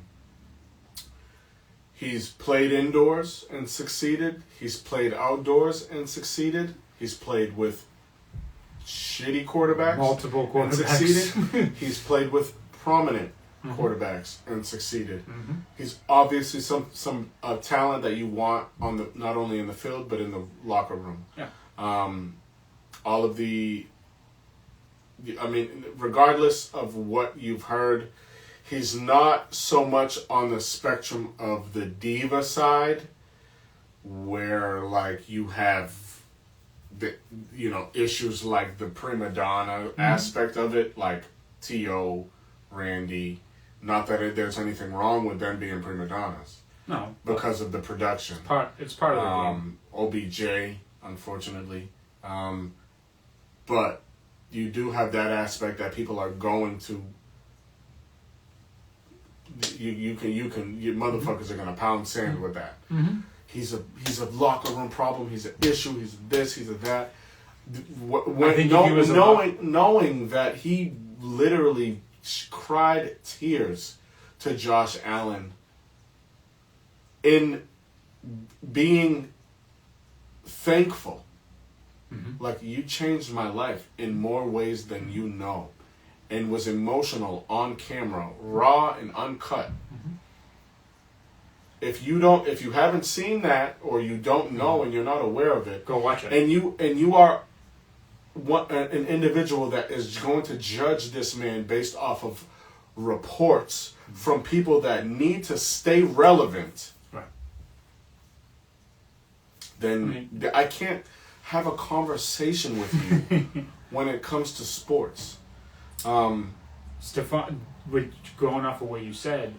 Speaker 1: He's played indoors and succeeded. He's played outdoors and succeeded. He's played with shitty quarterbacks,
Speaker 2: multiple quarterbacks,
Speaker 1: and succeeded. He's played with prominent quarterbacks and succeeded.
Speaker 2: Mm-hmm.
Speaker 1: He's obviously some talent that you want on not only in the field but in the locker room.
Speaker 2: Yeah.
Speaker 1: All of regardless of what you've heard, he's not so much on the spectrum of the diva side, where you have the issues like the prima donna aspect of it, like T.O., Randy. Not that there's anything wrong with them being prima donnas.
Speaker 2: No,
Speaker 1: because of the production.
Speaker 2: It's part of the game.
Speaker 1: OBJ, unfortunately, but you do have that aspect that people are going to. You motherfuckers are gonna pound sand with that.
Speaker 2: Mm-hmm.
Speaker 1: He's a locker room problem. He's an issue. He's this. He's a that. Knowing that he literally cried tears to Josh Allen in being thankful.
Speaker 2: Mm-hmm.
Speaker 1: You changed my life in more ways than you know. And was emotional on camera, raw and uncut.
Speaker 2: Mm-hmm.
Speaker 1: If you haven't seen that, or you don't know and you're not aware of it,
Speaker 2: go watch it.
Speaker 1: And you are an individual that is going to judge this man based off of reports from people that need to stay relevant.
Speaker 2: Right.
Speaker 1: Then I can't have a conversation with you when it comes to sports.
Speaker 2: Stephon, going off of what you said,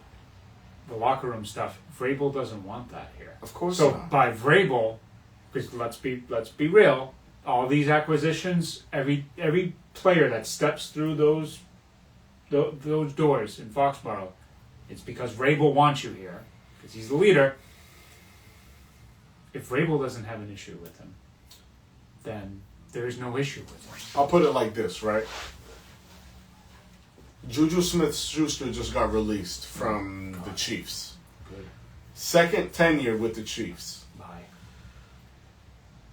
Speaker 2: the locker room stuff, Vrabel doesn't want that here.
Speaker 1: Of course
Speaker 2: so
Speaker 1: not.
Speaker 2: By Vrabel, because let's be real, all these acquisitions, every player that steps through those doors in Foxborough, it's because Vrabel wants you here, because he's the leader. If Vrabel doesn't have an issue with him, then there is no issue with him.
Speaker 1: I'll put it like this, right? Juju Smith-Schuster just got released from the Chiefs.
Speaker 2: Good.
Speaker 1: Second tenure with the Chiefs.
Speaker 2: Bye.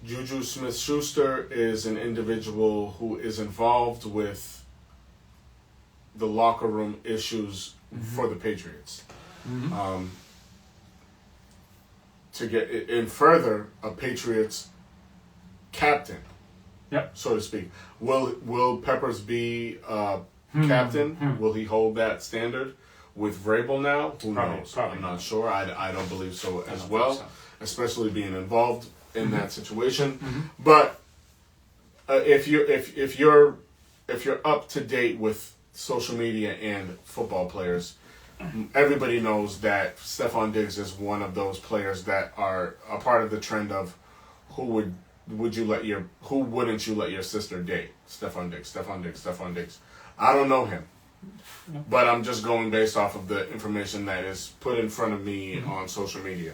Speaker 1: Juju Smith-Schuster is an individual who is involved with the locker room issues for the Patriots.
Speaker 2: Mm-hmm.
Speaker 1: To get in further, a Patriots captain, so to speak. Will Peppers be captain? Will he hold that standard with Vrabel now? Who knows? I'm not sure. I don't believe so as well, especially being involved in that situation.
Speaker 2: Mm-hmm.
Speaker 1: But if you're up to date with social media and football players, everybody knows that Stephon Diggs is one of those players that are a part of the trend of who wouldn't you let your sister date? Stephon Diggs. I don't know him, but I'm just going based off of the information that is put in front of me on social media.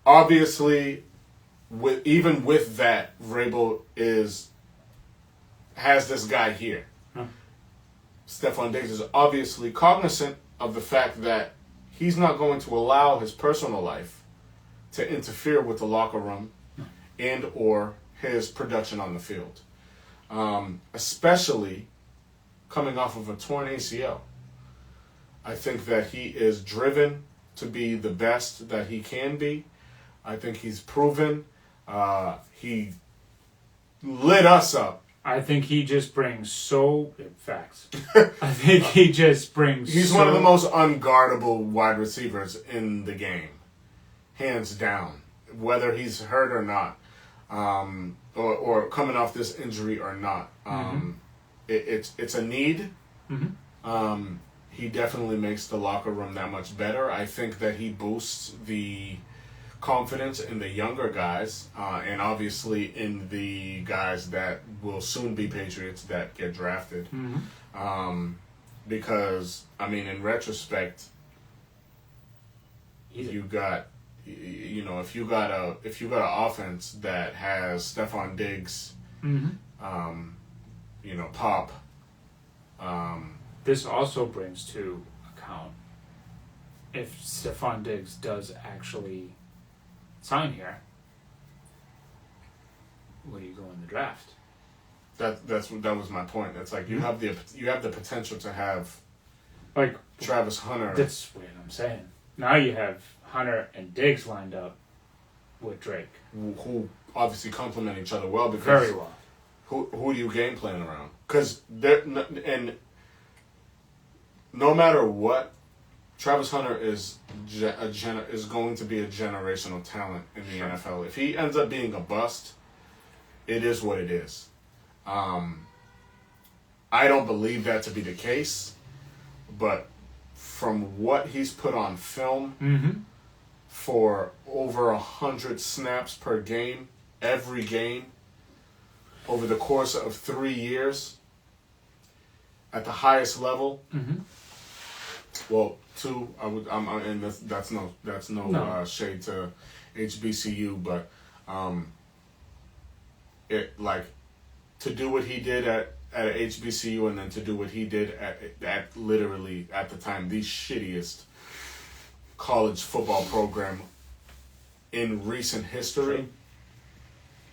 Speaker 1: Obviously, even with that, Vrabel has this guy here. Stephon Diggs is obviously cognizant of the fact that he's not going to allow his personal life to interfere with the locker room and or his production on the field. Especially coming off of a torn ACL. I think that he is driven to be the best that he can be. I think he's proven. He lit us up.
Speaker 2: I think he just brings facts. I think he just brings.
Speaker 1: He's one of the most unguardable wide receivers in the game, hands down. Whether he's hurt or not, or coming off this injury or not, it's a need.
Speaker 2: Mm-hmm.
Speaker 1: He definitely makes the locker room that much better. I think that he boosts the confidence in the younger guys, and obviously in the guys that will soon be Patriots that get drafted.
Speaker 2: Mm-hmm.
Speaker 1: Because, I mean, in retrospect, you got, you know, if you got an offense that has Stephon Diggs,
Speaker 2: mm-hmm.
Speaker 1: You know, Pop.
Speaker 2: This also brings to account if Stephon Diggs does actually sign here, where do you go in the draft?
Speaker 1: That was my point. It's like you have the potential to have
Speaker 2: like
Speaker 1: Travis Hunter.
Speaker 2: That's what I'm saying. Now you have Hunter and Diggs lined up with Drake,
Speaker 1: who obviously complement each other well. Because
Speaker 2: very well.
Speaker 1: Who do you game plan around? Because and no matter what, Travis Hunter is going to be a generational talent in the NFL. If he ends up being a bust, it is what it is. I don't believe that to be the case, but from what he's put on film,
Speaker 2: mm-hmm.
Speaker 1: for over 100 snaps per game, every game, over the course of 3 years, at the highest level.
Speaker 2: Mm-hmm.
Speaker 1: Well, 2. And that's no shade to HBCU, but it like to do what he did at HBCU and then to do what he did at literally at the time the shittiest college football program in recent history.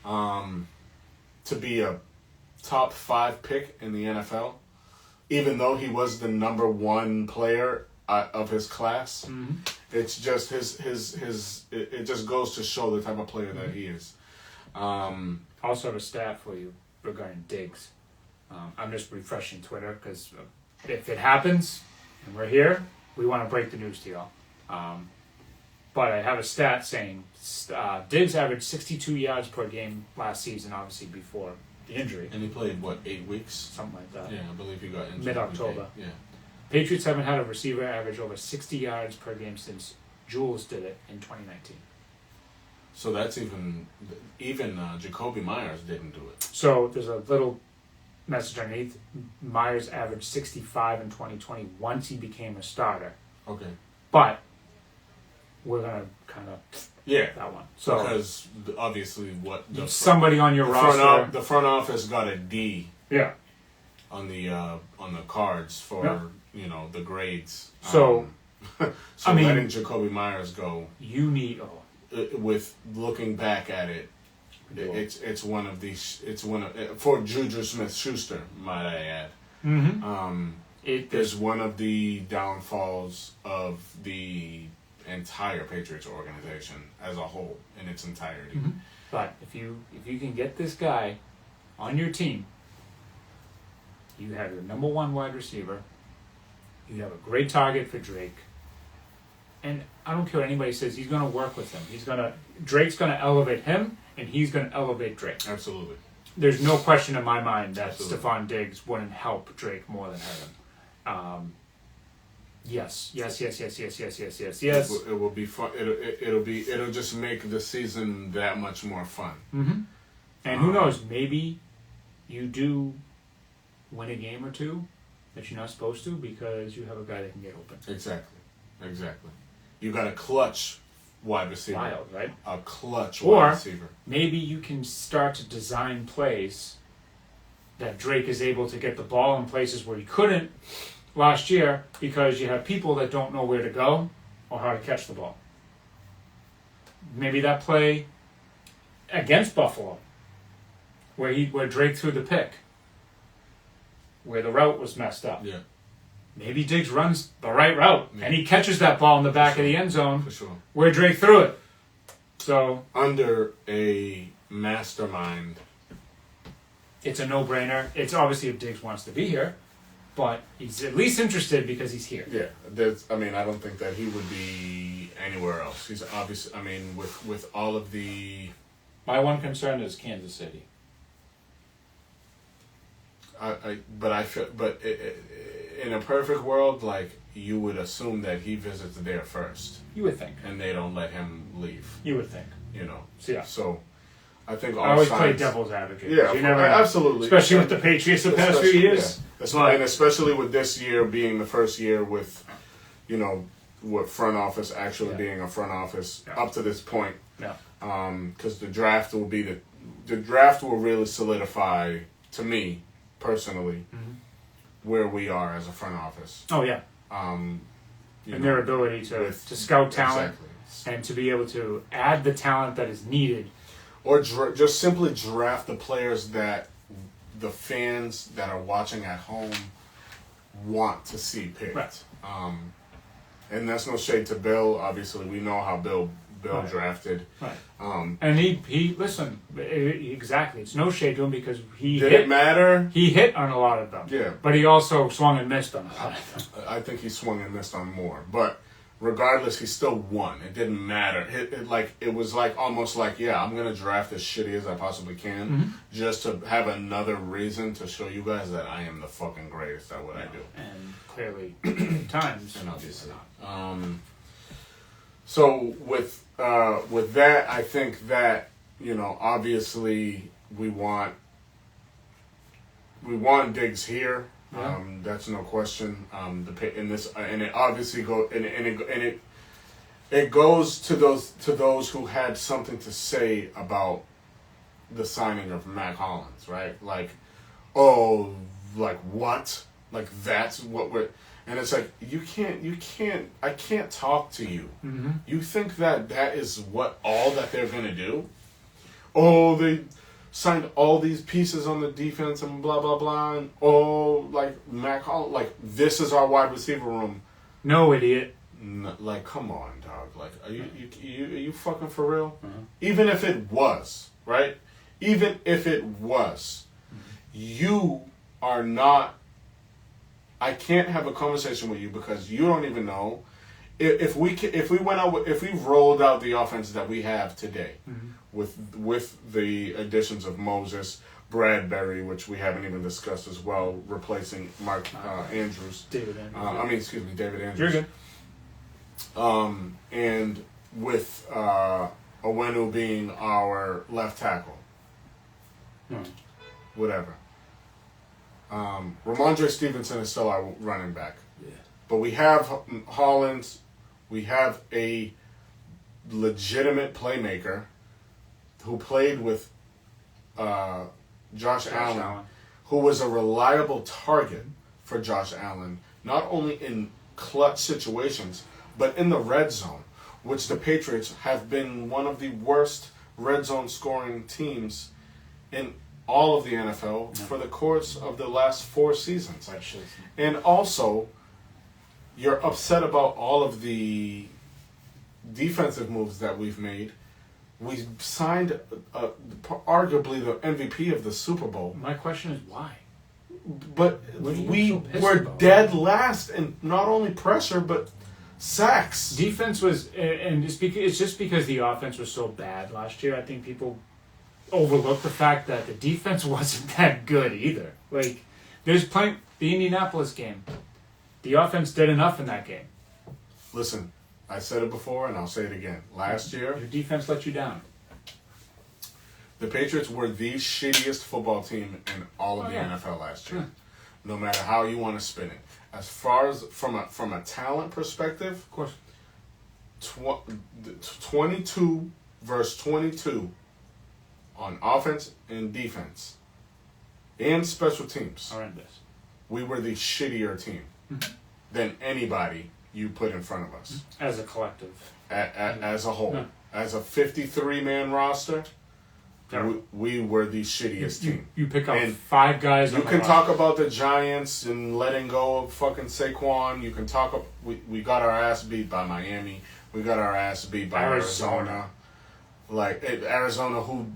Speaker 1: To be a top 5 pick in the NFL, even though he was the number 1 player of his class,
Speaker 2: mm-hmm.
Speaker 1: it's just it just goes to show the type of player that he is.
Speaker 2: Also, a stat for you regarding Diggs. I'm just refreshing Twitter because if it happens and we're here, we want to break the news to y'all. But I have a stat saying Diggs averaged 62 yards per game last season, obviously before the injury.
Speaker 1: And he played, 8 weeks?
Speaker 2: Something like that.
Speaker 1: Yeah, I believe he got injured.
Speaker 2: Mid-October.
Speaker 1: Yeah.
Speaker 2: Patriots haven't had a receiver average over 60 yards per game since Jules did it in 2019.
Speaker 1: So that's even Jacoby Myers didn't do it.
Speaker 2: So there's a little message underneath. Myers averaged 65 in 2020 once he became a starter.
Speaker 1: Okay.
Speaker 2: But we're going to kind of that one. So
Speaker 1: because obviously
Speaker 2: somebody on your roster.
Speaker 1: The front office got a D.
Speaker 2: Yeah.
Speaker 1: On the cards for the grades.
Speaker 2: So
Speaker 1: so letting Jacoby Myers go.
Speaker 2: You need
Speaker 1: with looking back at it, it's one of these. It's one of for Juju Smith-Schuster, might I add.
Speaker 2: Mm-hmm.
Speaker 1: It is one of the downfalls of the entire Patriots organization as a whole in its entirety.
Speaker 2: Mm-hmm. But if you can get this guy on your team, you have your number 1 wide receiver. You have a great target for Drake. And I don't care what anybody says, he's going to work with him. Drake's going to elevate him, and he's going to elevate Drake.
Speaker 1: Absolutely.
Speaker 2: There's no question in my mind that
Speaker 1: Absolutely.
Speaker 2: Stephon Diggs wouldn't help Drake more than hurt him. Yes.
Speaker 1: It will be fun. It'll just make the season that much more fun.
Speaker 2: Mm-hmm. And who knows? Maybe you do win a game or two that you're not supposed to because you have a guy that can get open.
Speaker 1: Exactly. You got a clutch wide receiver.
Speaker 2: Wild, right?
Speaker 1: A clutch wide receiver.
Speaker 2: Maybe you can start to design plays that Drake is able to get the ball in places where he couldn't last year because you have people that don't know where to go or how to catch the ball. Maybe that play against Buffalo, where Drake threw the pick, where the route was messed up.
Speaker 1: Yeah.
Speaker 2: Maybe Diggs runs the right route and he catches that ball in the back of the end zone
Speaker 1: For sure.
Speaker 2: where Drake threw it. So
Speaker 1: under a mastermind,
Speaker 2: it's a no-brainer. It's obviously if Diggs wants to be here, but he's at least interested because he's here.
Speaker 1: yeah. I don't think that he would be anywhere else. He's obviously. With all of the.
Speaker 3: My one concern is Kansas City.
Speaker 1: In a perfect world, like, you would assume that he visits there first,
Speaker 2: You would think.
Speaker 1: and they don't let him leave.
Speaker 2: You would think. So, yeah.
Speaker 1: So, I think all
Speaker 2: I always
Speaker 1: sides,
Speaker 2: play devil's advocate.
Speaker 1: Yeah,
Speaker 2: You never know.
Speaker 1: absolutely.
Speaker 2: Especially with the Patriots the past few years.
Speaker 1: Yeah. And especially with this year being the first year with, with front office actually being a front office up to this point.
Speaker 2: Yeah.
Speaker 1: Because the draft will really solidify, to me personally, where we are as a front office.
Speaker 2: Oh, yeah. And their ability to scout talent and to be able to add the talent that is needed.
Speaker 1: Or just simply draft the players that the fans that are watching at home want to see picked.
Speaker 2: Right.
Speaker 1: And that's no shade to Bill. Obviously, we know how Bill drafted.
Speaker 2: Right. And he listen, exactly. It's no shade to him because he
Speaker 1: Did
Speaker 2: hit.
Speaker 1: It matter?
Speaker 2: He hit on a lot of them.
Speaker 1: Yeah.
Speaker 2: But he also swung and missed on a lot of them.
Speaker 1: I think he swung and missed on more. But regardless, he still won. It didn't matter. It was almost like, I'm going to draft as shitty as I possibly can just to have another reason to show you guys that I am the fucking greatest at what I do.
Speaker 2: And clearly, times.
Speaker 1: And obviously not. So with that, I think that, obviously we want Diggs here.
Speaker 2: Yeah.
Speaker 1: That's no question. It obviously it goes to those who had something to say about the signing of Mac Hollins, right? Like, oh, like what? Like that's what we're. And it's like, I can't talk to you.
Speaker 2: Mm-hmm.
Speaker 1: You think that is all that they're going to do? Oh, they signed all these pieces on the defense and blah, blah, blah. And Mac Hollins, like, this is our wide receiver room.
Speaker 2: No, idiot.
Speaker 1: Like, come on, dog. Like, are you fucking for real?
Speaker 2: Mm-hmm.
Speaker 1: Even if it was, right? Even if it was, you are not. I can't have a conversation with you because you don't even know if we rolled out the offense that we have today with the additions of Moses, Bradbury, which we haven't even discussed as well, replacing Mark Andrews.
Speaker 2: David Andrews.
Speaker 1: David Andrews.
Speaker 2: You're good.
Speaker 1: And with Owenu being our left tackle. Whatever. Ramondre Stevenson is still our running back.
Speaker 2: Yeah.
Speaker 1: But we have Hollins. We have a legitimate playmaker who played with Josh Allen, who was a reliable target for Josh Allen, not only in clutch situations, but in the red zone, which the Patriots have been one of the worst red zone scoring teams in all of the NFL for the course of the last 4 seasons. And also, you're upset about all of the defensive moves that we've made. We signed arguably the MVP of the Super Bowl.
Speaker 2: My question is why?
Speaker 1: But we were dead last in not only pressure, but sacks.
Speaker 2: Defense was, and it's just because the offense was so bad last year, I think people overlook the fact that the defense wasn't that good either. Like, there's plenty. The Indianapolis game, the offense did enough in that game.
Speaker 1: Listen, I said it before and I'll say it again. Last year,
Speaker 2: your defense let you down.
Speaker 1: The Patriots were the shittiest football team in all of the NFL last year. No matter how you want to spin it. As far as from a talent perspective,
Speaker 2: of course,
Speaker 1: 22 versus 22 on offense and defense. and special teams.
Speaker 2: Horrendous.
Speaker 1: We were the shittier team than anybody you put in front of us.
Speaker 2: As a collective.
Speaker 1: As a whole.
Speaker 2: No.
Speaker 1: As a 53-man roster, we were the shittiest team.
Speaker 2: You pick up
Speaker 1: And
Speaker 2: 5 guys on
Speaker 1: you
Speaker 2: the
Speaker 1: can
Speaker 2: roster.
Speaker 1: talk about the Giants and letting go of fucking Saquon. You can talk. We got our ass beat by Miami. We got our ass beat by Arizona. Like Arizona, who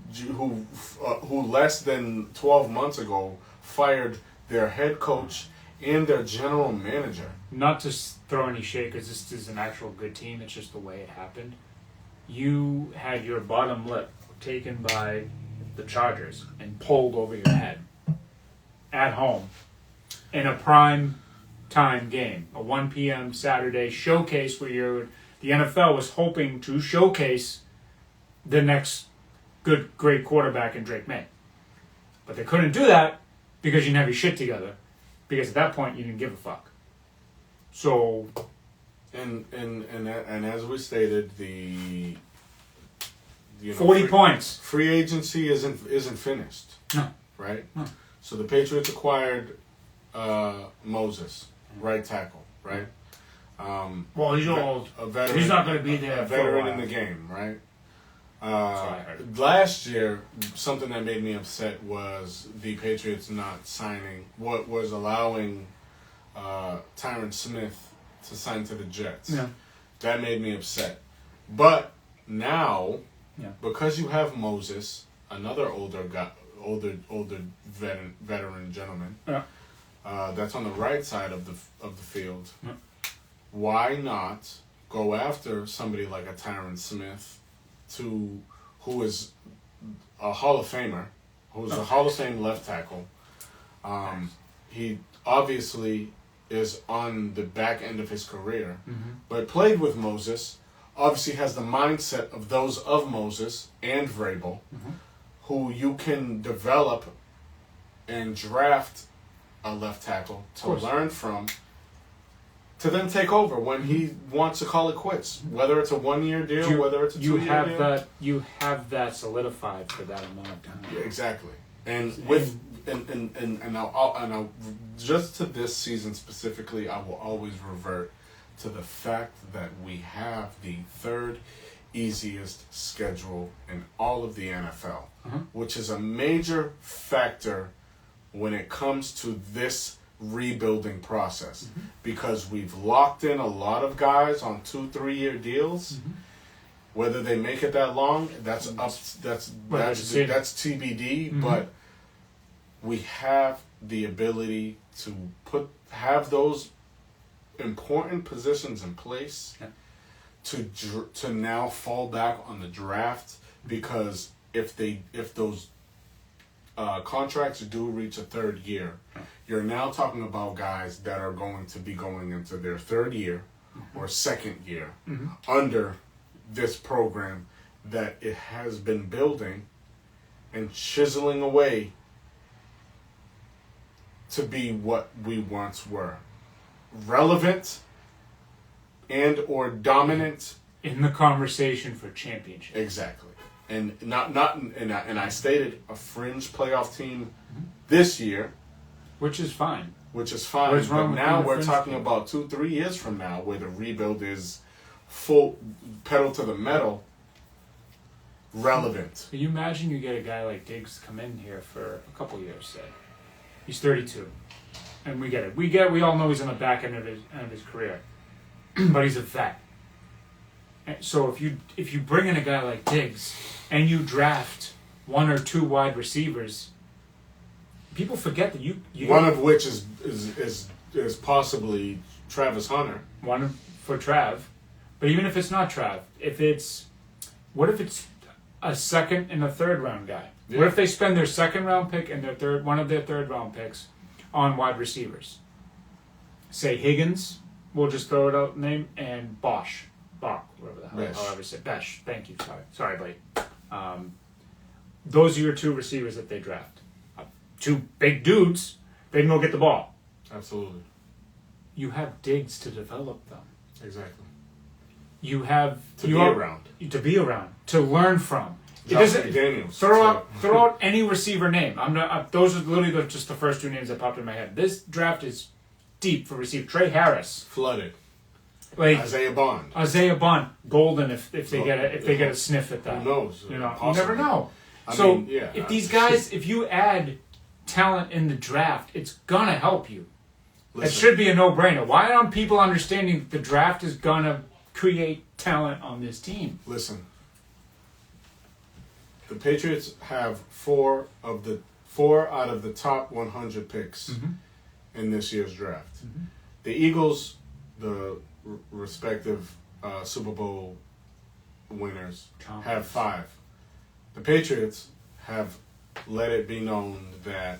Speaker 1: less than 12 months ago fired their head coach and their general manager.
Speaker 2: Not to throw any shade, because this is an actual good team. It's just the way it happened. You had your bottom lip taken by the Chargers and pulled over your head at home in a prime time game, a 1 p.m. Saturday showcase where the NFL was hoping to showcase the next great quarterback in Drake May. But they couldn't do that because you didn't have your shit together, because at that point you didn't give a fuck. So,
Speaker 1: and as we stated, the
Speaker 2: 40 points.
Speaker 1: Free agency isn't finished.
Speaker 2: No.
Speaker 1: Right?
Speaker 2: No.
Speaker 1: So the Patriots acquired Moses, right tackle, right?
Speaker 2: Well, he's old.
Speaker 1: A veteran.
Speaker 2: He's not going to be there.
Speaker 1: A veteran in the game, right?
Speaker 2: That's what I heard.
Speaker 1: Last year, something that made me upset was the Patriots not signing, what was allowing Tyron Smith to sign to the Jets.
Speaker 2: Yeah.
Speaker 1: That made me upset. But now,
Speaker 2: Yeah.
Speaker 1: because you have Moses, another older veteran gentleman,
Speaker 2: Yeah.
Speaker 1: that's on the right side of the field.
Speaker 2: Yeah.
Speaker 1: Why not go after somebody like a Tyron Smith, who is a Hall of Famer, who's a Hall of Fame left tackle? He obviously is on the back end of his career, but played with Moses. Obviously has the mindset of those of Moses and Vrabel, who you can develop and draft a left tackle to learn from, to then take over when he wants to call it quits. Whether it's a 1-year deal, whether it's a 2-year deal.
Speaker 2: You have that solidified for that amount of time.
Speaker 1: Yeah, exactly. And with and I'll just to this season specifically, I will always revert to the fact that we have the third easiest schedule in all of the NFL, which is a major factor when it comes to this rebuilding process, because we've locked in a lot of guys on 2-3 year deals. Whether they make it that long, that's TBD. But we have the ability to have those important positions in place to now fall back on the draft, because if those contracts do reach a third year, you're now talking about guys that are going to be going into their third year or second year under this program that it has been building and chiseling away to be what we once were. Relevant and or dominant
Speaker 2: in the conversation for championship.
Speaker 1: Exactly. And I stated a fringe playoff team this year,
Speaker 2: which is fine.
Speaker 1: But now we're talking about 2-3 years from now, where the rebuild is full pedal to the metal, relevant.
Speaker 2: Can you imagine you get a guy like Diggs come in here for a couple years, say? He's 32. And we get it. We all know he's on the back end of his career. But he's a vet. And so if you bring in a guy like Diggs and you draft 1 or 2 wide receivers, people forget that you
Speaker 1: one of which is possibly Travis Hunter.
Speaker 2: One for Trav. But even if it's not Trav, what if it's a second and a third round guy? Yeah. What if they spend their second round pick and one of their third round picks on wide receivers? Say Higgins, we'll just throw it out name, and Bach, whatever the hell, however say Besh. Thank you, sorry, buddy. Those are your 2 receivers that they draft. 2 big dudes. They can go get the ball.
Speaker 1: Absolutely.
Speaker 2: You have Diggs to develop them.
Speaker 1: Exactly.
Speaker 2: You have
Speaker 1: to be around,
Speaker 2: to learn from, It
Speaker 1: Josh
Speaker 2: doesn't
Speaker 1: McDaniels.
Speaker 2: throw out any receiver name. I'm not. Those are literally just the first two names that popped in my head. This draft is deep for receiver. Trey Harris,
Speaker 1: Flooded.
Speaker 2: like
Speaker 1: Isaiah Bond.
Speaker 2: Golden. If they get a sniff at that,
Speaker 1: Who knows?
Speaker 2: You know,
Speaker 1: Possibly.
Speaker 2: you never know. If these guys, if you add talent in the draft, it's gonna help you. It should be a no-brainer. Why aren't people understanding that the draft is gonna create talent on this team?
Speaker 1: Listen, the Patriots have four out of the top 100 picks in this year's draft. The Eagles, the respective Super Bowl winners, have 5. The Patriots have let it be known that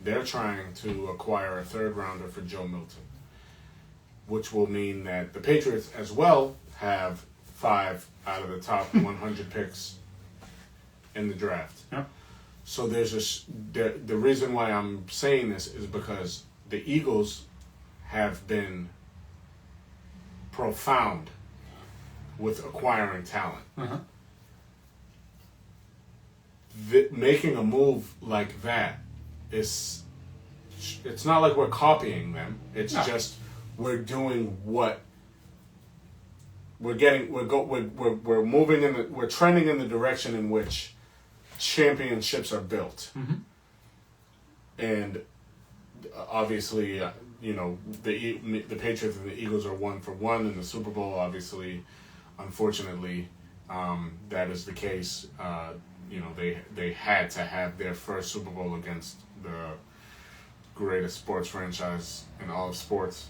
Speaker 1: they're trying to acquire a 3rd rounder for Joe Milton, which will mean that the Patriots as well have 5 out of the top 100 picks in the draft.
Speaker 2: Yep.
Speaker 1: So the reason why I'm saying this is because the Eagles have been profound with acquiring talent. Making a move like that it's not like we're copying them. It's just we're doing what we're getting. We're moving we're trending in the direction in which championships are built. And obviously, the Patriots and the Eagles are 1-for-1 in the Super Bowl. Obviously, unfortunately, that is the case. They had to have their first Super Bowl against the greatest sports franchise in all of sports.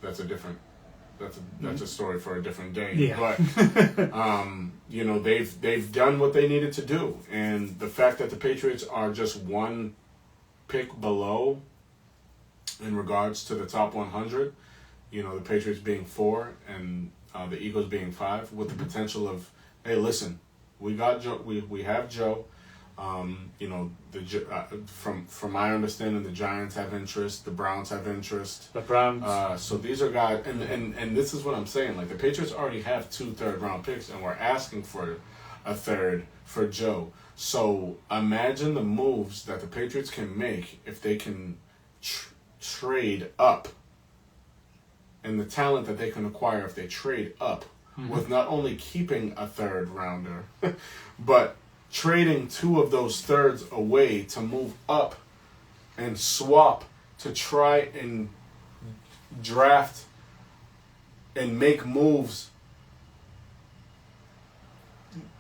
Speaker 1: That's a story for a different day.
Speaker 2: Yeah.
Speaker 1: But they've done what they needed to do, and the fact that the Patriots are just 1 pick below in regards to the top 100, the Patriots being 4 and the Eagles being 5, with the potential of, hey, listen, we got Joe. We have Joe. From my understanding, the Giants have interest. The Browns have interest.
Speaker 2: The Browns.
Speaker 1: So these are guys, and this is what I'm saying. Like, the Patriots already have 2 third-round picks, and we're asking for a 3rd for Joe. So imagine the moves that the Patriots can make if they can trade up, and the talent that they can acquire if they trade up, with not only keeping a 3rd rounder, but trading 2 of those 3rds away to move up and swap to try and draft and make moves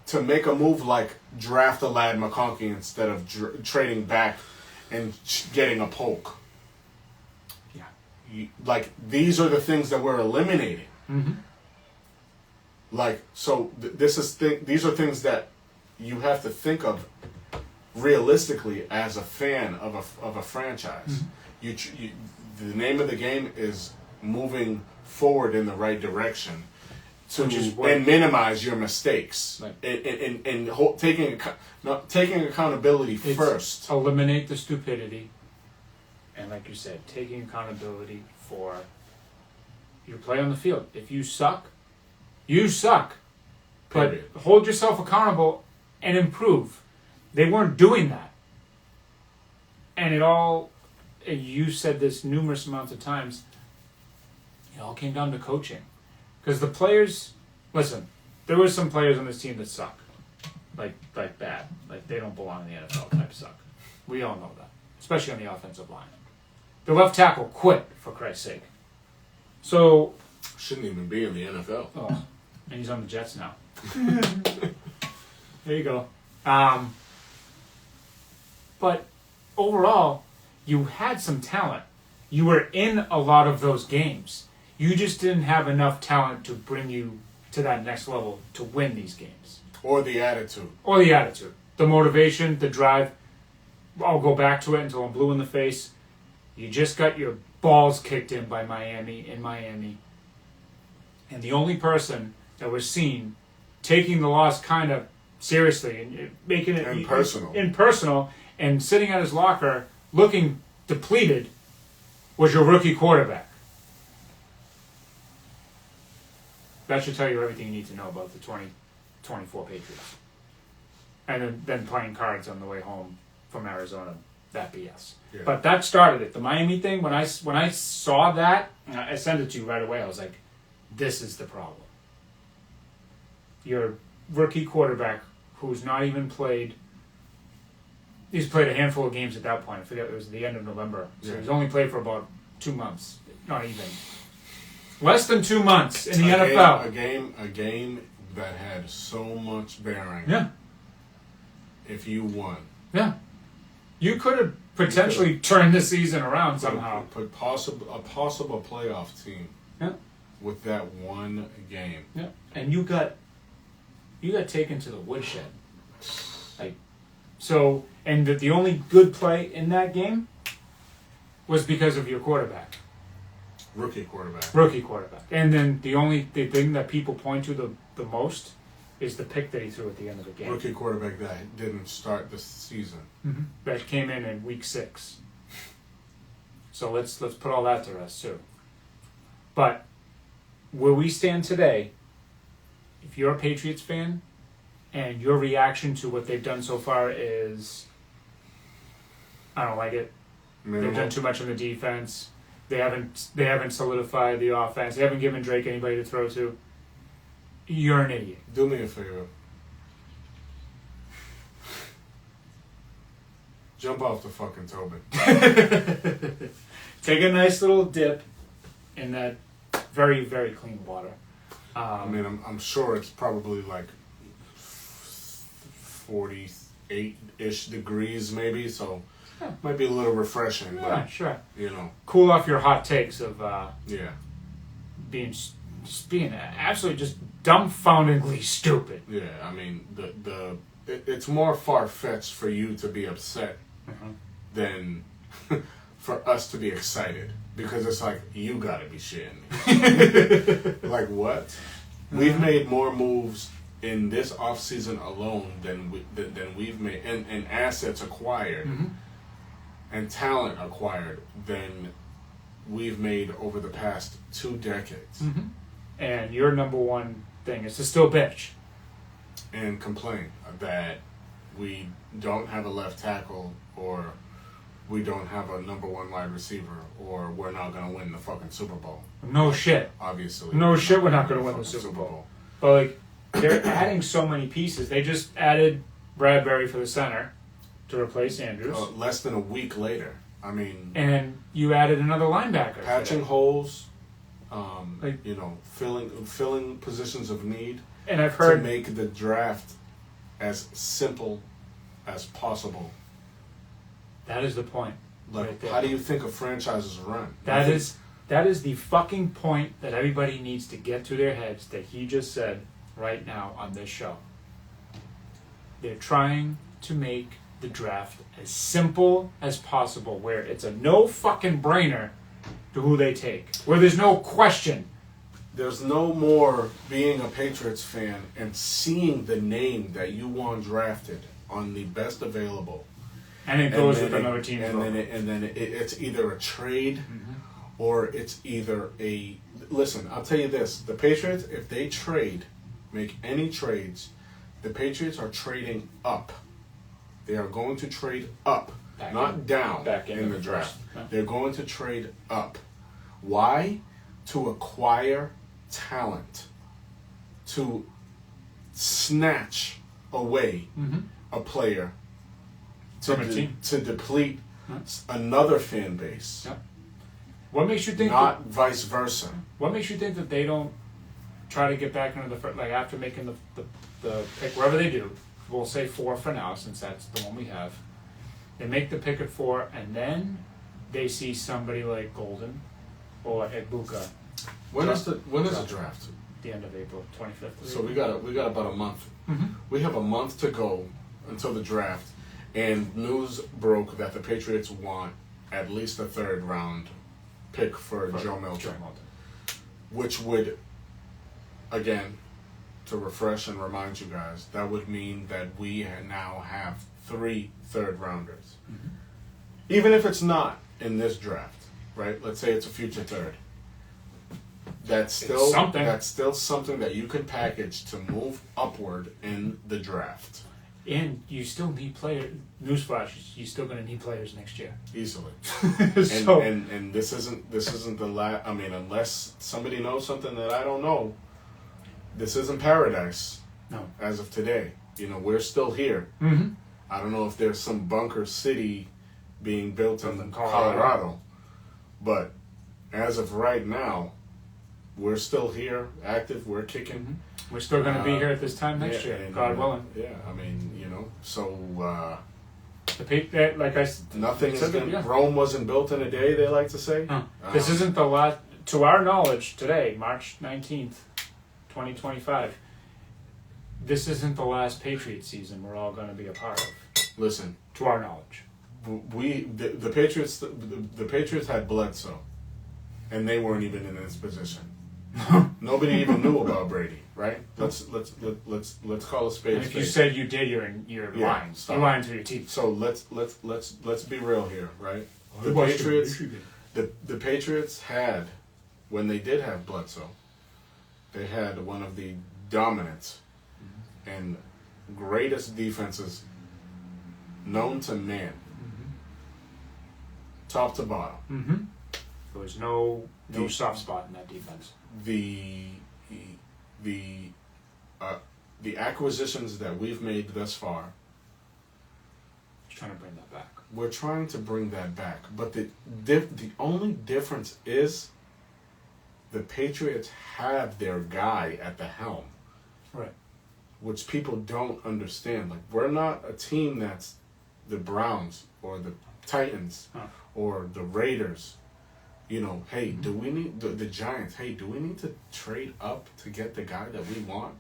Speaker 1: to make a move like draft a Lad McConkey instead of trading back and getting a Polk. Yeah. These are the things that we're eliminating. These are things that you have to think of realistically as a fan of a franchise. The name of the game is moving forward in the right direction and minimize your mistakes, and taking accountability first.
Speaker 2: Eliminate the stupidity, and like you said, taking accountability for your play on the field. If you suck, you suck. But hold yourself accountable and improve. They weren't doing that. And you said this numerous amounts of times, it all came down to coaching. Because the players, listen, there were some players on this team that suck. Like bad. Like, they don't belong in the NFL type suck. We all know that. Especially on the offensive line. The left tackle quit, for Christ's sake. So...
Speaker 1: shouldn't even be in the NFL.
Speaker 2: Oh, and he's on the Jets now. There you go. But overall, you had some talent. You were in a lot of those games. You just didn't have enough talent to bring you to that next level to win these games.
Speaker 1: Or the attitude.
Speaker 2: The motivation, the drive. I'll go back to it until I'm blue in the face. You just got your balls kicked in by Miami in Miami. And the only person that was seen taking the loss kind of seriously and making it impersonal and sitting at his locker looking depleted was your rookie quarterback. That should tell you everything you need to know about the 24 Patriots. And then playing cards on the way home from Arizona, that BS.
Speaker 1: Yeah.
Speaker 2: But that started it. The Miami thing, when I saw that, I sent it to you right away. I was like, this is the problem. Your rookie quarterback who's not even played, he's played a handful of games at that point. I forget, it was the end of November. So
Speaker 1: Yeah.
Speaker 2: he's only played for about 2 months. Not even. Less than 2 months in the NFL.
Speaker 1: A game that had so much bearing.
Speaker 2: Yeah.
Speaker 1: If you won.
Speaker 2: Yeah. You could have potentially turned the season around somehow.
Speaker 1: Put a possible playoff team.
Speaker 2: Yeah.
Speaker 1: With that one game.
Speaker 2: Yeah. And you got taken to the woodshed. Like, so, and the only good play in that game was because of your quarterback.
Speaker 1: Rookie quarterback.
Speaker 2: And then the thing that people point to the most is the pick that he threw at the end of the game.
Speaker 1: Rookie quarterback that didn't start the season.
Speaker 2: Mm-hmm. That came in week 6. So let's put all that to rest too. But where we stand today, if you're a Patriots fan and your reaction to what they've done so far is, I don't like it.
Speaker 1: Minimal.
Speaker 2: They've done too much on the defense. They haven't solidified the offense. They haven't given Drake anybody to throw to. You're an idiot.
Speaker 1: Do me a favor. Jump off the fucking Tobin.
Speaker 2: Take a nice little dip in that very, very clean water.
Speaker 1: I mean, I'm sure it's probably like 48-ish degrees maybe, so
Speaker 2: Yeah.
Speaker 1: might be a little refreshing,
Speaker 2: Yeah,
Speaker 1: but
Speaker 2: sure.
Speaker 1: you know,
Speaker 2: Cool off your hot takes of
Speaker 1: yeah,
Speaker 2: being absolutely just dumbfoundingly stupid.
Speaker 1: yeah. I mean, it's more far fetched for you to be upset than for us to be excited, because it's like, you gotta be shitting me. Like, what? We've made more moves in this offseason alone than we've made, and assets acquired and talent acquired than we've made over the past 2 decades.
Speaker 2: And your number one thing is to still bitch.
Speaker 1: And complain that we don't have a left tackle, or we don't have a number 1 wide receiver, or we're not going to win the fucking Super Bowl.
Speaker 2: No shit.
Speaker 1: Obviously.
Speaker 2: No shit, we're not going to win the Super Bowl. But, like, they're adding so many pieces. They just added Bradbury for the center to replace Andrews.
Speaker 1: Less than a week later. I mean...
Speaker 2: And you added another linebacker.
Speaker 1: Patching holes,
Speaker 2: Like-
Speaker 1: filling positions of need.
Speaker 2: And I've heard...
Speaker 1: To make the draft as simple as possible.
Speaker 2: That is the point.
Speaker 1: Like,
Speaker 2: right there.
Speaker 1: how do you think a franchise is run?
Speaker 2: That is the fucking point that everybody needs to get to their heads that he just said right now on this show. They're trying to make the draft as simple as possible, where it's a no fucking brainer to who they take, where there's no question.
Speaker 1: There's no more being a Patriots fan and seeing the name that you want drafted on the best available.
Speaker 2: And it goes with another team's vote.
Speaker 1: And then it's either a trade or it's either a... Listen, I'll tell you this. The Patriots, if they make any trades, the Patriots are trading up. They are going to trade up, not down in the draft.
Speaker 2: No.
Speaker 1: They're going to trade up. Why? To acquire talent. To snatch away a player.
Speaker 2: From a team.
Speaker 1: To deplete another fan base.
Speaker 2: Yeah. What makes you think
Speaker 1: not vice versa?
Speaker 2: What makes you think that they don't try to get back into the first, like after making the pick, wherever they do, we'll say 4 for now since that's the one we have. They make the pick at 4, and then they see somebody like Golden or Egbuka.
Speaker 1: When is the draft?
Speaker 2: The end of April, 25th.
Speaker 1: So we got about a month. We have a month to go until the draft, and news broke that the Patriots want at least a 3rd round pick for Joe Milton, which would, again, to refresh and remind you guys, that would mean that we now have 3 third rounders. Even if it's not in this draft, right? Let's say it's a future 3rd. That's
Speaker 2: It's something.
Speaker 1: That's still something that you can package to move upward in the draft
Speaker 2: And you still need players. Newsflash: you're still going to need players next year.
Speaker 1: easily.
Speaker 2: So,
Speaker 1: And this isn't the last. I mean, unless somebody knows something that I don't know, this isn't paradise.
Speaker 2: no.
Speaker 1: As of today, we're still here.
Speaker 2: Mm-hmm.
Speaker 1: I don't know if there's some bunker city being built in
Speaker 2: Colorado.
Speaker 1: Colorado, but as of right now, we're still here, active. We're kicking.
Speaker 2: Mm-hmm. We're still going to be here at this time next year,
Speaker 1: and,
Speaker 2: God willing.
Speaker 1: Yeah, I mean, so
Speaker 2: Like I said,
Speaker 1: nothing is going.
Speaker 2: yeah.
Speaker 1: Rome wasn't built in a day. They like to say.
Speaker 2: This isn't the last. To our knowledge, today, March 19th, 2025. This isn't the last Patriot season we're all going to be a part of.
Speaker 1: Listen,
Speaker 2: To our knowledge.
Speaker 1: the Patriots the Patriots had Bledsoe, and they weren't even in this position. Nobody even knew about Brady, right? Let's call a spade.
Speaker 2: And if you said you did, you're lying.
Speaker 1: Stop.
Speaker 2: You're lying to your teeth.
Speaker 1: So let's be real here, right?
Speaker 2: The Patriots.
Speaker 1: The Patriots had, when they did have Bledsoe, they had one of the dominant and greatest defenses known to man, top to bottom.
Speaker 2: Mm-hmm. There was no soft spot in that defense.
Speaker 1: The acquisitions that we've made thus far,
Speaker 2: Just trying to bring that back.
Speaker 1: we're trying to bring that back. But the only difference is the Patriots have their guy at the helm.
Speaker 2: Right.
Speaker 1: Which people don't understand. Like, we're not a team that's the Browns or the Titans or the Raiders. Hey, do we need the Giants? Hey, do we need to trade up to get the guy that we want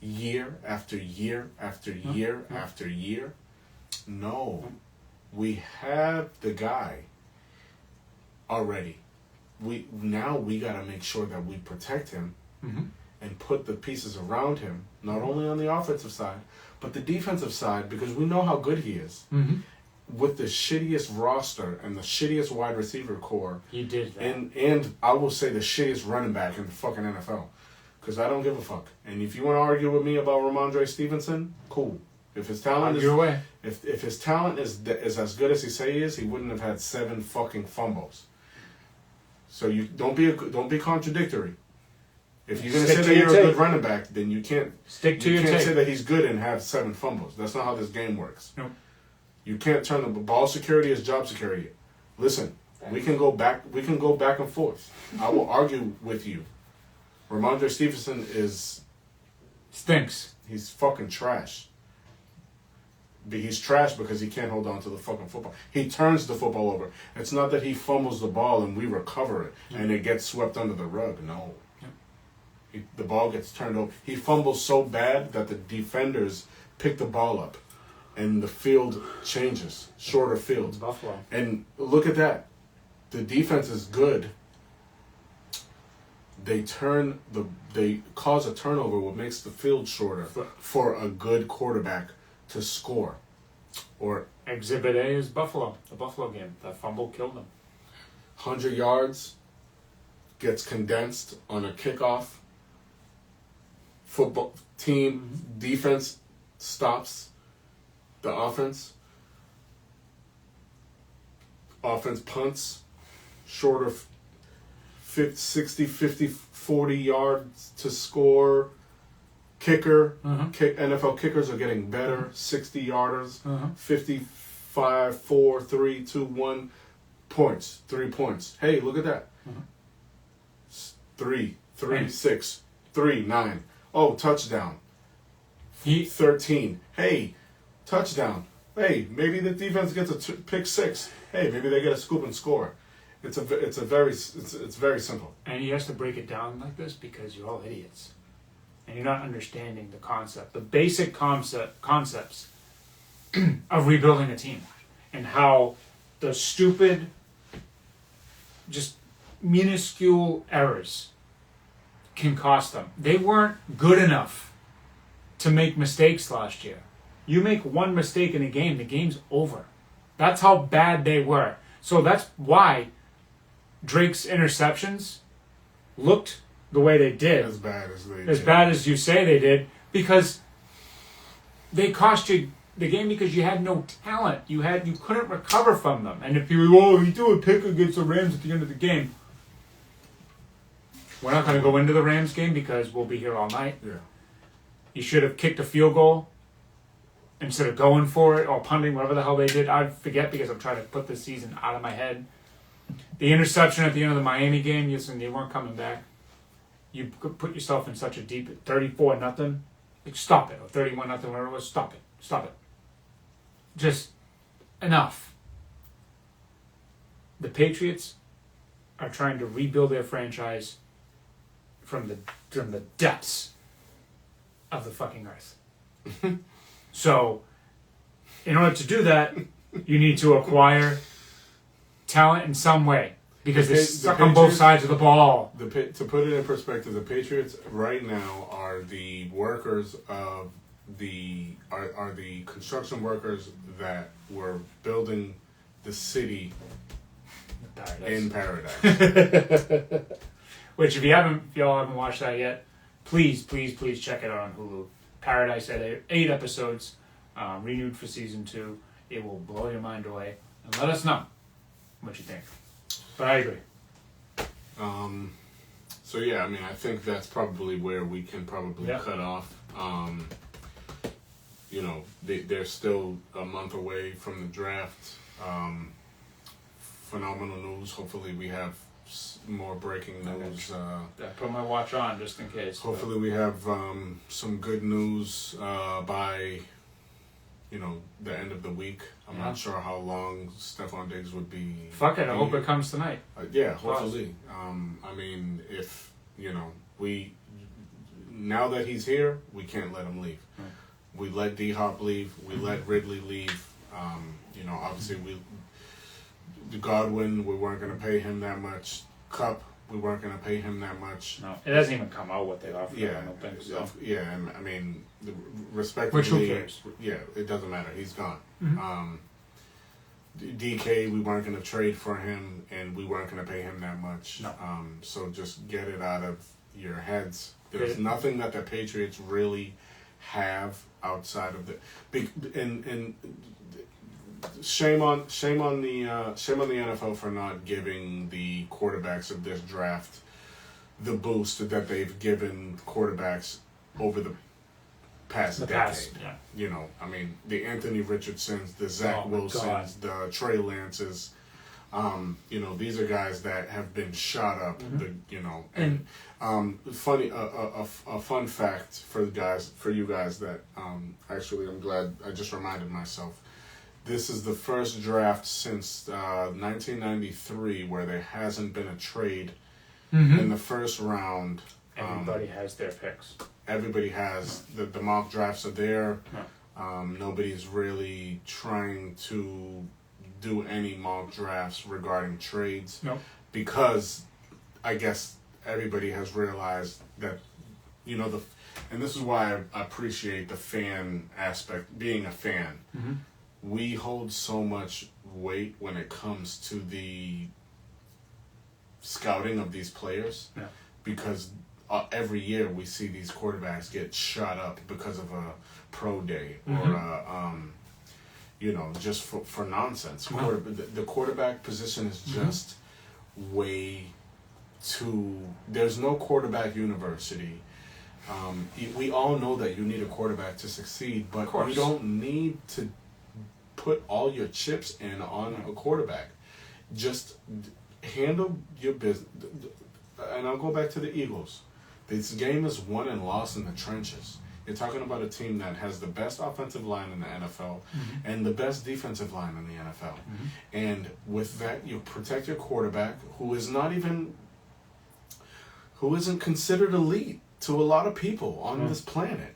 Speaker 1: year after year after year after year? No. We have the guy already. We got to make sure that we protect him and put the pieces around him, not only on the offensive side, but the defensive side, because we know how good he is.
Speaker 2: Mm-hmm.
Speaker 1: With the shittiest roster and the shittiest wide receiver core,
Speaker 2: He did that.
Speaker 1: and I will say the shittiest running back in the fucking NFL, because I don't give a fuck. And if you want to argue with me about Ramondre Stevenson, cool. If his talent is
Speaker 2: your way.
Speaker 1: if his talent is as good as he say he is, he wouldn't have had 7 fucking fumbles. So you don't be contradictory. If you're gonna
Speaker 2: Stick
Speaker 1: say
Speaker 2: to
Speaker 1: that
Speaker 2: your
Speaker 1: you're a good
Speaker 2: tape.
Speaker 1: running back, then you can't
Speaker 2: Stick to
Speaker 1: you
Speaker 2: your
Speaker 1: can't
Speaker 2: tape.
Speaker 1: say that he's good and have 7 fumbles. That's not how this game works.
Speaker 2: Nope.
Speaker 1: You can't turn the ball security as job security. Listen, we can go back and forth. I will argue with you. Ramondre Stevenson
Speaker 2: Stinks.
Speaker 1: he's fucking trash. He's trash because he can't hold on to the fucking football. He turns the football over. It's not that he fumbles the ball and we recover it and it gets swept under the rug. No. The ball gets turned over. He fumbles so bad that the defenders pick the ball up and the field changes. Shorter field.
Speaker 2: Buffalo.
Speaker 1: And look at that. The defense is good. They cause a turnover, what makes the field shorter for a good quarterback to score. Or
Speaker 2: Exhibit A is Buffalo. The Buffalo game. That fumble killed them.
Speaker 1: 100 yards gets condensed on a kickoff. Football team defense stops the offense. Offense punts shorter 50, 60, 50, 40 yards to score. Kicker, NFL kickers are getting better. 60 yarders, 55, 4, 3, 2, 1 points. 3 points. Hey, look at that. 3, 6, 3, 9. Oh, touchdown. 13. Hey, touchdown. Hey, maybe the defense gets a pick 6. Hey, maybe they get a scoop and score. It's very simple.
Speaker 2: And he has to break it down like this because you're all idiots. And you're not understanding the concept, the basic concepts of rebuilding a team. And how the stupid, just minuscule errors can cost them. They weren't good enough to make mistakes last year. You make one mistake in a game, the game's over. That's how bad they were. So that's why Drake's interceptions looked the way they did.
Speaker 1: As bad as they
Speaker 2: As
Speaker 1: did.
Speaker 2: bad as you say they did, because they cost you the game because you had no talent. You couldn't recover from them. And if you do a pick against the Rams at the end of the game, we're not going to go into the Rams game because we'll be here all night.
Speaker 1: Yeah.
Speaker 2: You should have kicked a field goal instead of going for it or punting, whatever the hell they did. I forget because I'm trying to put this season out of my head. The interception at the end of the Miami game, listen, they weren't coming back. You could put yourself in such a deep 34-0. Like, stop it. Or 31-0, whatever it was. Stop it. Stop it. Just enough. The Patriots are trying to rebuild their franchise from the depths of the fucking earth. So, in order to do that, you need to acquire talent in some way. Because they're stuck on both sides of the ball.
Speaker 1: To put it in perspective, the Patriots right now are the workers of are the construction workers that were building the city in paradise.
Speaker 2: Which, if y'all haven't watched that yet, please check it out on Hulu. Paradise had 8 episodes, renewed for season 2. It will blow your mind away, and let us know what you think. But I agree.
Speaker 1: So yeah, I mean, I think that's probably where we can probably cut off. You know, they're still a month away from the draft. Phenomenal news. Hopefully we have more breaking news.
Speaker 3: I put my watch on just in case.
Speaker 1: Hopefully we have some good news by, the end of the week. I'm not sure how long Stephon Diggs would be.
Speaker 2: Fuck it, I hope it comes tonight.
Speaker 1: Yeah, hopefully. I mean, if, now that he's here, we can't let him leave.
Speaker 2: Right.
Speaker 1: We let D-Hop leave. We let Ridley leave. Obviously Godwin, we weren't going to pay him that much. Cup, we weren't going to pay him that much.
Speaker 2: No, it hasn't even come out what they offered.
Speaker 1: Yeah,
Speaker 2: I don't think so.
Speaker 1: Yeah, and I mean, respectively.
Speaker 2: Which, who cares?
Speaker 1: Yeah, it doesn't matter. He's gone.
Speaker 2: Mm-hmm.
Speaker 1: DK, we weren't going to trade for him, and we weren't going to pay him that much.
Speaker 2: No.
Speaker 1: So just get it out of your heads. There's nothing that the Patriots really have outside of and shame on the NFL for not giving the quarterbacks of this draft the boost that they've given quarterbacks over the past decade.
Speaker 2: Yeah.
Speaker 1: I mean, the Anthony Richardsons, the Zach Wilsons, the Trey Lances. These are guys that have been shot up. Funny, a fun fact for you guys that actually I'm glad I just reminded myself. This is the first draft since 1993 where there hasn't been a trade in the first round.
Speaker 2: Everybody has their picks.
Speaker 1: Everybody has the mock drafts are there.
Speaker 2: Yeah.
Speaker 1: Nobody's really trying to do any mock drafts regarding trades.
Speaker 2: Nope.
Speaker 1: Because I guess everybody has realized that, and this is why I appreciate the fan aspect, being a fan.
Speaker 2: Mm-hmm.
Speaker 1: We hold so much weight when it comes to the scouting of these players.
Speaker 2: Yeah.
Speaker 1: Because every year we see these quarterbacks get shot up because of a pro day or just for nonsense. The quarterback position is just way too. There's no quarterback university. We all know that you need a quarterback to succeed, but you don't need to put all your chips in on a quarterback. Just handle your business. And I'll go back to the Eagles. This game is won and lost in the trenches. You're talking about a team that has the best offensive line in the NFL and the best defensive line in the NFL. And with that, you protect your quarterback, who isn't considered elite to a lot of people on this planet.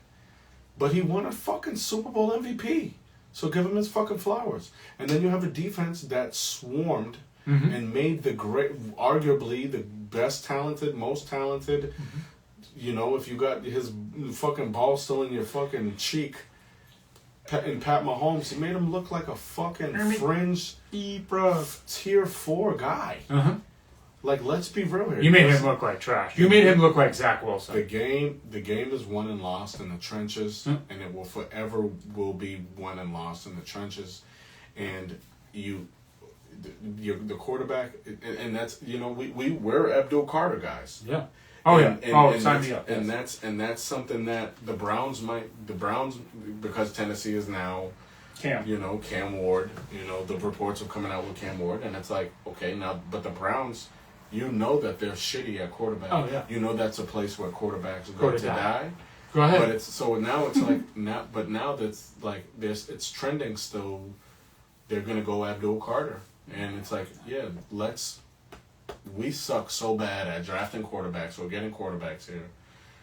Speaker 1: But he won a fucking Super Bowl MVP. So give him his fucking flowers. And then you have a defense that swarmed and made arguably the best talented, most talented. If you got his fucking ball still in your fucking cheek, and Pat Mahomes, he made him look like a fucking fringe tier 4 guy. Like, let's be real here.
Speaker 2: You made him look like trash. You made him look like Zach Wilson.
Speaker 1: The game is won and lost in the trenches, and it will forever be won and lost in the trenches. And the quarterback, and that's we're Abdul Carter guys.
Speaker 2: Yeah.
Speaker 1: Sign
Speaker 2: me up.
Speaker 1: And that's something that the Browns because Tennessee is now Cam Ward. The reports are coming out with Cam Ward, and it's like, okay, now, but the Browns, that they're shitty at quarterback.
Speaker 2: Oh yeah.
Speaker 1: That's a place where quarterbacks go to die.
Speaker 2: Go ahead.
Speaker 1: But now it's like now that's like it's trending still. They're gonna go Abdul Carter, and it's like, yeah, we suck so bad at drafting quarterbacks or getting quarterbacks here.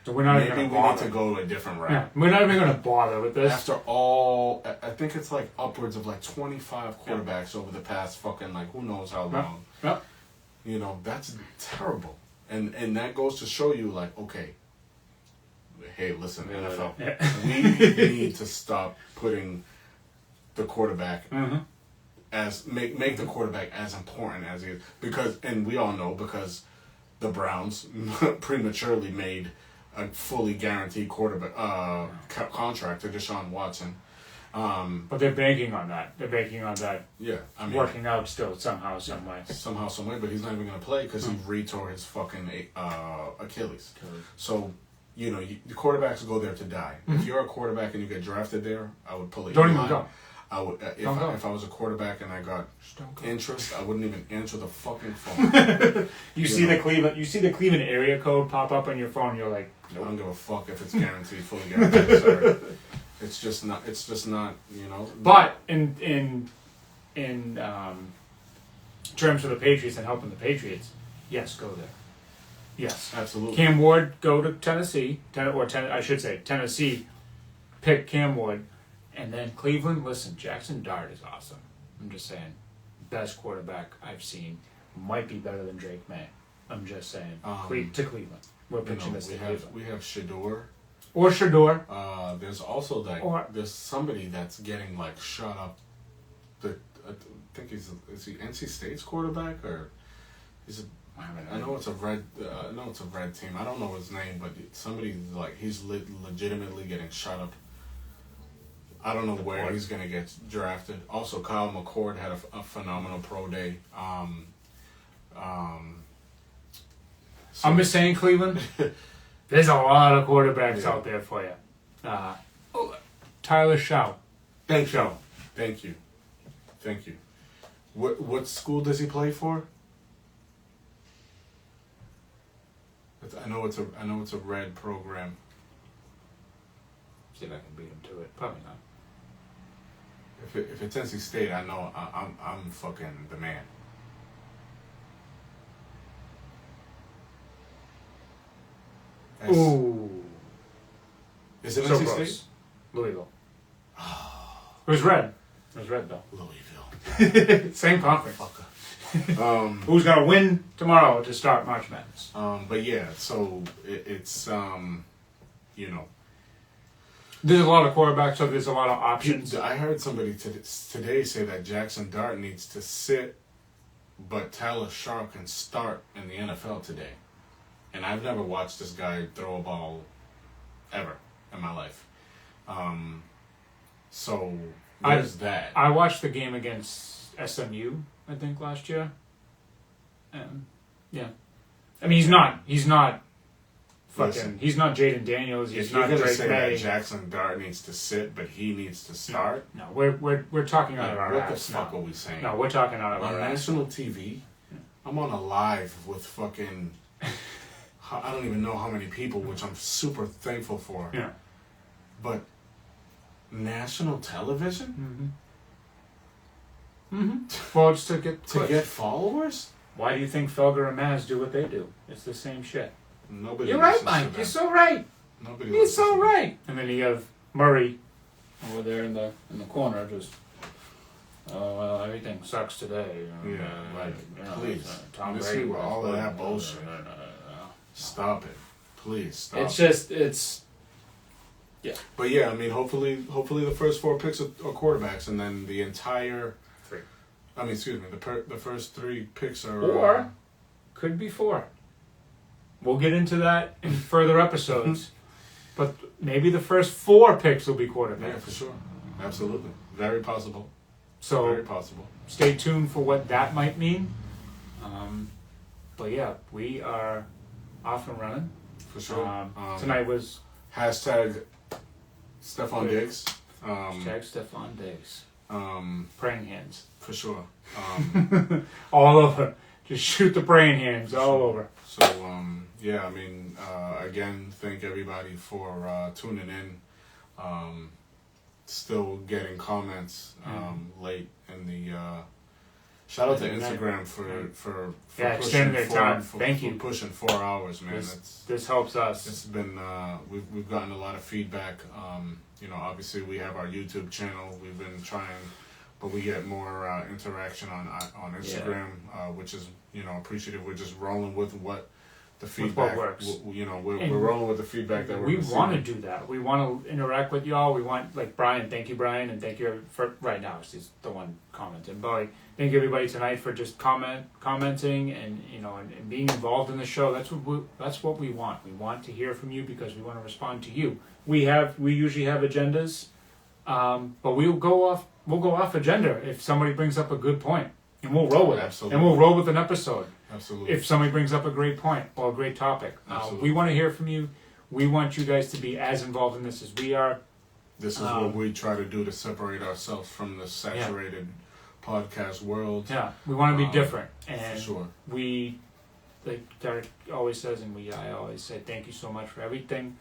Speaker 2: So we're not
Speaker 1: Maybe
Speaker 2: even
Speaker 1: we need to go a different route.
Speaker 2: Yeah, we're not even going to bother with this.
Speaker 1: After all, I think it's like upwards of like 25 quarterbacks over the past fucking like who knows how long.
Speaker 2: Yeah.
Speaker 1: That's terrible, and that goes to show you like, okay, hey, listen, NFL, we need to stop putting the quarterback as make the quarterback as important as he is, and we all know because the Browns prematurely made a fully guaranteed quarterback contract to Deshaun Watson.
Speaker 2: But they're banking on that. They're banking on that.
Speaker 1: Yeah,
Speaker 2: working out still somehow, some way.
Speaker 1: Somehow, some way. But he's not even going to play because he retore his fucking Achilles. So, the quarterbacks go there to die. If you're a quarterback and you get drafted there, I would pull it.
Speaker 2: Don't even go.
Speaker 1: I would if I was a quarterback and I got interest, I wouldn't even answer the fucking phone.
Speaker 2: You see the Cleveland area code pop up on your phone. You're like,
Speaker 1: nope. I don't give a fuck if it's guaranteed, fully guaranteed. Sorry. It's just not.
Speaker 2: But in terms of the Patriots and helping the Patriots, yes, go there. Yes,
Speaker 1: absolutely.
Speaker 2: Cam Ward, go to Tennessee, Tennessee, pick Cam Ward. And then Cleveland, listen, Jackson Dart is awesome. I'm just saying, best quarterback I've seen. Might be better than Drake May. I'm just saying. To Cleveland. We're pitching this to Cleveland.
Speaker 1: We have Shador.
Speaker 2: Or Shador.
Speaker 1: There's also there's somebody that's getting like shot up. I think is he NC State's quarterback or I know it's a red team. I don't know his name, but somebody like he's legitimately getting shot up. I don't know where he's going to get drafted. Also, Kyle McCord had a phenomenal pro day.
Speaker 2: I'm just saying, Cleveland, there's a lot of quarterbacks out there for you. Tyler Shaw.
Speaker 1: Thank you. What school does he play for? I know it's a red program.
Speaker 2: See if I can beat him to it. Probably not.
Speaker 1: If it's NC State, I know I'm fucking the man.
Speaker 2: Ooh.
Speaker 1: Is it
Speaker 2: so
Speaker 1: NC
Speaker 2: close.
Speaker 1: State?
Speaker 2: Louisville. Oh. It was red. It was red though.
Speaker 1: Louisville.
Speaker 2: Same conference.
Speaker 1: Fucker.
Speaker 2: Who's gonna win tomorrow to start March Madness?
Speaker 1: But yeah, so it's
Speaker 2: There's a lot of quarterbacks, so there's a lot of options.
Speaker 1: I heard somebody today say that Jackson Dart needs to sit, but Tyler Shaw can start in the NFL today. And I've never watched this guy throw a ball ever in my life. So there's that.
Speaker 2: I watched the game against SMU, I think, last year. Yeah. I mean, he's not fucking, he's not Jaden Daniels. He's not Drake May.
Speaker 1: You're gonna say that Jackson Dart needs to sit, but he needs to start.
Speaker 2: No, we're talking out of our ass.
Speaker 1: What the fuck are we saying?
Speaker 2: No, we're talking out of
Speaker 1: our
Speaker 2: ass.
Speaker 1: On national TV, I'm on a live with fucking. I don't even know how many people, which I'm super thankful for.
Speaker 2: Yeah.
Speaker 1: But national television.
Speaker 2: Well, it's to get
Speaker 1: followers.
Speaker 2: Why do you think Felger and Maz do what they do? It's the same shit.
Speaker 1: Nobody.
Speaker 2: You're right, Mike. You're so right. You're so right. And then you have Murray over there in the corner, just. Oh well, everything sucks today.
Speaker 1: Please.
Speaker 2: Tom
Speaker 1: Brady with all of that bullshit. Stop it, please. Stop.
Speaker 2: Yeah.
Speaker 1: But yeah, I mean, hopefully the first 4 picks are quarterbacks, and then the entire.
Speaker 2: 3.
Speaker 1: I mean, excuse me. The first 3 picks are.
Speaker 2: Or Could be 4. We'll get into that in further episodes. But maybe the first 4 picks will be quarterbacks.
Speaker 1: Yeah, for sure. Absolutely. Very possible.
Speaker 2: So
Speaker 1: Very possible.
Speaker 2: stay tuned for what that might mean. But yeah, we are off and running.
Speaker 1: For sure.
Speaker 2: Tonight was
Speaker 1: Hashtag Stephon Diggs.
Speaker 2: hashtag Stephon Diggs. Praying hands.
Speaker 1: For sure.
Speaker 2: All over. Just shoot the praying hands all over.
Speaker 1: So, yeah, I mean, again, thank everybody for tuning in. Still getting comments late in the... shout out to Instagram for
Speaker 2: extending their time.
Speaker 1: For
Speaker 2: Thank you.
Speaker 1: pushing 4 hours, man.
Speaker 2: This helps us.
Speaker 1: It's been we've gotten a lot of feedback. Obviously we have our YouTube channel. We've been trying, but we get more interaction on Instagram, which is appreciative. We're just rolling with what the feedback
Speaker 2: works.
Speaker 1: We're rolling with the feedback that
Speaker 2: we
Speaker 1: we're
Speaker 2: want to do that. We want to interact with y'all. We want, like Brian. Thank you, Brian, and thank you for right now. He's the one commenting, but thank you everybody tonight for just commenting and and being involved in the show. That's what we want. We want to hear from you because we want to respond to you. We usually have agendas, but we'll go off agenda if somebody brings up a good point, and we'll roll with it.
Speaker 1: Absolutely.
Speaker 2: And we'll roll with an episode.
Speaker 1: Absolutely.
Speaker 2: If somebody brings up a great point or a great topic, we want to hear from you. We want you guys to be as involved in this as we are.
Speaker 1: This is what we try to do to separate ourselves from the saturated podcast world.
Speaker 2: Yeah, we want to be different, and
Speaker 1: for sure.
Speaker 2: we, like Derek always says, and I always say, thank you so much for everything.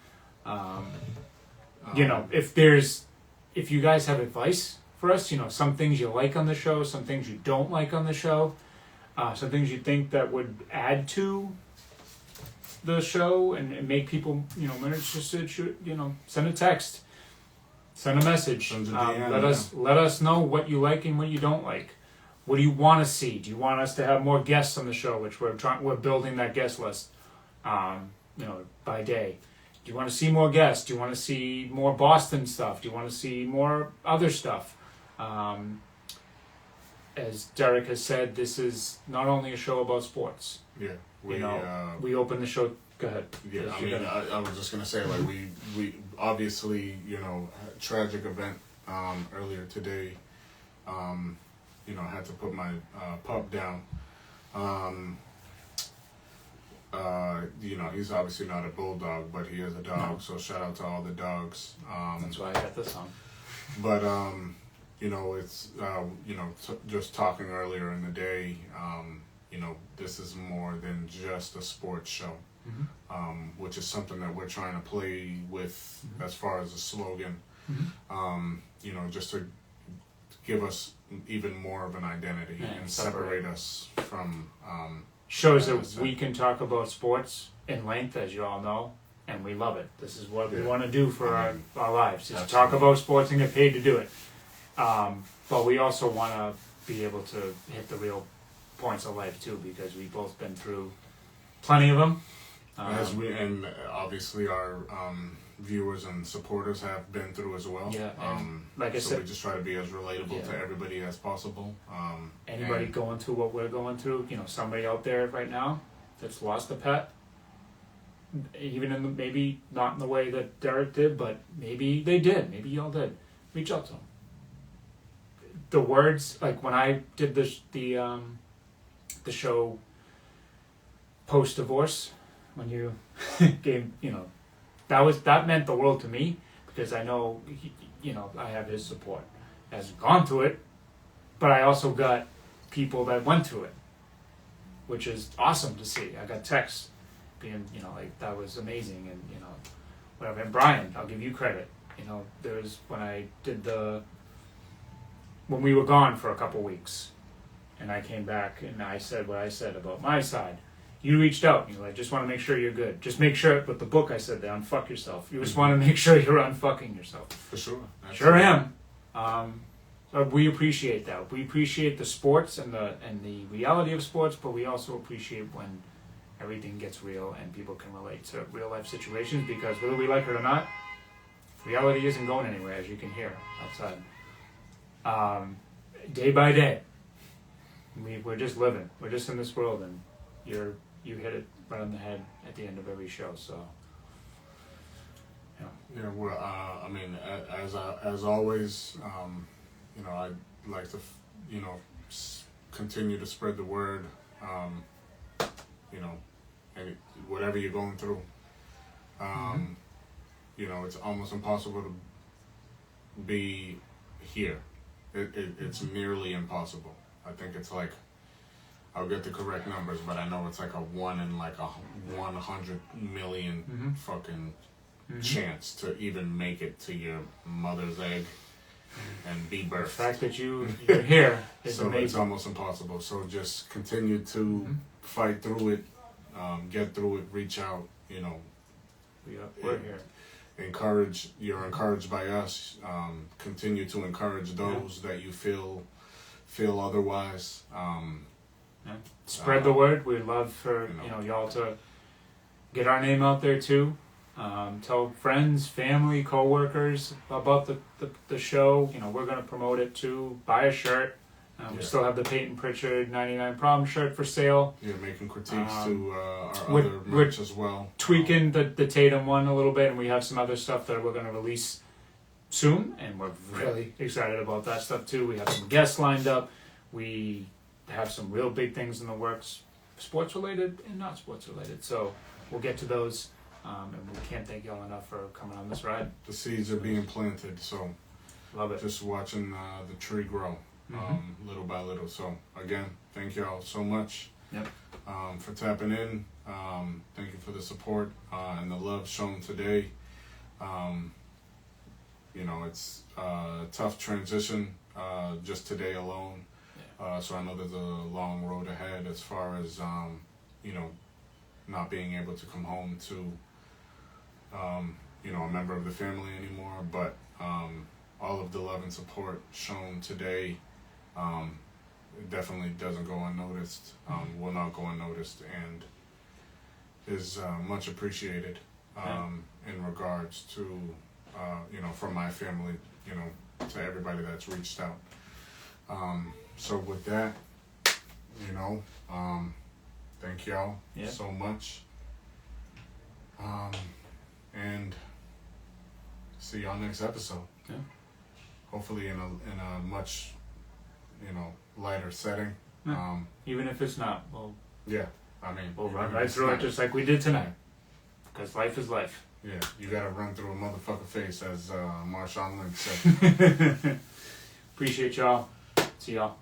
Speaker 2: If you guys have advice for us, some things you like on the show, some things you don't like on the show, some things you think that would add to the show and make people, when it's just send a text, send a message. Let us know what you like and what you don't like. What do you want to see? Do you want us to have more guests on the show, which we're building that guest list, by day. Do you want to see more guests? Do you want to see more Boston stuff? Do you want to see more other stuff? As Derek has said, this is not only a show about sports.
Speaker 1: Yeah,
Speaker 2: we open the show. Go ahead.
Speaker 1: Yeah, I was just gonna say, like, we obviously, tragic event earlier today. Had to put my pup down. He's obviously not a bulldog, but he is a dog. No. So shout out to all the dogs.
Speaker 2: That's why I got this on.
Speaker 1: But it's just talking earlier in the day. This is more than just a sports show, which is something that we're trying to play with as far as a slogan. Just to give us even more of an identity and separate us from.
Speaker 2: Shows that we can talk about sports in length, as you all know, and we love it. This is what we want to do for our lives, is talk about sports and get paid to do it. But we also want to be able to hit the real points of life too, because we've both been through plenty of them.
Speaker 1: And obviously our viewers and supporters have been through as well.
Speaker 2: Yeah, like I said,
Speaker 1: we just try to be as relatable to everybody as possible.
Speaker 2: Anybody going through what we're going through, somebody out there right now that's lost a pet, even maybe not in the way that Derek did, but maybe they did, maybe y'all did. Reach out to them. The words, like when I did the show post divorce, when you gave, that meant the world to me, because I know, I have his support. Hasn't gone through it, but I also got people that went through it, which is awesome to see. I got texts being, that was amazing, and, whatever. And Brian, I'll give you credit. There's, when we were gone for a couple weeks, and I came back and I said what I said about my side. You reached out. You I just want to make sure you're good. Just make sure. With the book, I said that unfuck yourself. You just want to make sure you're unfucking yourself.
Speaker 1: For sure.
Speaker 2: Sure am. So we appreciate that. We appreciate the sports and the reality of sports, but we also appreciate when everything gets real and people can relate to real life situations. Because whether we like it or not, reality isn't going anywhere, as you can hear outside. Day by day, we're just living. We're just in this world, and you hit it right on the head at the end of every show. So,
Speaker 1: Yeah, well, I mean, as always, you know, I'd like to, you know, continue to spread the word. You know, and whatever you're going through, you know, it's almost impossible to be here. It's nearly impossible. I think it's like, I'll get the correct numbers, but I know it's like a 1 in like a 100 million fucking chance to even make it to your mother's egg and be birthed.
Speaker 2: the fact that you're here is
Speaker 1: So
Speaker 2: amazing.
Speaker 1: it's almost impossible. So just continue to fight through it, get through it, reach out, you know.
Speaker 2: We're here.
Speaker 1: You're encouraged by us. Continue to encourage those that you feel otherwise.
Speaker 2: Spread the word. We'd love for y'all to get our name out there too. Tell friends, family, co-workers about the show. You know, we're going to promote it too. Buy a shirt. We still have the Peyton Pritchard 99 Problem shirt for sale.
Speaker 1: You're making critiques to our
Speaker 2: we're-
Speaker 1: other merch as well.
Speaker 2: Tweaking the Tatum one a little bit, and we have some other stuff that we're going to release soon, and we're really excited about that stuff too. We have some guests lined up. We have some real big things in the works, sports related and not sports related. So we'll get to those, and we can't thank y'all enough for coming on this ride.
Speaker 1: The seeds are being planted, so
Speaker 2: Love it.
Speaker 1: just watching the tree grow little by little. So again, thank y'all so much for tapping in. Thank you for the support and the love shown today. You know, it's a tough transition just today alone. So I know there's a long road ahead as far as, you know, not being able to come home to, you know, a member of the family anymore. But all of the love and support shown today, it definitely doesn't go unnoticed, will not go unnoticed, and is much appreciated in regards to, you know, from my family, you know, to everybody that's reached out. So with that, you know, thank y'all so much. And see y'all next episode.
Speaker 2: Yeah.
Speaker 1: Hopefully in a much, you know, lighter setting.
Speaker 2: Even if it's not, we'll run right through it just like we did tonight. Because life is life.
Speaker 1: Yeah, you gotta run through a motherfucker face, as Marshawn Lynch said.
Speaker 2: Appreciate y'all. See y'all.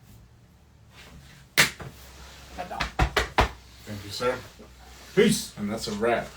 Speaker 1: Thank you, sir.
Speaker 2: Peace.
Speaker 1: And that's a wrap.